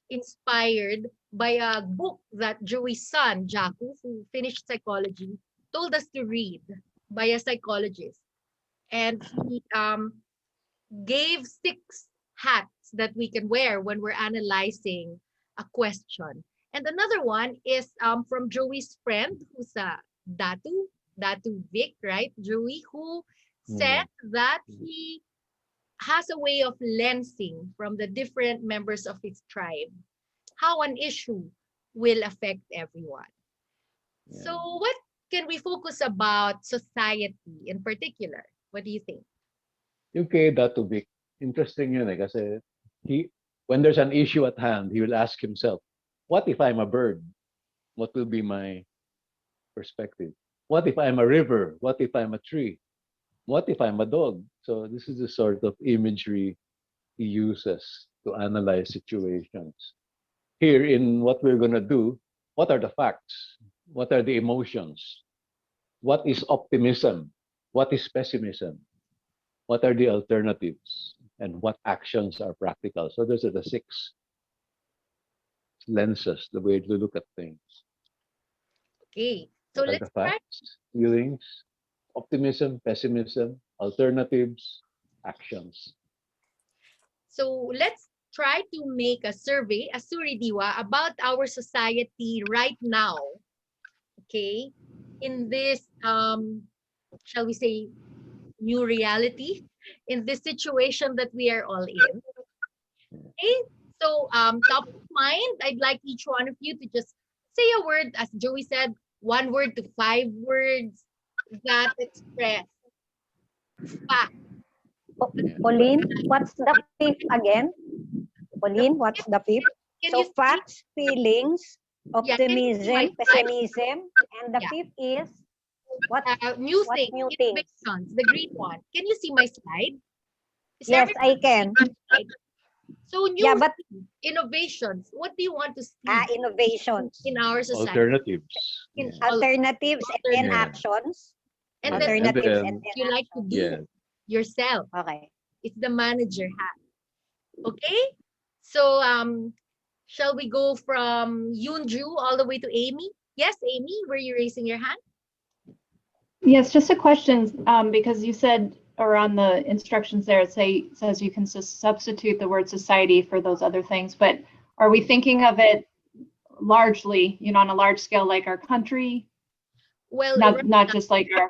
inspired by a book that Joey's son, Jaku, who finished psychology, told us to read by a psychologist. And he gave 6 hats that we can wear when we're analyzing a question. And another one is from Joey's friend, who's Datu Vic, right? Joey, who said that he has a way of lensing from the different members of his tribe how an issue will affect everyone. Yeah. So what can we focus about society in particular? What do you think? Yung kay Dato Vic, interesting yun kasi when there's an issue at hand, he will ask himself, what if I'm a bird? What will be my perspective? What if I'm a river? What if I'm a tree? What if I'm a dog? So this is the sort of imagery he uses to analyze situations. Here, in what we're going to do, what are the facts? What are the emotions? What is optimism? What is pessimism? What are the alternatives? And what actions are practical? So those are the 6 lenses, the way to look at things. Okay, so What are let's the try. facts, feelings, optimism, pessimism, alternatives, actions? So let's try to make a survey, a suridiwa, about our society right now. Okay, in this shall we say, new reality, in this situation that we are all in. Okay, so top of mind, I'd like each one of you to just say a word, as Joey said, 1 word to 5 words that express fact. Pauline, what's the 5th again? Pauline, what's the 5th? Can So you see? facts, feelings, Yeah, can you see my optimism, slide? pessimism, and the Yeah. 5th is what? New What thing, new things? innovations, the green one. Can you see my slide? Is Yes, I everyone can. seeing my slide? So new Yeah, but innovations. What do you want to see innovations, in our society? Alternatives. In Yeah. alternatives, and alternatives. Yeah. actions. And Yeah. then And Alternatives then, and you like to actions. do yeah. yourself. Okay. It's the manager hat. Okay? So shall we go from Yunju all the way to Amy? Yes, Amy, were you raising your hand? Yes, just a question, because you said, or on the instructions there, it says you can substitute the word society for those other things, but are we thinking of it largely, on a large scale, like our country? Well, Not just like our,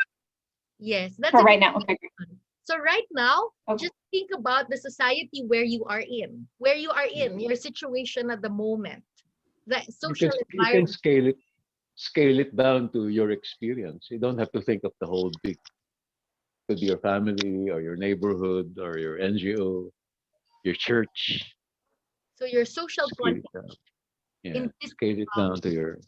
yes, that's for a right good now. Okay. question. So right now, Okay. just think about the society where you are in, your situation at the moment, the social You can environment. scale it down to your experience. You don't have to think of the whole big. Could be your family or your neighborhood or your NGO, your church. So your social Scale it context down. Yeah, in this scale it down to your.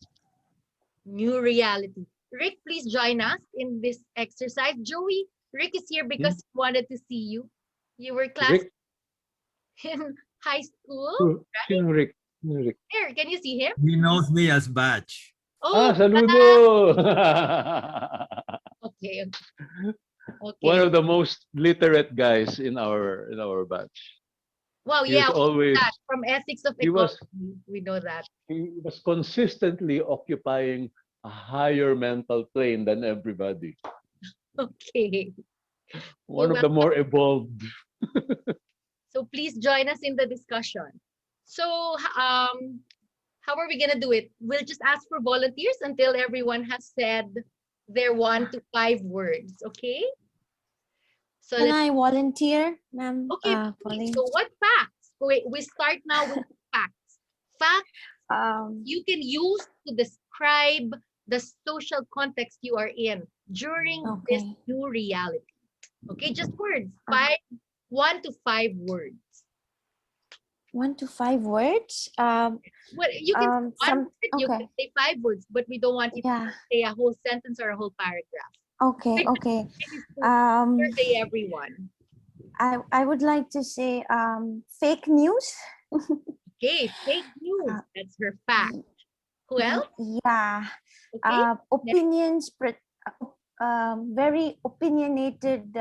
new reality. Rick, please join us in this exercise. Joey, Rick is here because he wanted to see you. You were class Rick, in high school, sino right? Rick? Sino Rick? Here, can you see him? He knows me as Batch. Oh, Saludo! okay. One Okay. of the most literate guys in our batch. Wow, He was yeah, we know always that from ethics of he was ecology. We know that. he was consistently occupying a higher mental plane than everybody. Okay. One So of the more evolved. so please join us in the discussion. So how are we gonna do it? We'll just ask for volunteers until everyone has said their 1 to 5 words, okay? So Can let's I volunteer, ma'am? okay, Pauline? so what facts? Wait, we start now with facts. Facts Um, you can use to describe the social context you are in during this okay. new reality. Okay, just words. Uh, 1 to 5 words. 1 to 5 words. Well, you can say one word, you okay. can say 5 words, but we don't want you Yeah. to say a whole sentence or a whole paragraph. Okay. Okay. This is to Um, survey everyone. I would like to say fake news. Okay, fake news. Uh, That's her fact. Who else? Yeah. Okay. Opinions. Very opinionated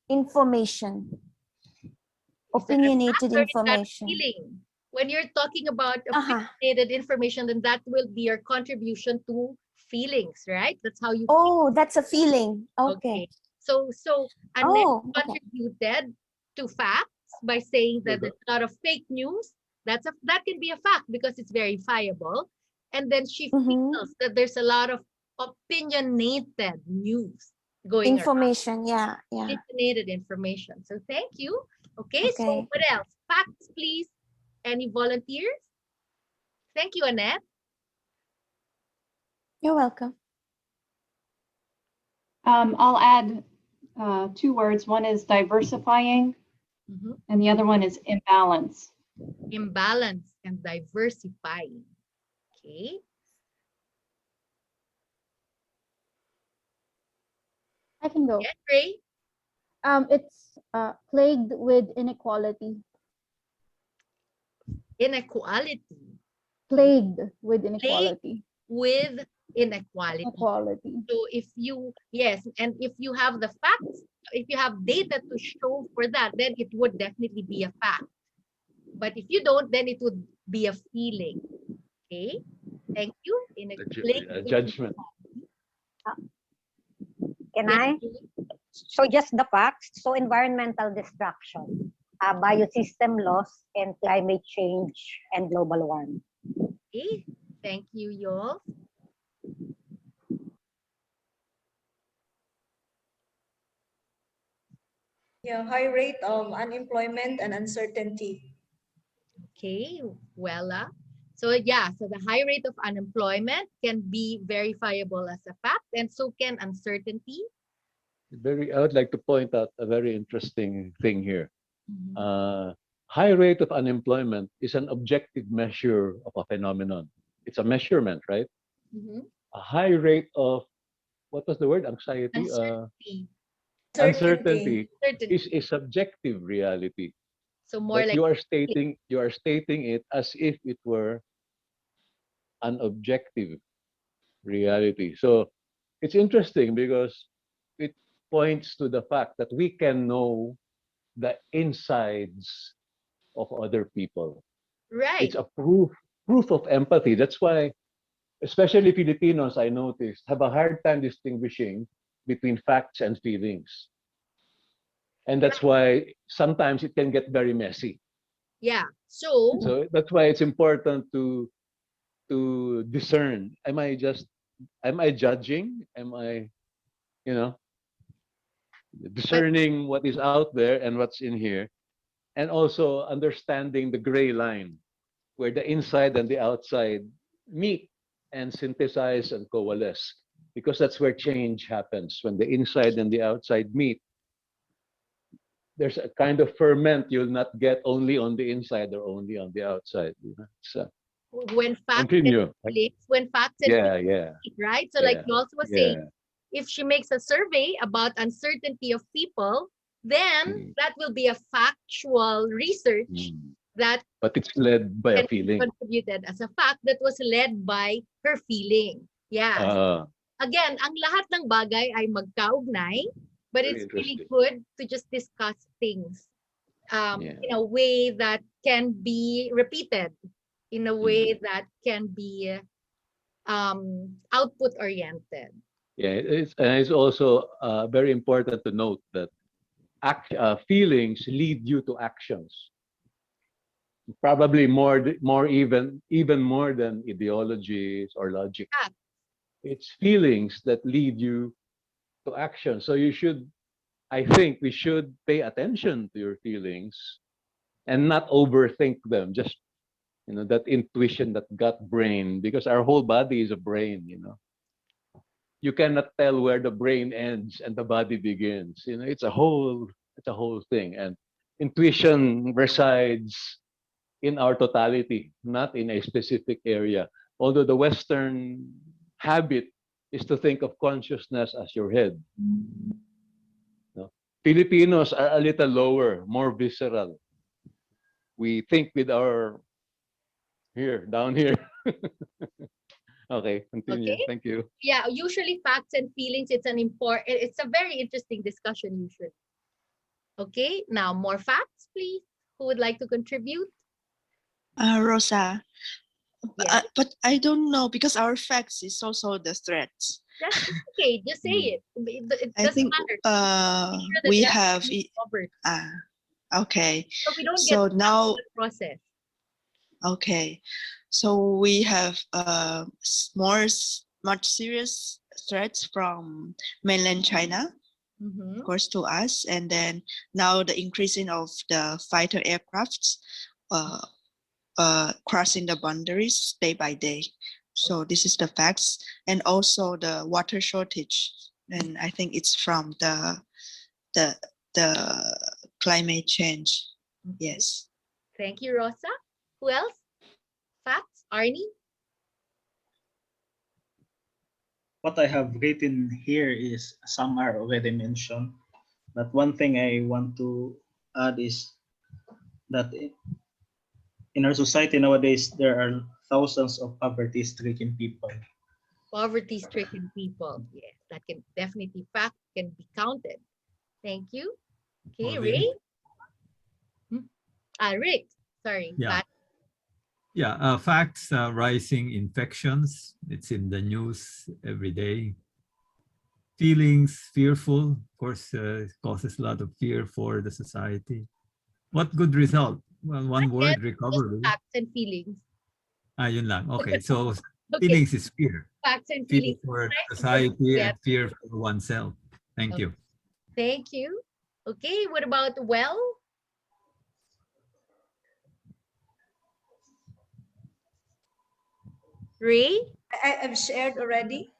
information. Is Opinionated that information. feeling? When you're talking about Uh-huh. opinionated information, then that will be your contribution to feelings, right? That's how you Oh, that's a feeling. feel. Okay. Okay. So Annette Oh, okay. contributed to facts by saying that there's a lot of fake news. That can be a fact because it's verifiable. And then she feels that there's a lot of opinionated news going around. Information. Yeah. Yeah. Opinionated information. So thank you. Okay, so Okay. what else? Facts, please. Any volunteers? Thank you, Annette. You're welcome. I'll add 2 words. One is diversifying, and the other one is imbalance. Imbalance and diversifying. Okay. I can go. Yeah, Ray. It's plagued with inequality. inequality. Plagued with inequality. With inequality. Equality. So if you, yes, and if you have the facts, if you have data to show for that, then it would definitely be a fact. But if you don't, then it would be a feeling. Okay? Thank you. A judgment. Can Yes, I? So just the facts. So environmental destruction, biosystem loss, and climate change and global warming. okay. Thank you, y'all. Yeah, high rate of unemployment and uncertainty. Okay, well, so yeah, so the high rate of unemployment can be verifiable as a fact, and so can uncertainty. I would like to point out a very interesting thing here. Mhm. High rate of unemployment is an objective measure of a phenomenon. It's a measurement, right? Mhm. A high rate of, what was the word? Anxiety? Uncertainty. Uncertainty Uncertainty. is a subjective reality. So more But like you are stating it as if it were an objective reality. So it's interesting because it points to the fact that we can know the insides of other people. right. It's a proof of empathy. That's why, especially Filipinos, I noticed, have a hard time distinguishing between facts and feelings. And that's why sometimes it can get very messy. Yeah. So So that's why it's important to discern. Am I judging? Am I, you know, but discerning what is out there and what's in here? And also understanding the gray line where the inside and the outside meet and synthesize and coalesce. Because that's where change happens. When the inside and the outside meet, there's a kind of ferment you'll not get only on the inside or only on the outside. You know? So when facts and continue. feelings, when facts and Yeah, feelings, yeah, right? So like yeah, you also was saying, yeah. if she makes a survey about uncertainty of people, then Mm, that will be a factual research mm. that But it's led by a can be feeling. contributed as a fact that was led by her feeling. Yes. Uh, Again, ang lahat ng bagay ay magkaugnay, but Very it's really interesting. good to just discuss things Yeah. in a way that can be repeated, in a way Mm. that can be output oriented. Yeah, it's also very important to note that feelings lead you to actions. Probably more even more than ideologies or logic. Yeah, It's feelings that lead you to action. So I think we should pay attention to your feelings and not overthink them. Just that intuition, that gut brain, because our whole body is a brain. You cannot tell where the brain ends and the body begins. It's a whole thing. And intuition resides in our totality, not in a specific area. Although the Western habit is to think of consciousness as your head. No? Filipinos are a little lower, more visceral. We think with our down here. Okay, continue. okay. Thank you. Yeah, usually facts and feelings, it's a very interesting discussion usually. Okay, now more facts, please. Who would like to contribute? Rosa, Yes, but I don't know because our facts is also the threats. that's okay. Just say Mm. it. It I doesn't think matter. Make sure that we everything have is covered, okay. so we don't get So stuck in now the process. okay, so we have much serious threats from mainland China, Mm-hmm. of course, to us, and then now the increasing of the fighter aircrafts crossing the boundaries day by day. So this is the facts, and also the water shortage, and I think it's from the the climate change. Okay. Yes. Thank you, Rosa. Who else? Facts? Arnie? What I have written here is some are already mentioned. But one thing I want to add is that in our society nowadays, there are thousands of poverty-stricken people. Poverty-stricken people. Yes, that can definitely fact can be counted. Thank you. Okay, Pauline? Ray? Rick. Sorry. Yeah. Pat. Yeah, facts, rising infections. It's in the news every day. Feelings, fearful. Of course, it causes a lot of fear for the society. What good result? Well, one Yes, word, just recovery. facts and feelings. Yun lang. Okay, so Okay. feelings is fear. Facts and Fear feelings. for Nice to put society and together. fear for oneself. Thank you. Thank you. Okay, what about well? Ray? I've shared already.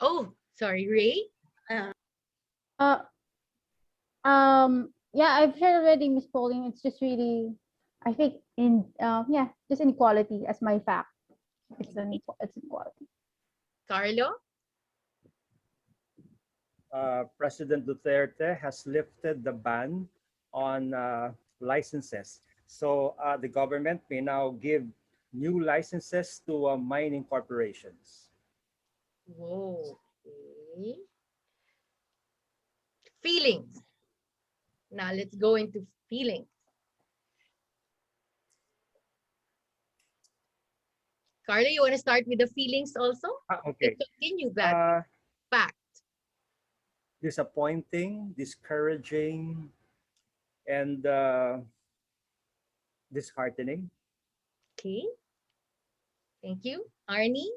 Oh, sorry, Ray? Yeah, I've heard already, Miss Pauline. It's just really, I think yeah, just inequality as my fact. It's inequality. Carlo? President Duterte has lifted the ban on licenses. So the government may now give new licenses to mining corporations. Whoa. Okay. Feelings. Now let's go into feelings. Carlo, you want to start with the feelings also? Okay. Continue that fact. Disappointing, discouraging, and disheartening. Okay. Thank you. Arnie?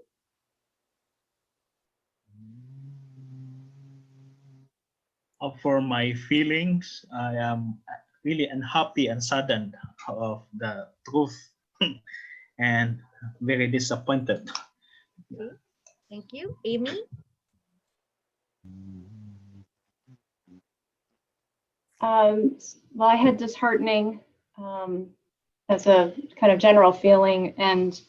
For my feelings, I am really unhappy and saddened of the truth and very disappointed. Okay. Thank you. Amy? Well, I had disheartening as a kind of general feeling, and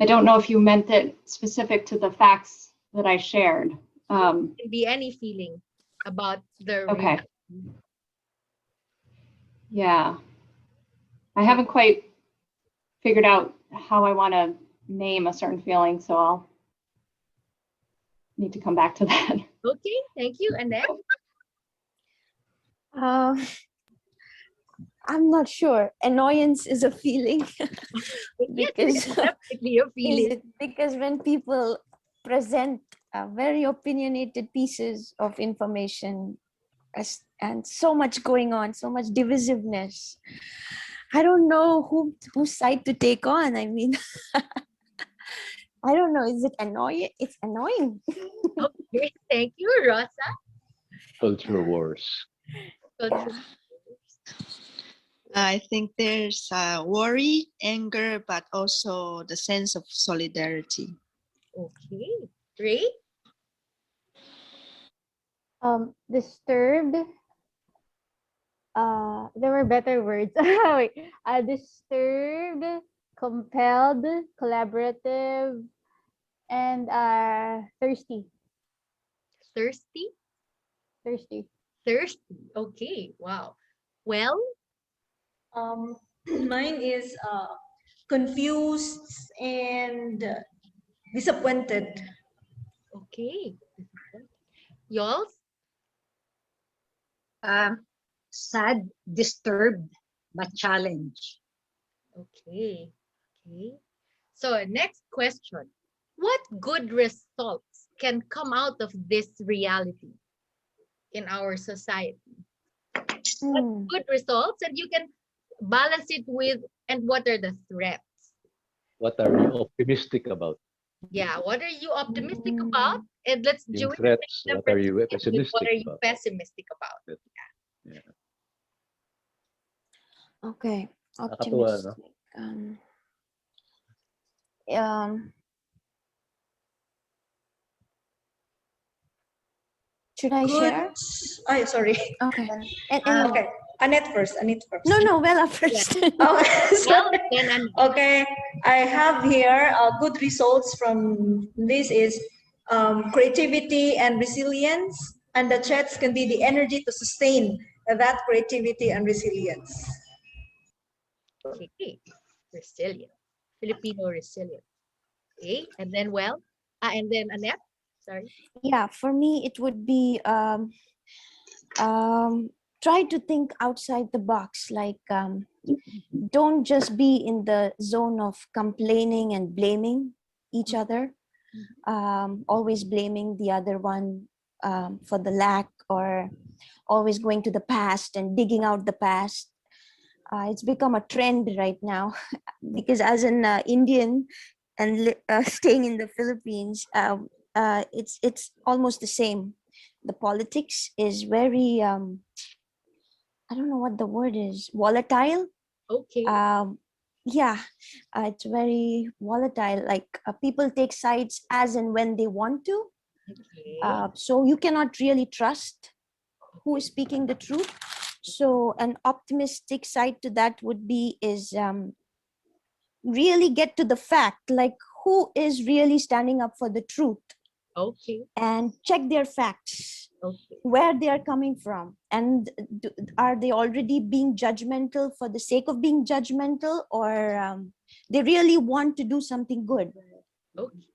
I don't know if you meant it specific to the facts that I shared. It can be any feeling about the Okay. Yeah. I haven't quite figured out how I want to name a certain feeling, so I'll need to come back to that. Okay, thank you. And then? I'm not sure. Annoyance is a feeling. Because definitely a feeling. Because when people present very opinionated pieces of information and so much going on, so much divisiveness, I don't know whose side to take on. I mean, I don't know. Is it annoying? It's annoying. Okay, thank you, Rosa. Culture wars. I think there's worry, anger, but also the sense of solidarity. Okay. Ray? Disturbed. There were better words. Wait. Disturbed, compelled, collaborative, and thirsty. Thirsty? Thirsty. Thirsty. Okay. Wow. Well? Mine is confused and disappointed. Okay. Y'all? Sad, disturbed, but challenged. Okay. Okay. So next question. What good results can come out of this reality in our society? What good results? And you can balance it with, and what are the threats? What are you optimistic about? Yeah, what are you optimistic about? And let's In do it. threats, what are you With pessimistic what are you about? pessimistic about? Yeah. Okay, Nakakatuwa, no? optimistic. Should I share? Sorry. Okay. Okay. Annette first. No, Bella first. Okay. I have here good results from this is creativity and resilience, and the threats can be the energy to sustain that creativity and resilience. Okay. Resilient. Filipino resilient. Okay. And then, and then Annette. Sorry. Yeah, for me, it would be try to think outside the box. Like, don't just be in the zone of complaining and blaming each other. Always blaming the other one for the lack, or always going to the past and digging out the past. It's become a trend right now because as an Indian and staying in the Philippines, it's almost the same. The politics is very I don't know what the word is, volatile. Okay. Yeah, it's very volatile. Like people take sides as and when they want to. Okay. So you cannot really trust who is speaking the truth. So an optimistic side to that would be is really get to the fact, like who is really standing up for the truth, Okay. and check their facts, Okay. where they are coming from, and are they already being judgmental for the sake of being judgmental, or they really want to do something good. Okay.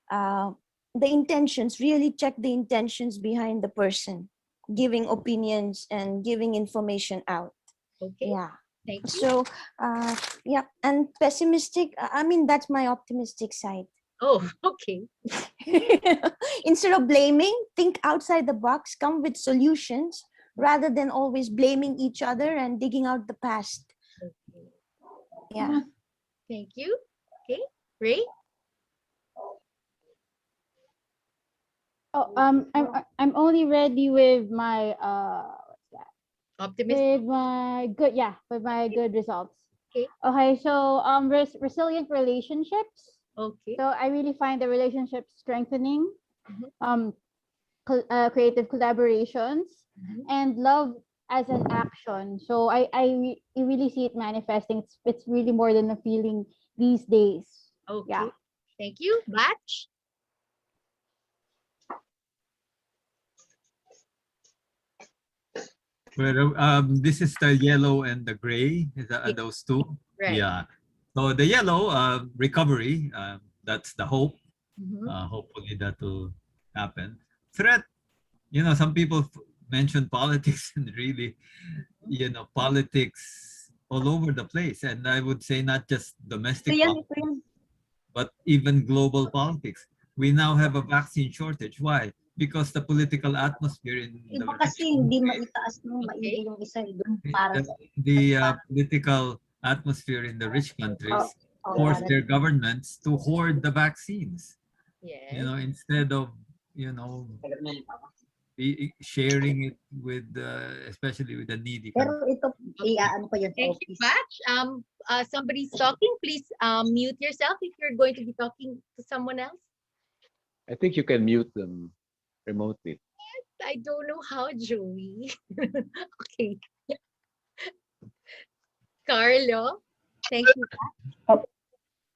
The intentions, really check the intentions behind the person giving opinions and giving information out. Okay. Yeah. Thank you. So yeah, and pessimistic, I mean, that's my optimistic side. Oh, okay. Instead of blaming, think outside the box, come with solutions rather than always blaming each other and digging out the past. Okay. Yeah. Thank you. Okay. Ray? Oh, I'm only ready with my what's that? Optimistic. With my good results. Okay. Okay, so resilient relationships. Okay. So I really find the relationship strengthening, Mhm. creative collaborations, Mhm. and love as an action. So I really see it manifesting. It's really more than a feeling these days. Okay. Yeah. Thank you. Batch? Well, this is the yellow and the gray. Yeah. Those two? Right. Yeah. So the yellow, recovery, that's the hope. Mhm. Hopefully that will happen. Threat, some people mention politics and really, politics all over the place. And I would say not just domestic politics, but even global politics. We now have a vaccine shortage. Why? Because the political atmosphere in the Iba rich kasi hindi maitaas ng maigi yung isa doon para sa the political atmosphere in the rich countries force their governments to hoard the vaccines. Yes. Instead of sharing it with especially with the needy Pero countries. ito, iaan ko yan sa Thank you, office. Batch. Somebody's talking. Please mute yourself if you're going to be talking to someone else. I think you can mute them remotely. I don't know how, Joey. Okay. Carlo, thank you. Oh.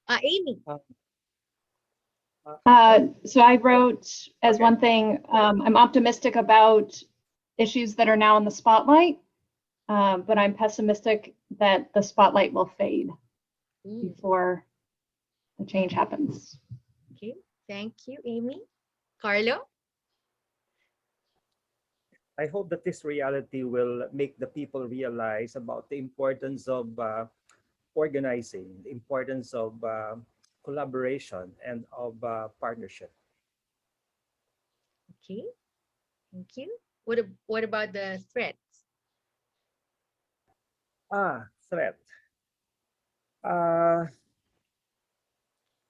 Amy. So I wrote as one thing, I'm optimistic about issues that are now in the spotlight, but I'm pessimistic that the spotlight will fade before the change happens. Okay, thank you, Amy. Carlo? I hope that this reality will make the people realize about the importance of organizing, the importance of collaboration, and of partnership. Okay, thank you. What about the threats? Threat.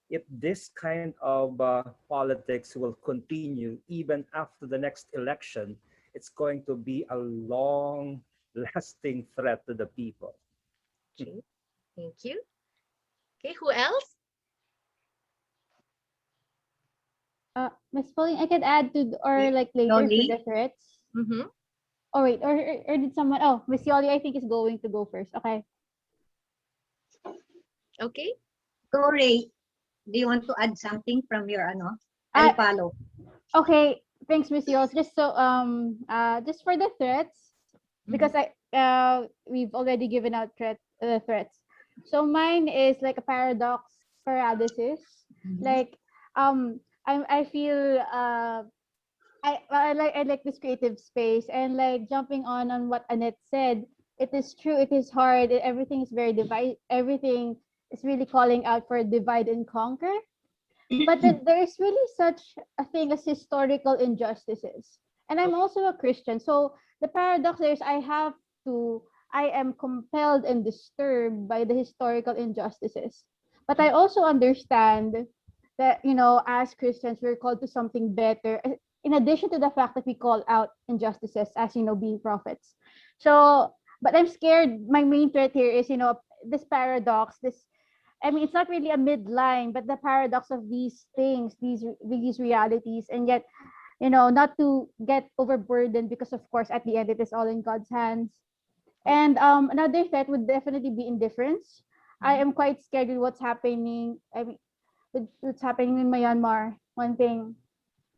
If this kind of politics will continue even after the next election, it's going to be a long-lasting threat to the people. Okay, thank you. Okay, who else? Miss Pauline, I could add to or like later for the threats. Mm-hmm. Oh wait, or did someone? Oh, Miss Yoli, I think is going to go first. Okay. Okay. Go, Ray. Do you want to add something from your I'll follow. Okay, thanks, Miss Yoli. Just so just for the threats, because we've already given out threats. So mine is like a paralysis. Like I feel I like this creative space, and like jumping on what Annette said. It is true. It is hard. Everything is very divide. Everything is really calling out for divide and conquer. But then there is really such a thing as historical injustices. And I'm also a Christian. So the paradox there is I am compelled and disturbed by the historical injustices. But I also understand that, as Christians, we're called to something better. In addition to the fact that we call out injustices as, being prophets. So, but I'm scared. My main threat here is, this paradox, I mean, it's not really a midline, but the paradox of these things, these realities, and yet, not to get overburdened because, of course, at the end, it is all in God's hands. And another threat would definitely be indifference. I am quite scared with what's happening. I mean, with what's happening in Myanmar. One thing,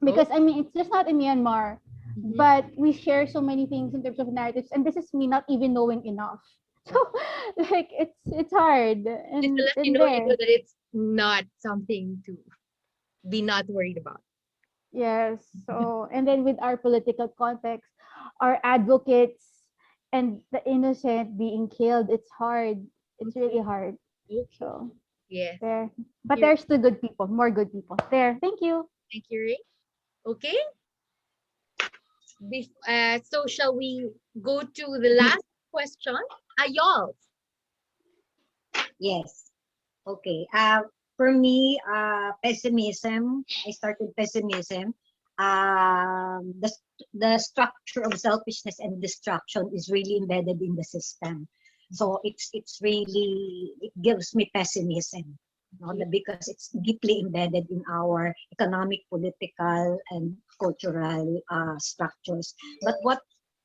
because I mean, it's just not in Myanmar, but we share so many things in terms of narratives, and this is me not even knowing enough. So, like, it's hard, Just to and let you in know, there, that it's not something to be not worried about. yes. So, and then with our political context, our advocates and the innocent being killed, it's hard. It's really hard. Okay. So Yes. there, but You- there's still good people, more good people there. Thank you. Thank you, Ray. Okay. So shall we go to the last question? Ayol. Yes. Okay. For me, pessimism. I started pessimism. The structure of selfishness and destruction is really embedded in the system. So it's really, it gives me pessimism. Because it's deeply embedded in our economic, political, and cultural structures. But what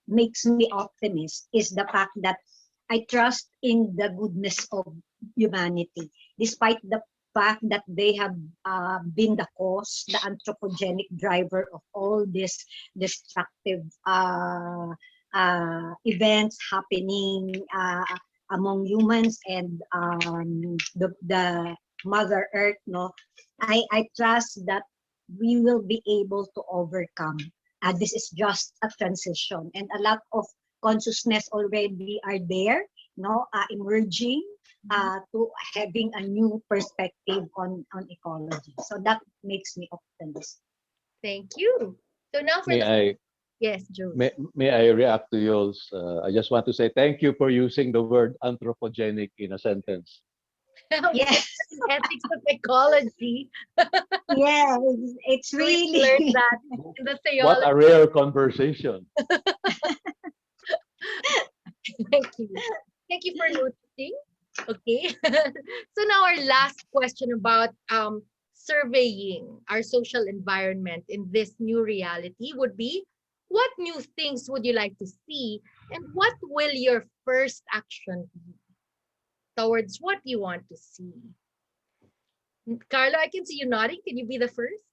makes me optimist is the fact that I trust in the goodness of humanity, despite the fact that they have been the cause, the anthropogenic driver of all these destructive events happening among humans and the Mother Earth. I trust that we will be able to overcome. This is just a transition, and a lot of consciousness already are there, emerging to having a new perspective on ecology. So that makes me optimistic. Thank you. So now for yes, Joe. May I react to yours? I just want to say thank you for using the word anthropogenic in a sentence. Yes. Ethics of ecology. Yeah, it's We really learned that in the What theology. a rare conversation. Thank you. Thank you for noticing. Okay. So now our last question about surveying our social environment in this new reality would be, what new things would you like to see, and what will your first action be towards what you want to see? Carlo, I can see you nodding. Can you be the first?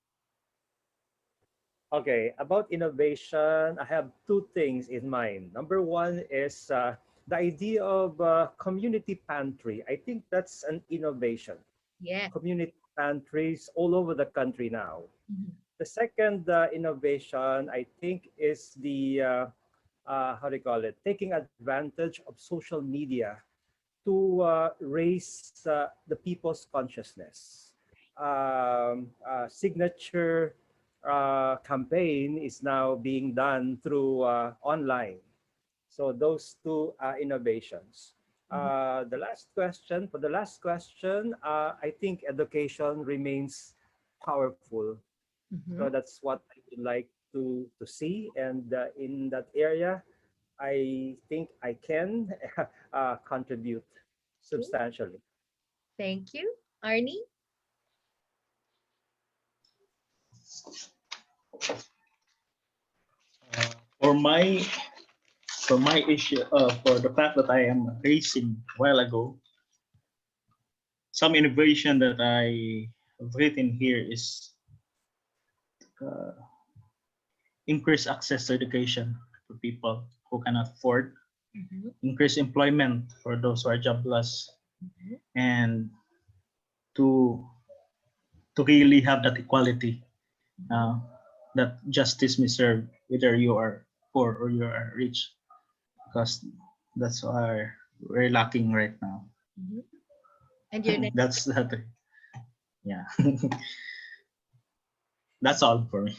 Okay, about innovation, I have two things in mind. Number one is the idea of community pantry. I think that's an innovation. Yeah. Community pantries all over the country now. The second innovation, I think, is the how do you call it? Taking advantage of social media to raise the people's consciousness. Signature campaign is now being done through online. So those two innovations. The last question, I think education remains powerful. So that's what I would like to see. And in that area, I think I can contribute substantially. Thank you. Arnie? For my issue, for the fact that I am raising a while ago, some innovation that I have written here is uh, increase access to education for people who cannot afford, increase employment for those who are jobless, and to really have that equality, uh, that justice may serve whether you are poor or you are rich, because that's why we're lacking right now. And your next, That's that. Yeah. That's all for me.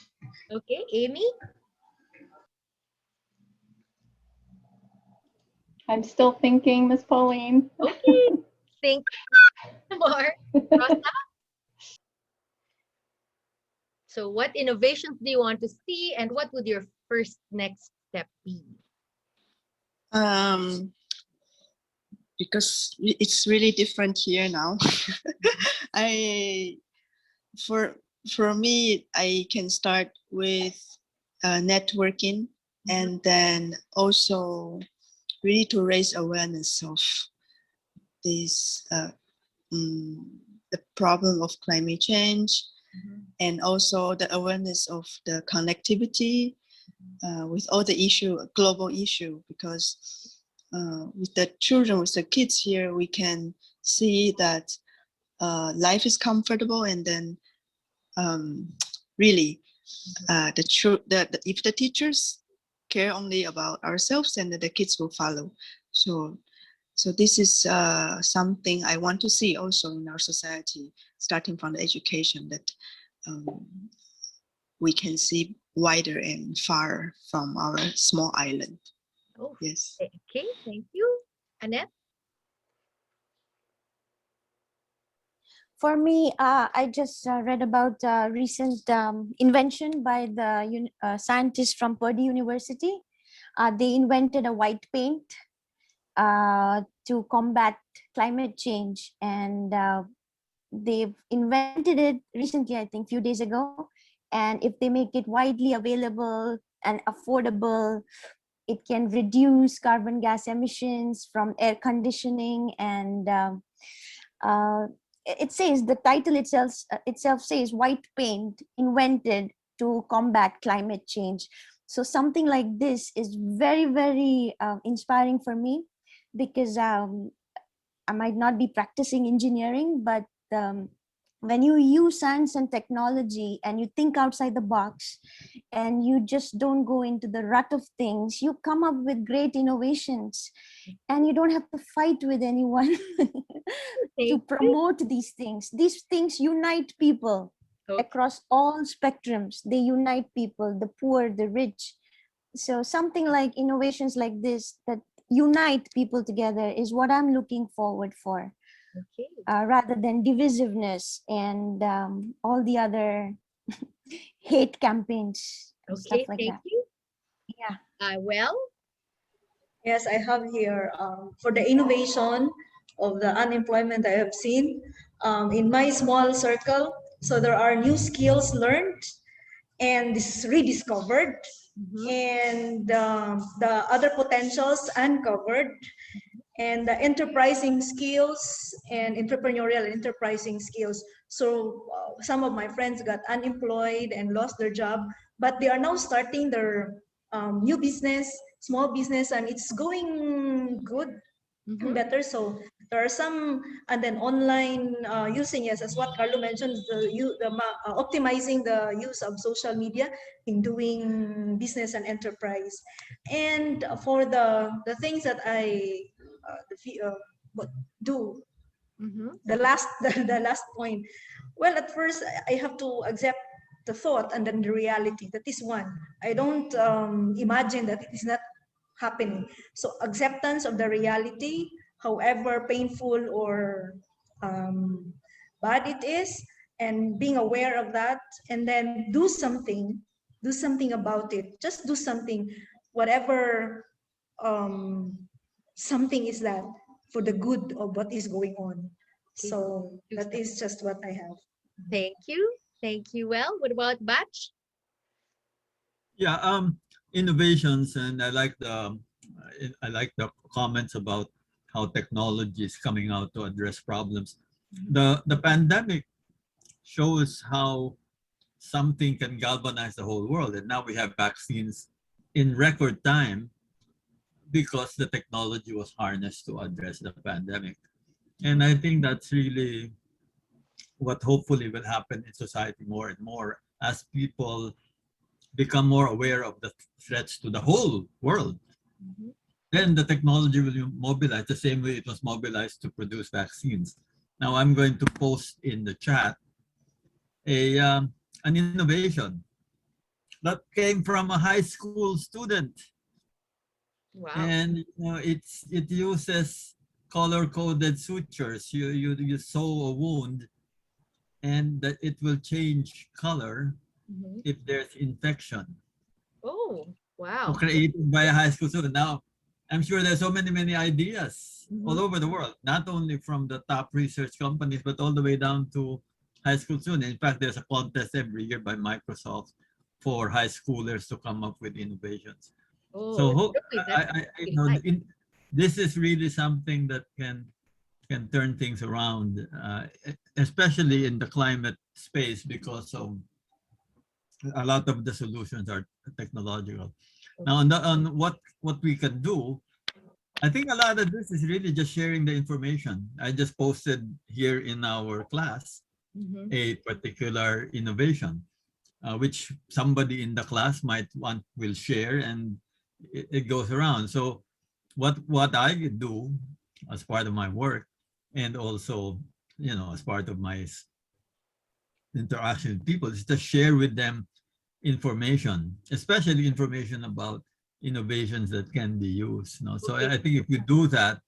okay, Amy? I'm still thinking, Miss Pauline. Okay, think more. Rosa? So what innovations do you want to see, and what would your first next step be? Because it's really different here now. I for me, I can start with networking, and then also really to raise awareness of this the problem of climate change, and also the awareness of the connectivity with all the global issue, because with the children, with the kids here, we can see that life is comfortable, and then really if the teachers care only about ourselves, then the kids will follow. So this is something I want to see also in our society, starting from the education, that we can see wider and far from our small island. Oh, yes. Okay, thank you. Annette? For me, I just read about a recent invention by the scientists from Purdue University. They invented a white paint to combat climate change, and they've invented it recently, I think, a few days ago. And if they make it widely available and affordable, it can reduce carbon gas emissions from air conditioning. And it says, the title itself says white paint invented to combat climate change. So something like this is very, very inspiring for me, because I might not be practicing engineering, but when you use science and technology and you think outside the box and you just don't go into the rut of things, you come up with great innovations, and you don't have to fight with anyone to promote these things. These things unite people across all spectrums. They unite people, the poor, the rich. So something like innovations like this that unite people together is what I'm looking forward for. Okay. Rather than divisiveness and all the other hate campaigns and stuff Okay, like thank that. you. Yeah. Well, Yes, I have here for the innovation of the unemployment I have seen in my small circle. So there are new skills learned and rediscovered, and the other potentials uncovered, and the enterprising skills and entrepreneurial and enterprising skills. So some of my friends got unemployed and lost their job, but they are now starting their new business, small business, and it's going good and better. So there are some, and then online using, yes, as what Carlo mentioned, optimizing the use of social media in doing business and enterprise. And for the things that I do, the last the last point, well, at first I have to accept the thought and then the reality. That is one. I don't imagine that it is not happening. So acceptance of the reality, however painful or bad it is, and being aware of that, and then do something about it. Just do something, whatever something is that, for the good of what is going on. So that is just what I have. Thank you. Thank you. Well, what about Batch? Yeah, innovations, and I like the comments about how technology is coming out to address problems. The pandemic shows how something can galvanize the whole world, and now we have vaccines in record time because the technology was harnessed to address the pandemic. And I think that's really what hopefully will happen in society more and more as people become more aware of the threats to the whole world. Mhm. Then the technology will be mobilized the same way it was mobilized to produce vaccines. Now I'm going to post in the chat a an innovation that came from a high school student, Wow. and it uses color coded sutures. You sew a wound, and that it will change color Mhm. if there's infection. Oh, So wow. created by a high school student. Now, I'm sure there's so many ideas all Mhm. over the world, not only from the top research companies, but all the way down to high school students. In fact, there's a contest every year by Microsoft for high schoolers to come up with innovations. Oh, So Joey, that's I really know nice. this is really something that can turn things around, especially in the climate space, because of a lot of the solutions are technological. Now, on what we can do, I think a lot of this is really just sharing the information. I just posted here in our class Mhm. a particular innovation, which somebody in the class might will share, and it goes around. So, what I do as part of my work, and also as part of my interaction with people, is to share with them information, especially information about innovations that can be used. So Okay. I think if you do that,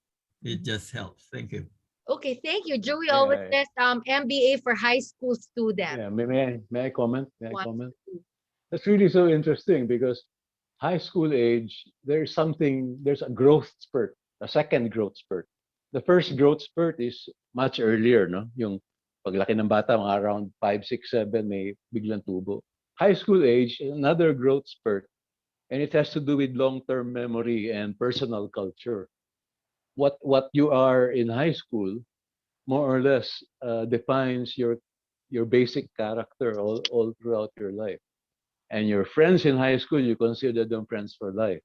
it Mhm. just helps. Thank you. Okay, thank you. Joey always Yeah, says MBA for high school students. yeah. May I comment? May I Wants comment? to. That's really so interesting because high school age, there's a growth spurt, a second growth spurt. The first growth spurt is much earlier, no? Yung paglaki ng bata, mga around 5, 6, 7, may biglang tubo. High school age, another growth spurt, and it has to do with long-term memory and personal culture. What you are in high school more or less defines your basic character all throughout your life. And your friends in high school, you consider them friends for life.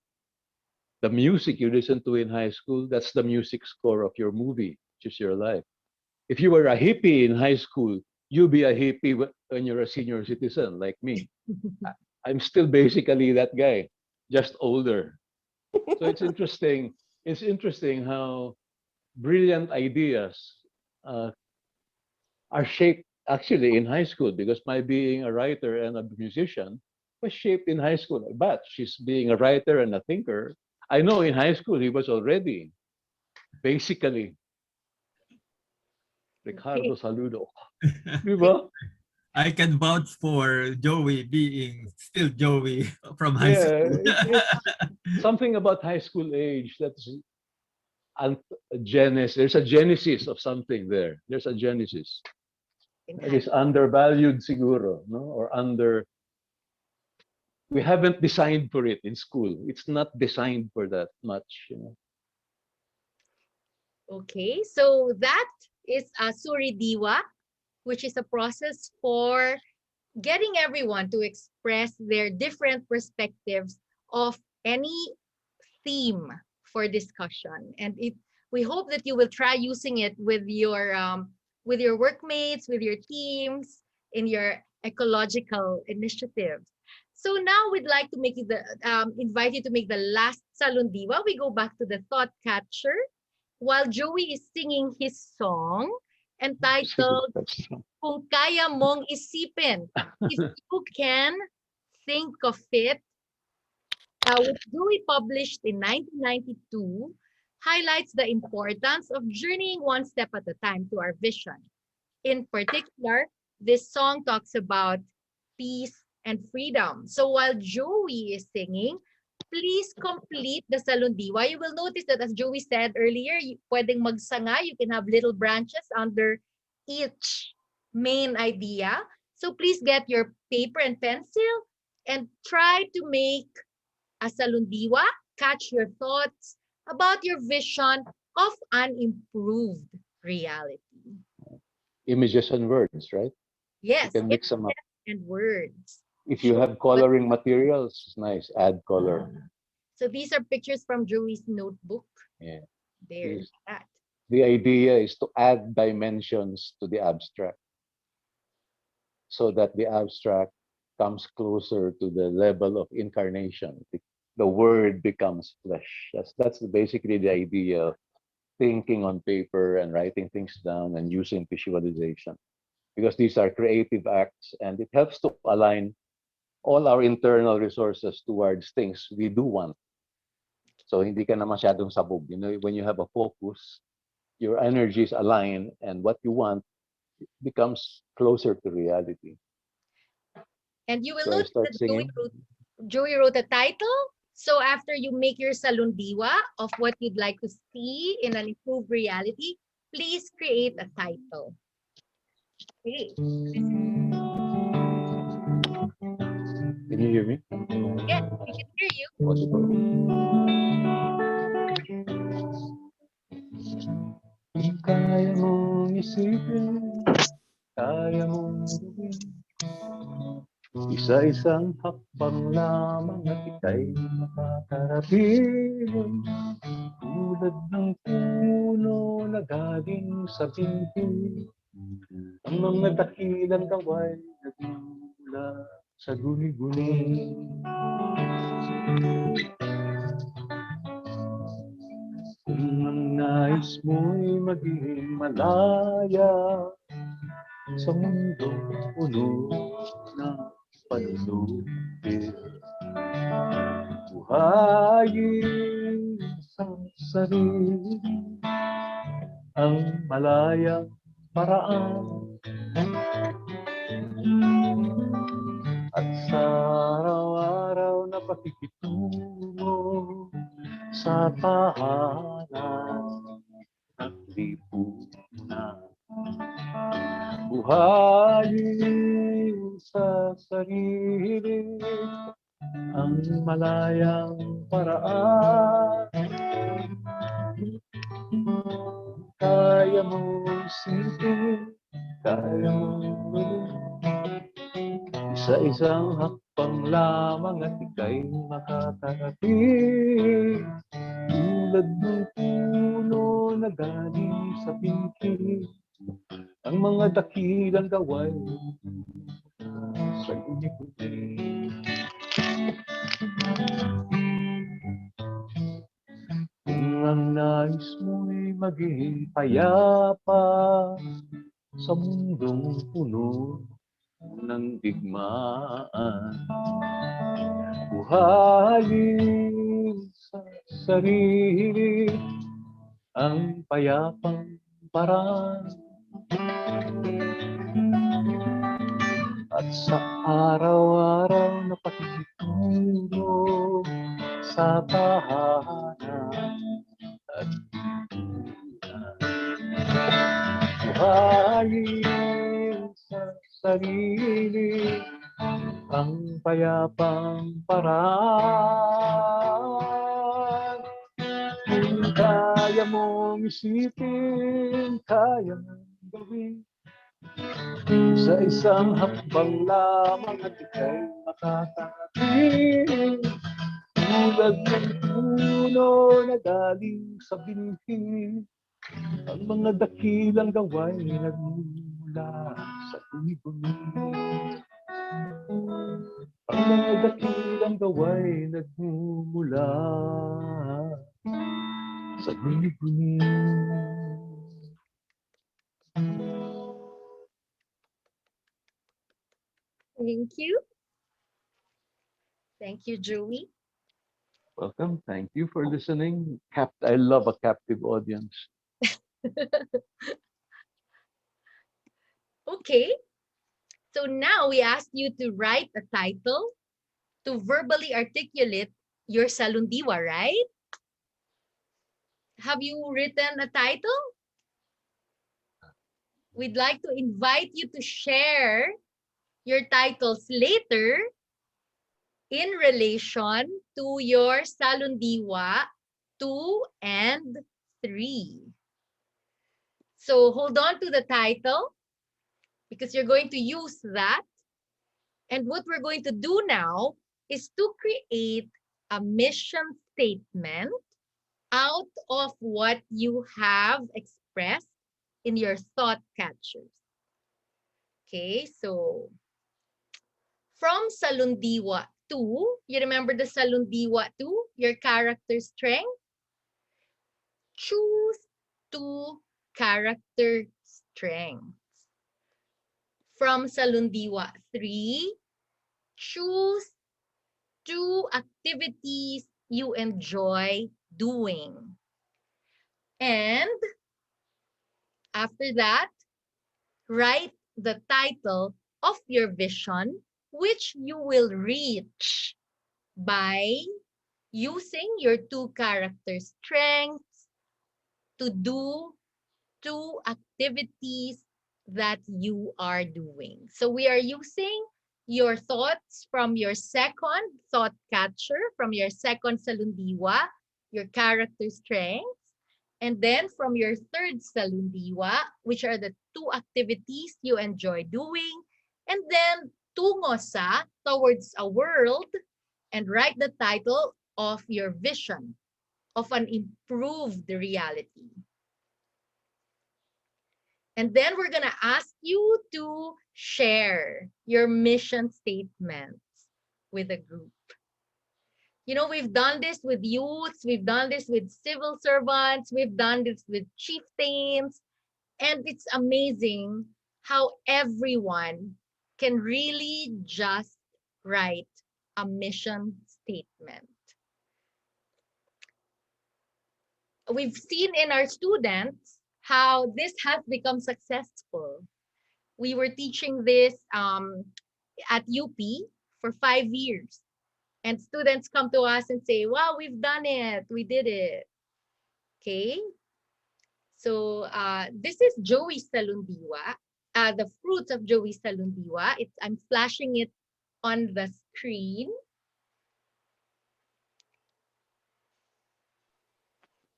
The music you listen to in high school, that's the music score of your movie, which is your life. If you were a hippie in high school, you be a hippie when you're a senior citizen like me. I- I'm still basically that guy, just older. So it's interesting. It's interesting how brilliant ideas uh, are shaped actually in high school because my being a writer and a musician was shaped in high school. But she's being a writer and a thinker. I know in high school he was already basically Okay. Ricardo Saludo. Di ba? I can vouch for Joey being still Joey from high Yeah, school. it's something about high school age that's a genesis. There's a genesis of something there. There's a genesis. In It high. is undervalued siguro, no? Or we haven't designed for it in school. It's not designed for that much. Okay, so that is a Suridiwa, which is a process for getting everyone to express their different perspectives of any theme for discussion. And we hope that you will try using it with your workmates, with your teams, in your ecological initiatives. So now we'd like to make you invite you to make the last salundiwa. We go back to the thought catcher while Joey is singing his song Sige, entitled that's Kung Kaya Mong Isipin. If you can think of it, which Dewey published in 1992, highlights the importance of journeying one step at a time to our vision. In particular, this song talks about peace and freedom. So while Joey is singing, please complete the salundiwa. You will notice that as Joey said earlier, pwedeng magsanga, you can have little branches under each main idea. So please get your paper and pencil and try to make a salundiwa, catch your thoughts about your vision of an improved reality. images and words, right? You Yes, can mix them up. images and words. If you Show have what. coloring materials, it's nice. Add color. So these are pictures from Joey's notebook. Yeah. There's This that. the idea is to add dimensions to the abstract so that the abstract comes closer to the level of incarnation. The word becomes flesh. That's basically the idea of thinking on paper and writing things down and using visualization, because these are creative acts and it helps to align all our internal resources towards things we do want. So hindi ka na masyadong sabog. You know, when you have a focus, your energies align and what you want becomes closer to reality. And you will So I notice start that singing. Joey wrote a title. So after you make your salundiwa of what you'd like to see in an improved reality, please create a title. Okay. Can you hear me? Yes, we can hear you. Kaya mong isipin, kaya mong gawin, isa-isang hakbang lamang at ika'y makakarating. Tulad ng puno na galing sa binti, ang mga dakilang gaway nagmumula sa guni-guni. Kung ang nais mo'y maging malaya sa mundong puno ng panunupit, buhayin sa sarili ang malayang paraan, at sa araw-araw na pakikitungo sa tahanan ng lipunan, buhayin sa sarili ang malayang paraan. Kaya mo isipin, kaya mo gawin, isa-isang hakbang lamang at ika'y makakarating. Tulad ng puno na galing sa pinki, ang mga dakilang gaway sa guni-guni. Kung ang nais mo'y maging payapa sa mundong puno ng digmaan, buhayin sa sarili ang payapang paraan, at sa araw-araw na pakikitungo sa tahanan at lipunan, buhayin sa sarili ang payapang paraan. Kung kaya mong isipin, kaya mong gawin, sa isang hakbang lamang at ika'y makakarating. Tulad ng puno na galing sa binhi, ang mga dakilang gaway nagmumula sa guni-guni. Ang mga dakilang gaway nagmumula sa guni-guni. Thank you. Thank you, Joey. Welcome. Thank you for listening. I love a captive audience. Okay. So now we ask you to write a title to verbally articulate your salundiwa, right? Have you written a title? We'd like to invite you to share your titles later in relation to your salundiwa 2 and 3. So hold on to the title because you're going to use that. And what we're going to do now is to create a mission statement out of what you have experienced expressed in your thought catchers. Okay, so from Salundiwa 2, you remember the Salundiwa 2, your character strength? Choose 2 character strengths. From Salundiwa 3, choose 2 activities you enjoy doing. And after that, write the title of your vision, which you will reach by using your 2 character strengths to do 2 activities that you are doing. So we are using your thoughts from your second thought catcher, from your second salundiwa, your character strengths, and then from your third salundiwa, which are the 2 activities you enjoy doing, and then tungo sa, towards a world, and write the title of your vision of an improved reality. And then we're going to ask you to share your mission statements with a group. You know, we've done this with youths, we've done this with civil servants, we've done this with chieftains, and it's amazing how everyone can really just write a mission statement. We've seen in our students how this has become successful. We were teaching this at UP for 5 years. And students come to us and say, wow, we've done it. We did it. Okay. So this is Joey Salundiwa. The fruits of Joey Salundiwa. I'm flashing it on the screen.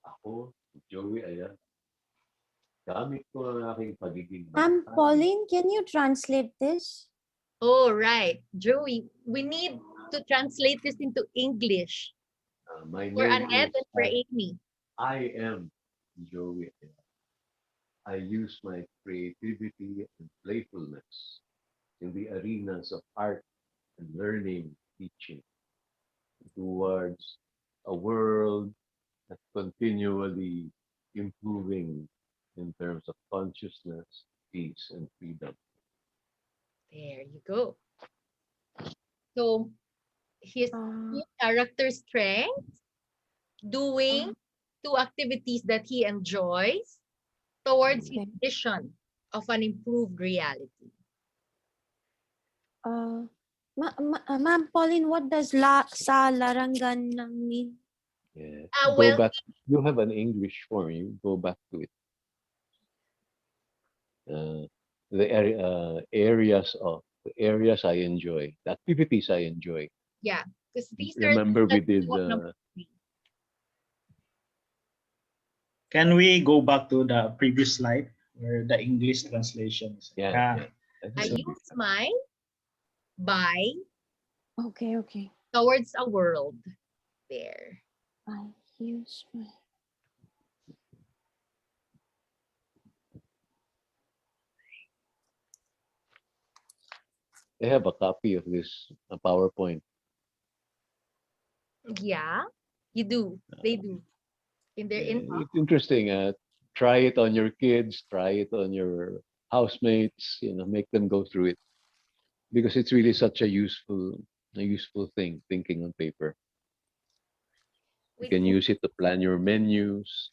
Ako, Joey Ayala. Gamit ko ang aking pagiging Pauline, can you translate this? Oh, right. Joey, we need to translate this into English my for name Annette is and for Amy. I am Joey Ayala. I use my creativity and playfulness in the arenas of art and learning, teaching towards a world that's continually improving in terms of consciousness, peace, and freedom. There you go. So his character strengths, doing 2 activities that he enjoys towards his vision of an improved reality. Ma'am Pauline, what does sa larangan mean? Yeah. Well, back. You have an English form. You go back to it. The areas I enjoy, the activities I enjoy. Yeah, because these Remember we did. Can we go back to the previous slide where the English translations? Yeah. I use mine by Okay. towards a world. There. I use my. They have a copy of this PowerPoint. Yeah, you do. They do. In their inbox. It's interesting. Try it on your kids. Try it on your housemates. Make them go through it because it's really such a useful thing. Thinking on paper. You can use it to plan your menus.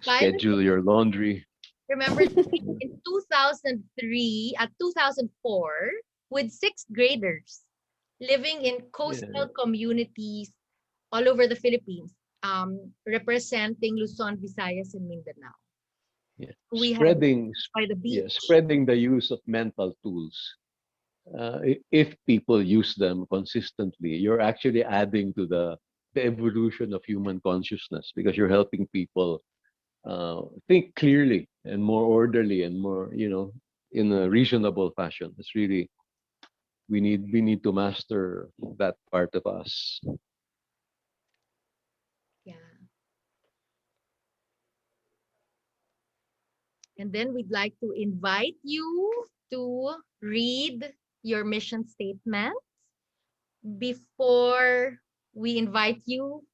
Schedule your laundry. Remember in 2003 at 2004 with 6th graders living in coastal communities all over the Philippines, representing Luzon, Visayas, and Mindanao. Yeah. We spreading by the beach. Spreading the use of mental tools. If people use them consistently, you're actually adding to the evolution of human consciousness because you're helping people think clearly and more orderly and more, in a reasonable fashion. It's really we need to master that part of us. Yeah. And then we'd like to invite you to read your mission statement before we invite you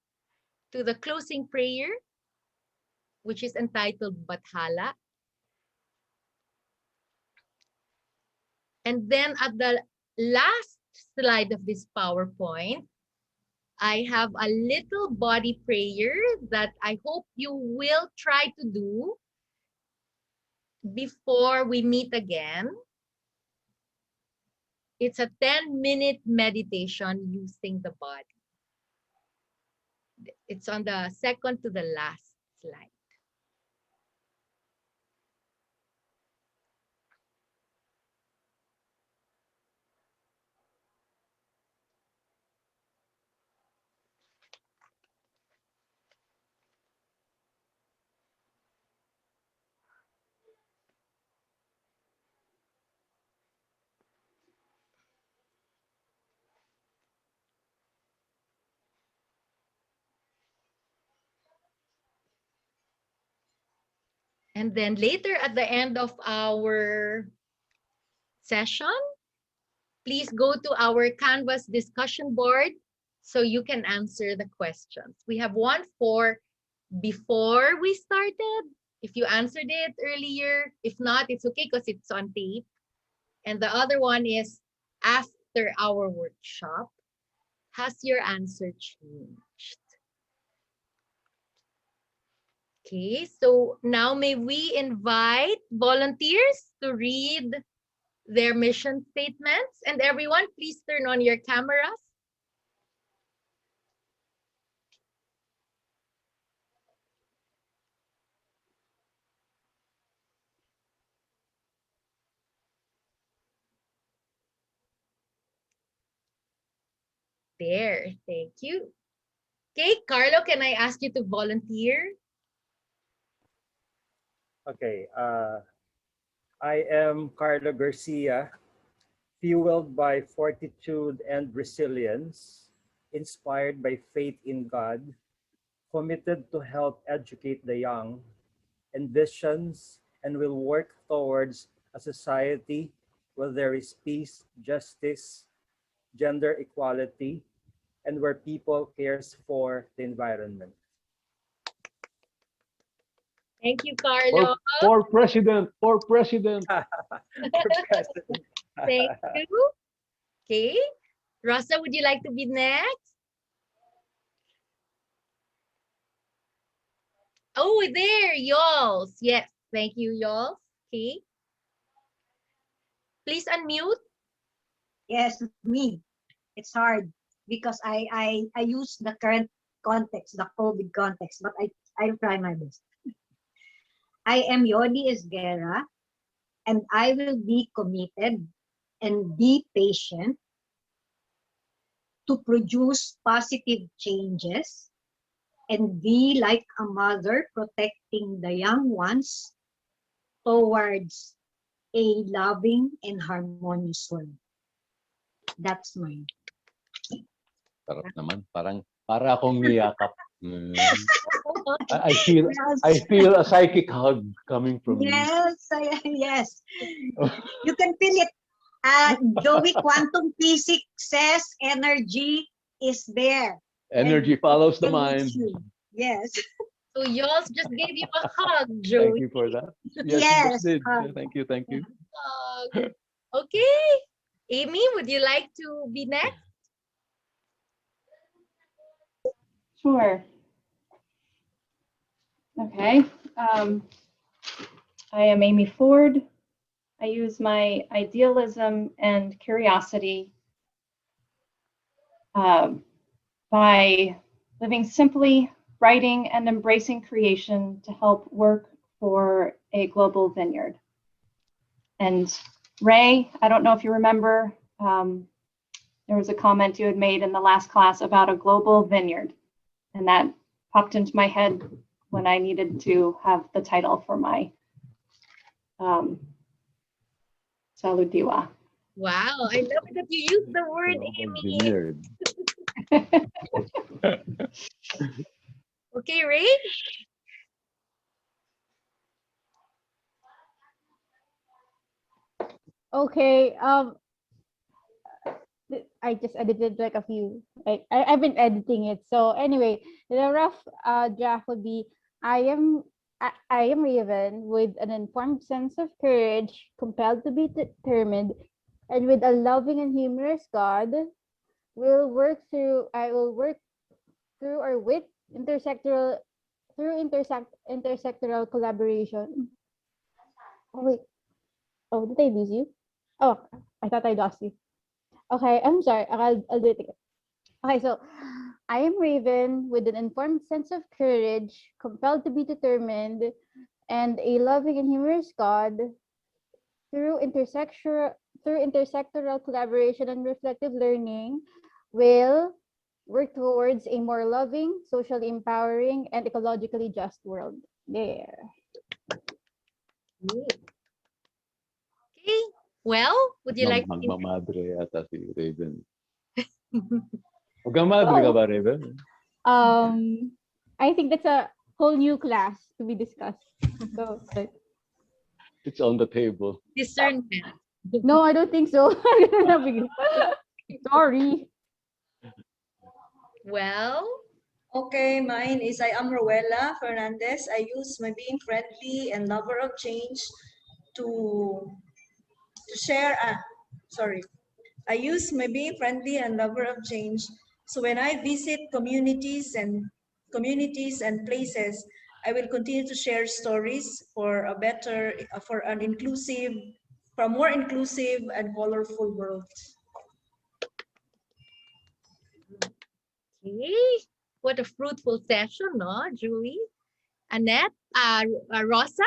to the closing prayer, which is entitled Bathala. And then at the last slide of this PowerPoint, I have a little body prayer that I hope you will try to do before we meet again. It's a 10-minute meditation using the body. It's on the second to the last slide. And then later at the end of our session, please go to our Canvas discussion board so you can answer the questions. We have one for before we started, if you answered it earlier. If not, it's okay because it's on tape. And the other one is after our workshop. Has your answer changed? Okay, so now may we invite volunteers to read their mission statements. And everyone, please turn on your cameras. There, thank you. Okay, Carlo, can I ask you to volunteer? Okay, I am Carlo Garcia, fueled by fortitude and resilience, inspired by faith in God, committed to help educate the young, envisions and will work towards a society where there is peace, justice, gender equality, and where people cares for the environment. Thank you, Carlo. For president, for president. Thank you. Okay. Rosa, would you like to be next? Oh, there, Yols. Yes, thank you, Yols. Okay. Please unmute. Yes, me. It's hard because I use the current context, the COVID context, but I'll try my best. I am Yodi Esguerra, and I will be committed and be patient to produce positive changes and be like a mother protecting the young ones towards a loving and harmonious world. That's mine. Sarap naman. Para akong niyakap. I feel a psychic hug coming from you. Yes. You can feel it. Joey, quantum physics says energy is there. Energy follows the mind. Yes. So Yols just gave you a hug, Joey. Thank you for that. Yes, Yes. you just did. Thank you. Okay. Amy, would you like to be next? Sure. Okay. I am Amy Ford. I use my idealism and curiosity by living simply, writing and embracing creation to help work for a global vineyard. And Ray, I don't know if you remember, there was a comment you had made in the last class about a global vineyard. And that popped into my head when I needed to have the title for my Saludiwa. Wow, I love it that you use the word Amy. Okay, Ray? Okay. I just edited like a few. I've been editing it. So anyway, the rough draft would be: I am Raven with an informed sense of courage, compelled to be determined, and with a loving and humorous God, I will work through or with intersectoral intersectoral collaboration. Oh wait. Oh, did I lose you? Oh, I thought I lost you. Okay, I'm sorry. I'll do it again. Okay, so I am Raven with an informed sense of courage, compelled to be determined, and a loving and humorous God. Through intersectoral collaboration and reflective learning, will work towards a more loving, socially empowering, and ecologically just world. There. Okay. Well, would you like to Magmamadre ata si Raven. Magmamadre ka ba, Raven? I think that's a whole new class to be discussed. So, It's on the table. discernment? no, I don't think so. Sorry. Well, Okay, mine is I am Rowella Fernandez. I use my being friendly and lover of change to share. Sorry. I use my being friendly and lover of change. So when I visit communities and places, I will continue to share stories for a better, for an inclusive, for a more inclusive and colorful world. okay. What a fruitful session, no, Julie? Annette, Rosa?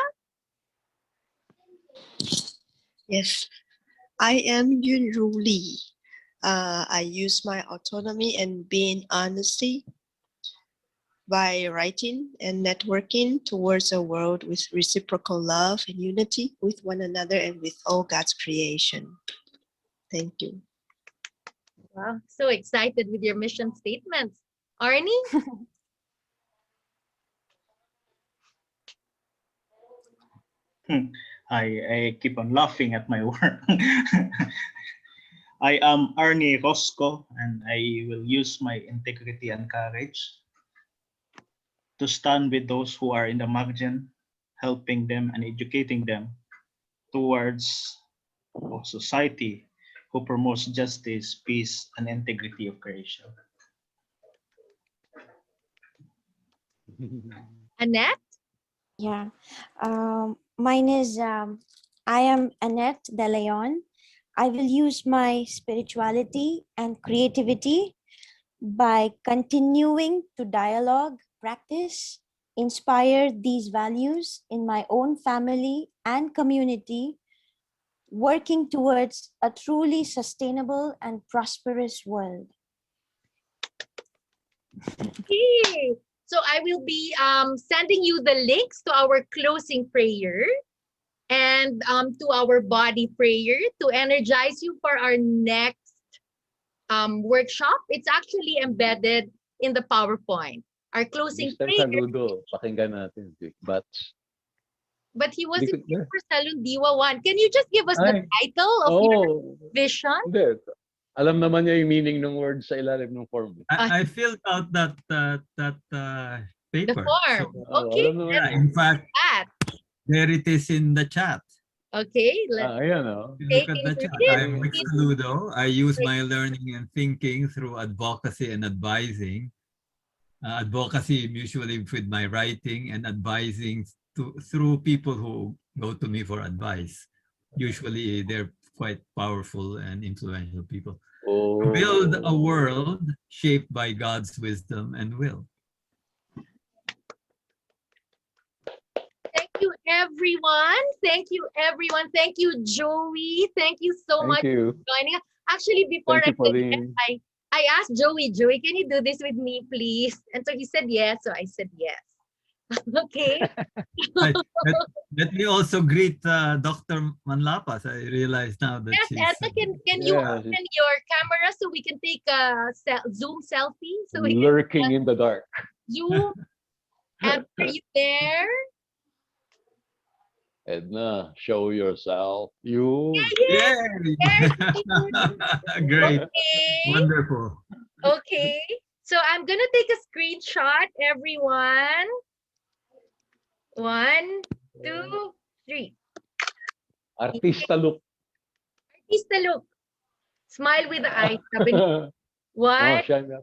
Yes, I am Yun Ru Lee. I use my autonomy and being honesty by writing and networking towards a world with reciprocal love and unity with one another and with all God's creation. Thank you. Wow, so excited with your mission statements. Arnie? I keep on laughing at my work. I am Arnie Rosco, and I will use my integrity and courage to stand with those who are in the margin, helping them and educating them towards a society who promotes justice, peace, and integrity of creation. Annette? Yeah. Mine is I am Annette De Leon. I will use my spirituality and creativity by continuing to dialogue, practice, inspire these values in my own family and community, working towards a truly sustainable and prosperous world. Okay. So I will be sending you the links to our closing prayer and to our body prayer to energize you for our next workshop. It's actually embedded in the PowerPoint. Our closing Mr. prayer, Saludo, pakinggan natin. But but he wasn't Likod here na. for Salundiwa 1. Can you just give us the Ay, title of your oh, vision? hindi. Alam naman niya yung meaning ng word sa ilalim ng form. I filled out that The paper. form. Oh, Okay, alam naman Yeah, niya. in fact, that. there it is in the chat. Okay, let's Ayan, oh. You look at take the into chat. I'm Vic it. Saludo. I use my learning and thinking through advocacy and advising. Advocacy usually with my writing and advising through people who go to me for advice. Usually they're quite powerful and influential people. To build a world shaped by God's wisdom and will. Thank you, everyone. Thank you, everyone. Thank you, Joey. Thank you so much Thank you. for joining us. Actually, before Thank you, I forget, Pauline. I asked Joey, can you do this with me, please? And so he said yes, so I said yes. Okay. Let me also greet Dr. Manlapas. I realize now that Yes, she's... Edna, can you open your camera so we can take a Zoom selfie? So we Lurking can in the dark. Zoom. And are you there? Edna, show yourself. You. Yeah, Yay! yeah. Great. Okay. Wonderful. Okay. So I'm gonna take a screenshot, everyone. 1, 2, 3. Artista look. Artista look. Smile with the eyes. Sabi niya. Oh, One. siya na.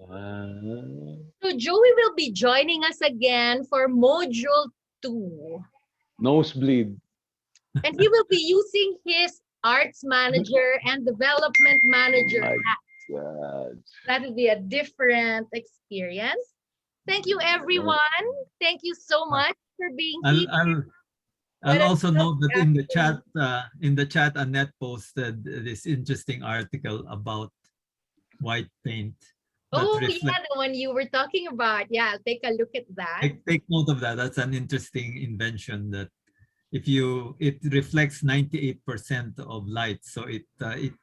Ah, So Joey will be joining us again for module 2. nosebleed. And he will be using his arts manager and development manager My hat. God. That will be a different experience. Thank you, everyone. Thank you so much for being here. I'll Let us also know note that in the after. chat, Annette posted this interesting article about white paint. That Oh, reflects. yeah, the one you were talking about. Yeah, I'll take a look at that. Take note of that. That's an interesting invention that it reflects 98% of light, so it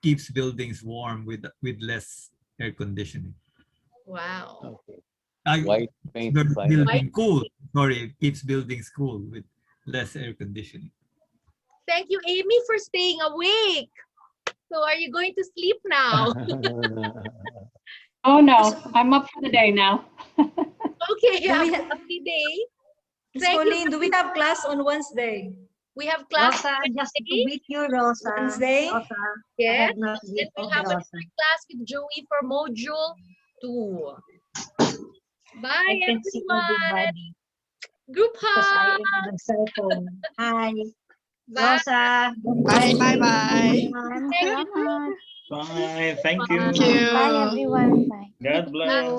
keeps buildings warm with less air conditioning. Wow. Okay. I, White paint. building cool. Sorry, it keeps buildings cool with less air conditioning. Thank you, Amy, for staying awake. So are you going to sleep now? Oh no, I'm up for the day now. Okay, Do have we a ha- lovely day. Miss Thank you. Pauline, do we have class on Wednesday? We have class Rosa, just to Wednesday. meet you, Rosa. Wednesday? Rosa, I Yes. have not Then been we'll of have Rosa. another class with Joey for module 2. Bye, I can see everyone. everybody Group because I hug. am on cell phone. Hi, Bye. Rosa. Bye, bye, bye. Everyone, Thank you. salamat. Bye. Thank Thank you. Bye, you. everyone. Bye. God bless.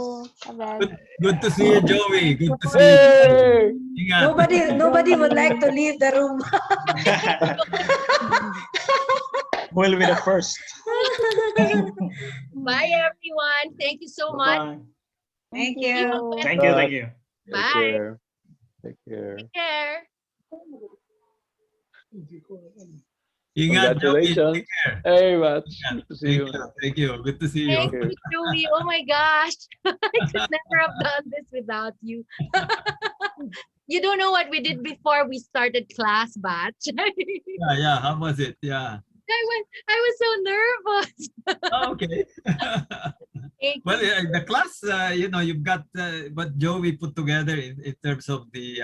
Bye-bye. Good to see you, Joey. Good to see you. Hey! Ingat. Nobody would like to leave the room. Will be the first. Bye, everyone. Thank you so much. Bye. Thank See you you. on Wednesday. Thank you. Thank you. Take Bye. care. Take care. Take care. Ingat, Joey. Congratulations. Take care. Hey, Mats. Yeah, Good to see thank you. you. Thank you. Good to see Thank you. you, Joey. Oh my gosh. I could never have done this without you. You don't know what we did before we started class batch. Yeah. How was it? Yeah. I was so nervous. Oh, okay. Thank Well, you. the class, you've got what Joey put together in terms of the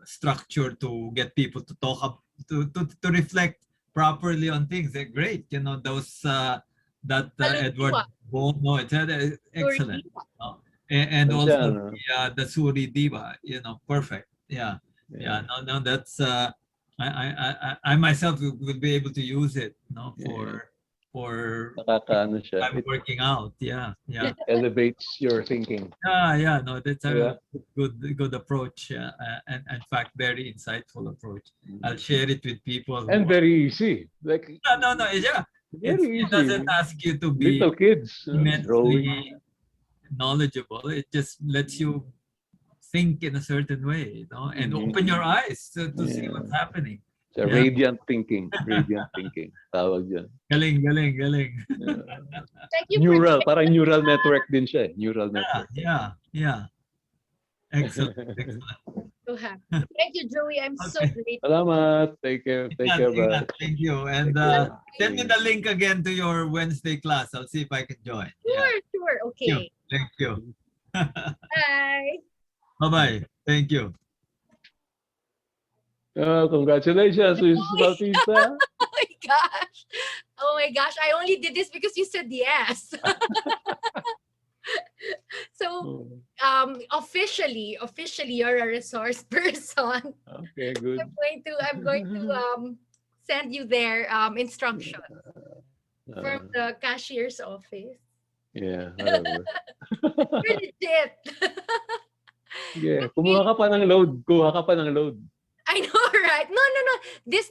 structure to get people to talk up, to reflect properly on things. They're great. Those that Edward Salutiwa. Bono, etc. Excellent. Salutiwa. And Ano also siya, no? the Suri Diva, perfect. Yeah. No, that's I myself will be able to use it, for Nakakaano siya. I'm It working out. Yeah. elevates your thinking. Yeah. No, that's Yeah. a good approach, and in fact, very insightful approach. I'll share it with people. Who And very easy. Like, no, yeah. very It easy. doesn't ask you to be Little kids drawing. immensely knowledgeable. It just lets you think in a certain way, and open your eyes to see what's happening. So Yeah. radiant thinking. Radiant thinking. Tawag dyan. Galing. Yeah. Thank you Neural. for Parang neural network din siya. Neural network. Yeah. Excellent. so happy. Thank you, Joey. I'm so Okay. grateful. Salamat. Take care. Take care, bro. Thank you. And Take care. send me the link again to your Wednesday class. I'll see if I can join. Yeah. Sure. Okay. Thank you. Bye. Bye-bye. Thank you. Congratulations, Mrs. Bautista. Oh my gosh. I only did this because you said yes. So officially you're a resource person. Okay, good. I'm going to send you their instructions from the cashier's office. Yeah, whatever. You're legit. Yeah, kumuha ka pa ng load. Kuha ka pa ng load. I know, right? No.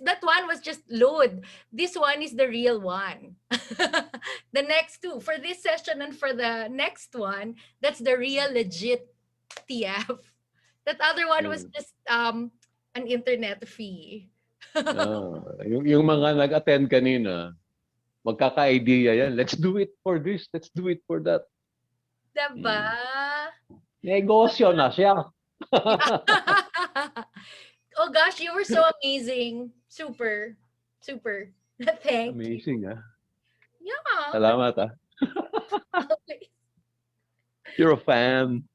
That one was just load. This one is the real one. The next two, for this session and for the next one, that's the real legit TF. That other one was just an internet fee. Yung mga nag-attend kanina, magkaka-idea yan. Let's do it for this. Let's do it for that. Diba? Negosyo na siya. Oh gosh, you were so amazing. Super. Super. Thank you. Amazing, ah. Yeah. Salamat, ah. Okay. You're a fan.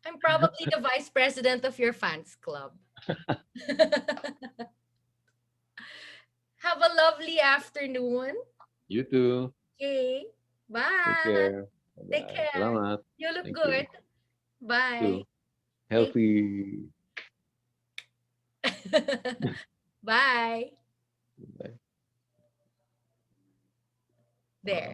I'm probably the vice president of your fans club. Have a lovely afternoon. You too. Okay. Bye. Take care. Take Bye. care. Salamat. You look Thank good. you. Bye. Too. Healthy. Bye. Bye. There.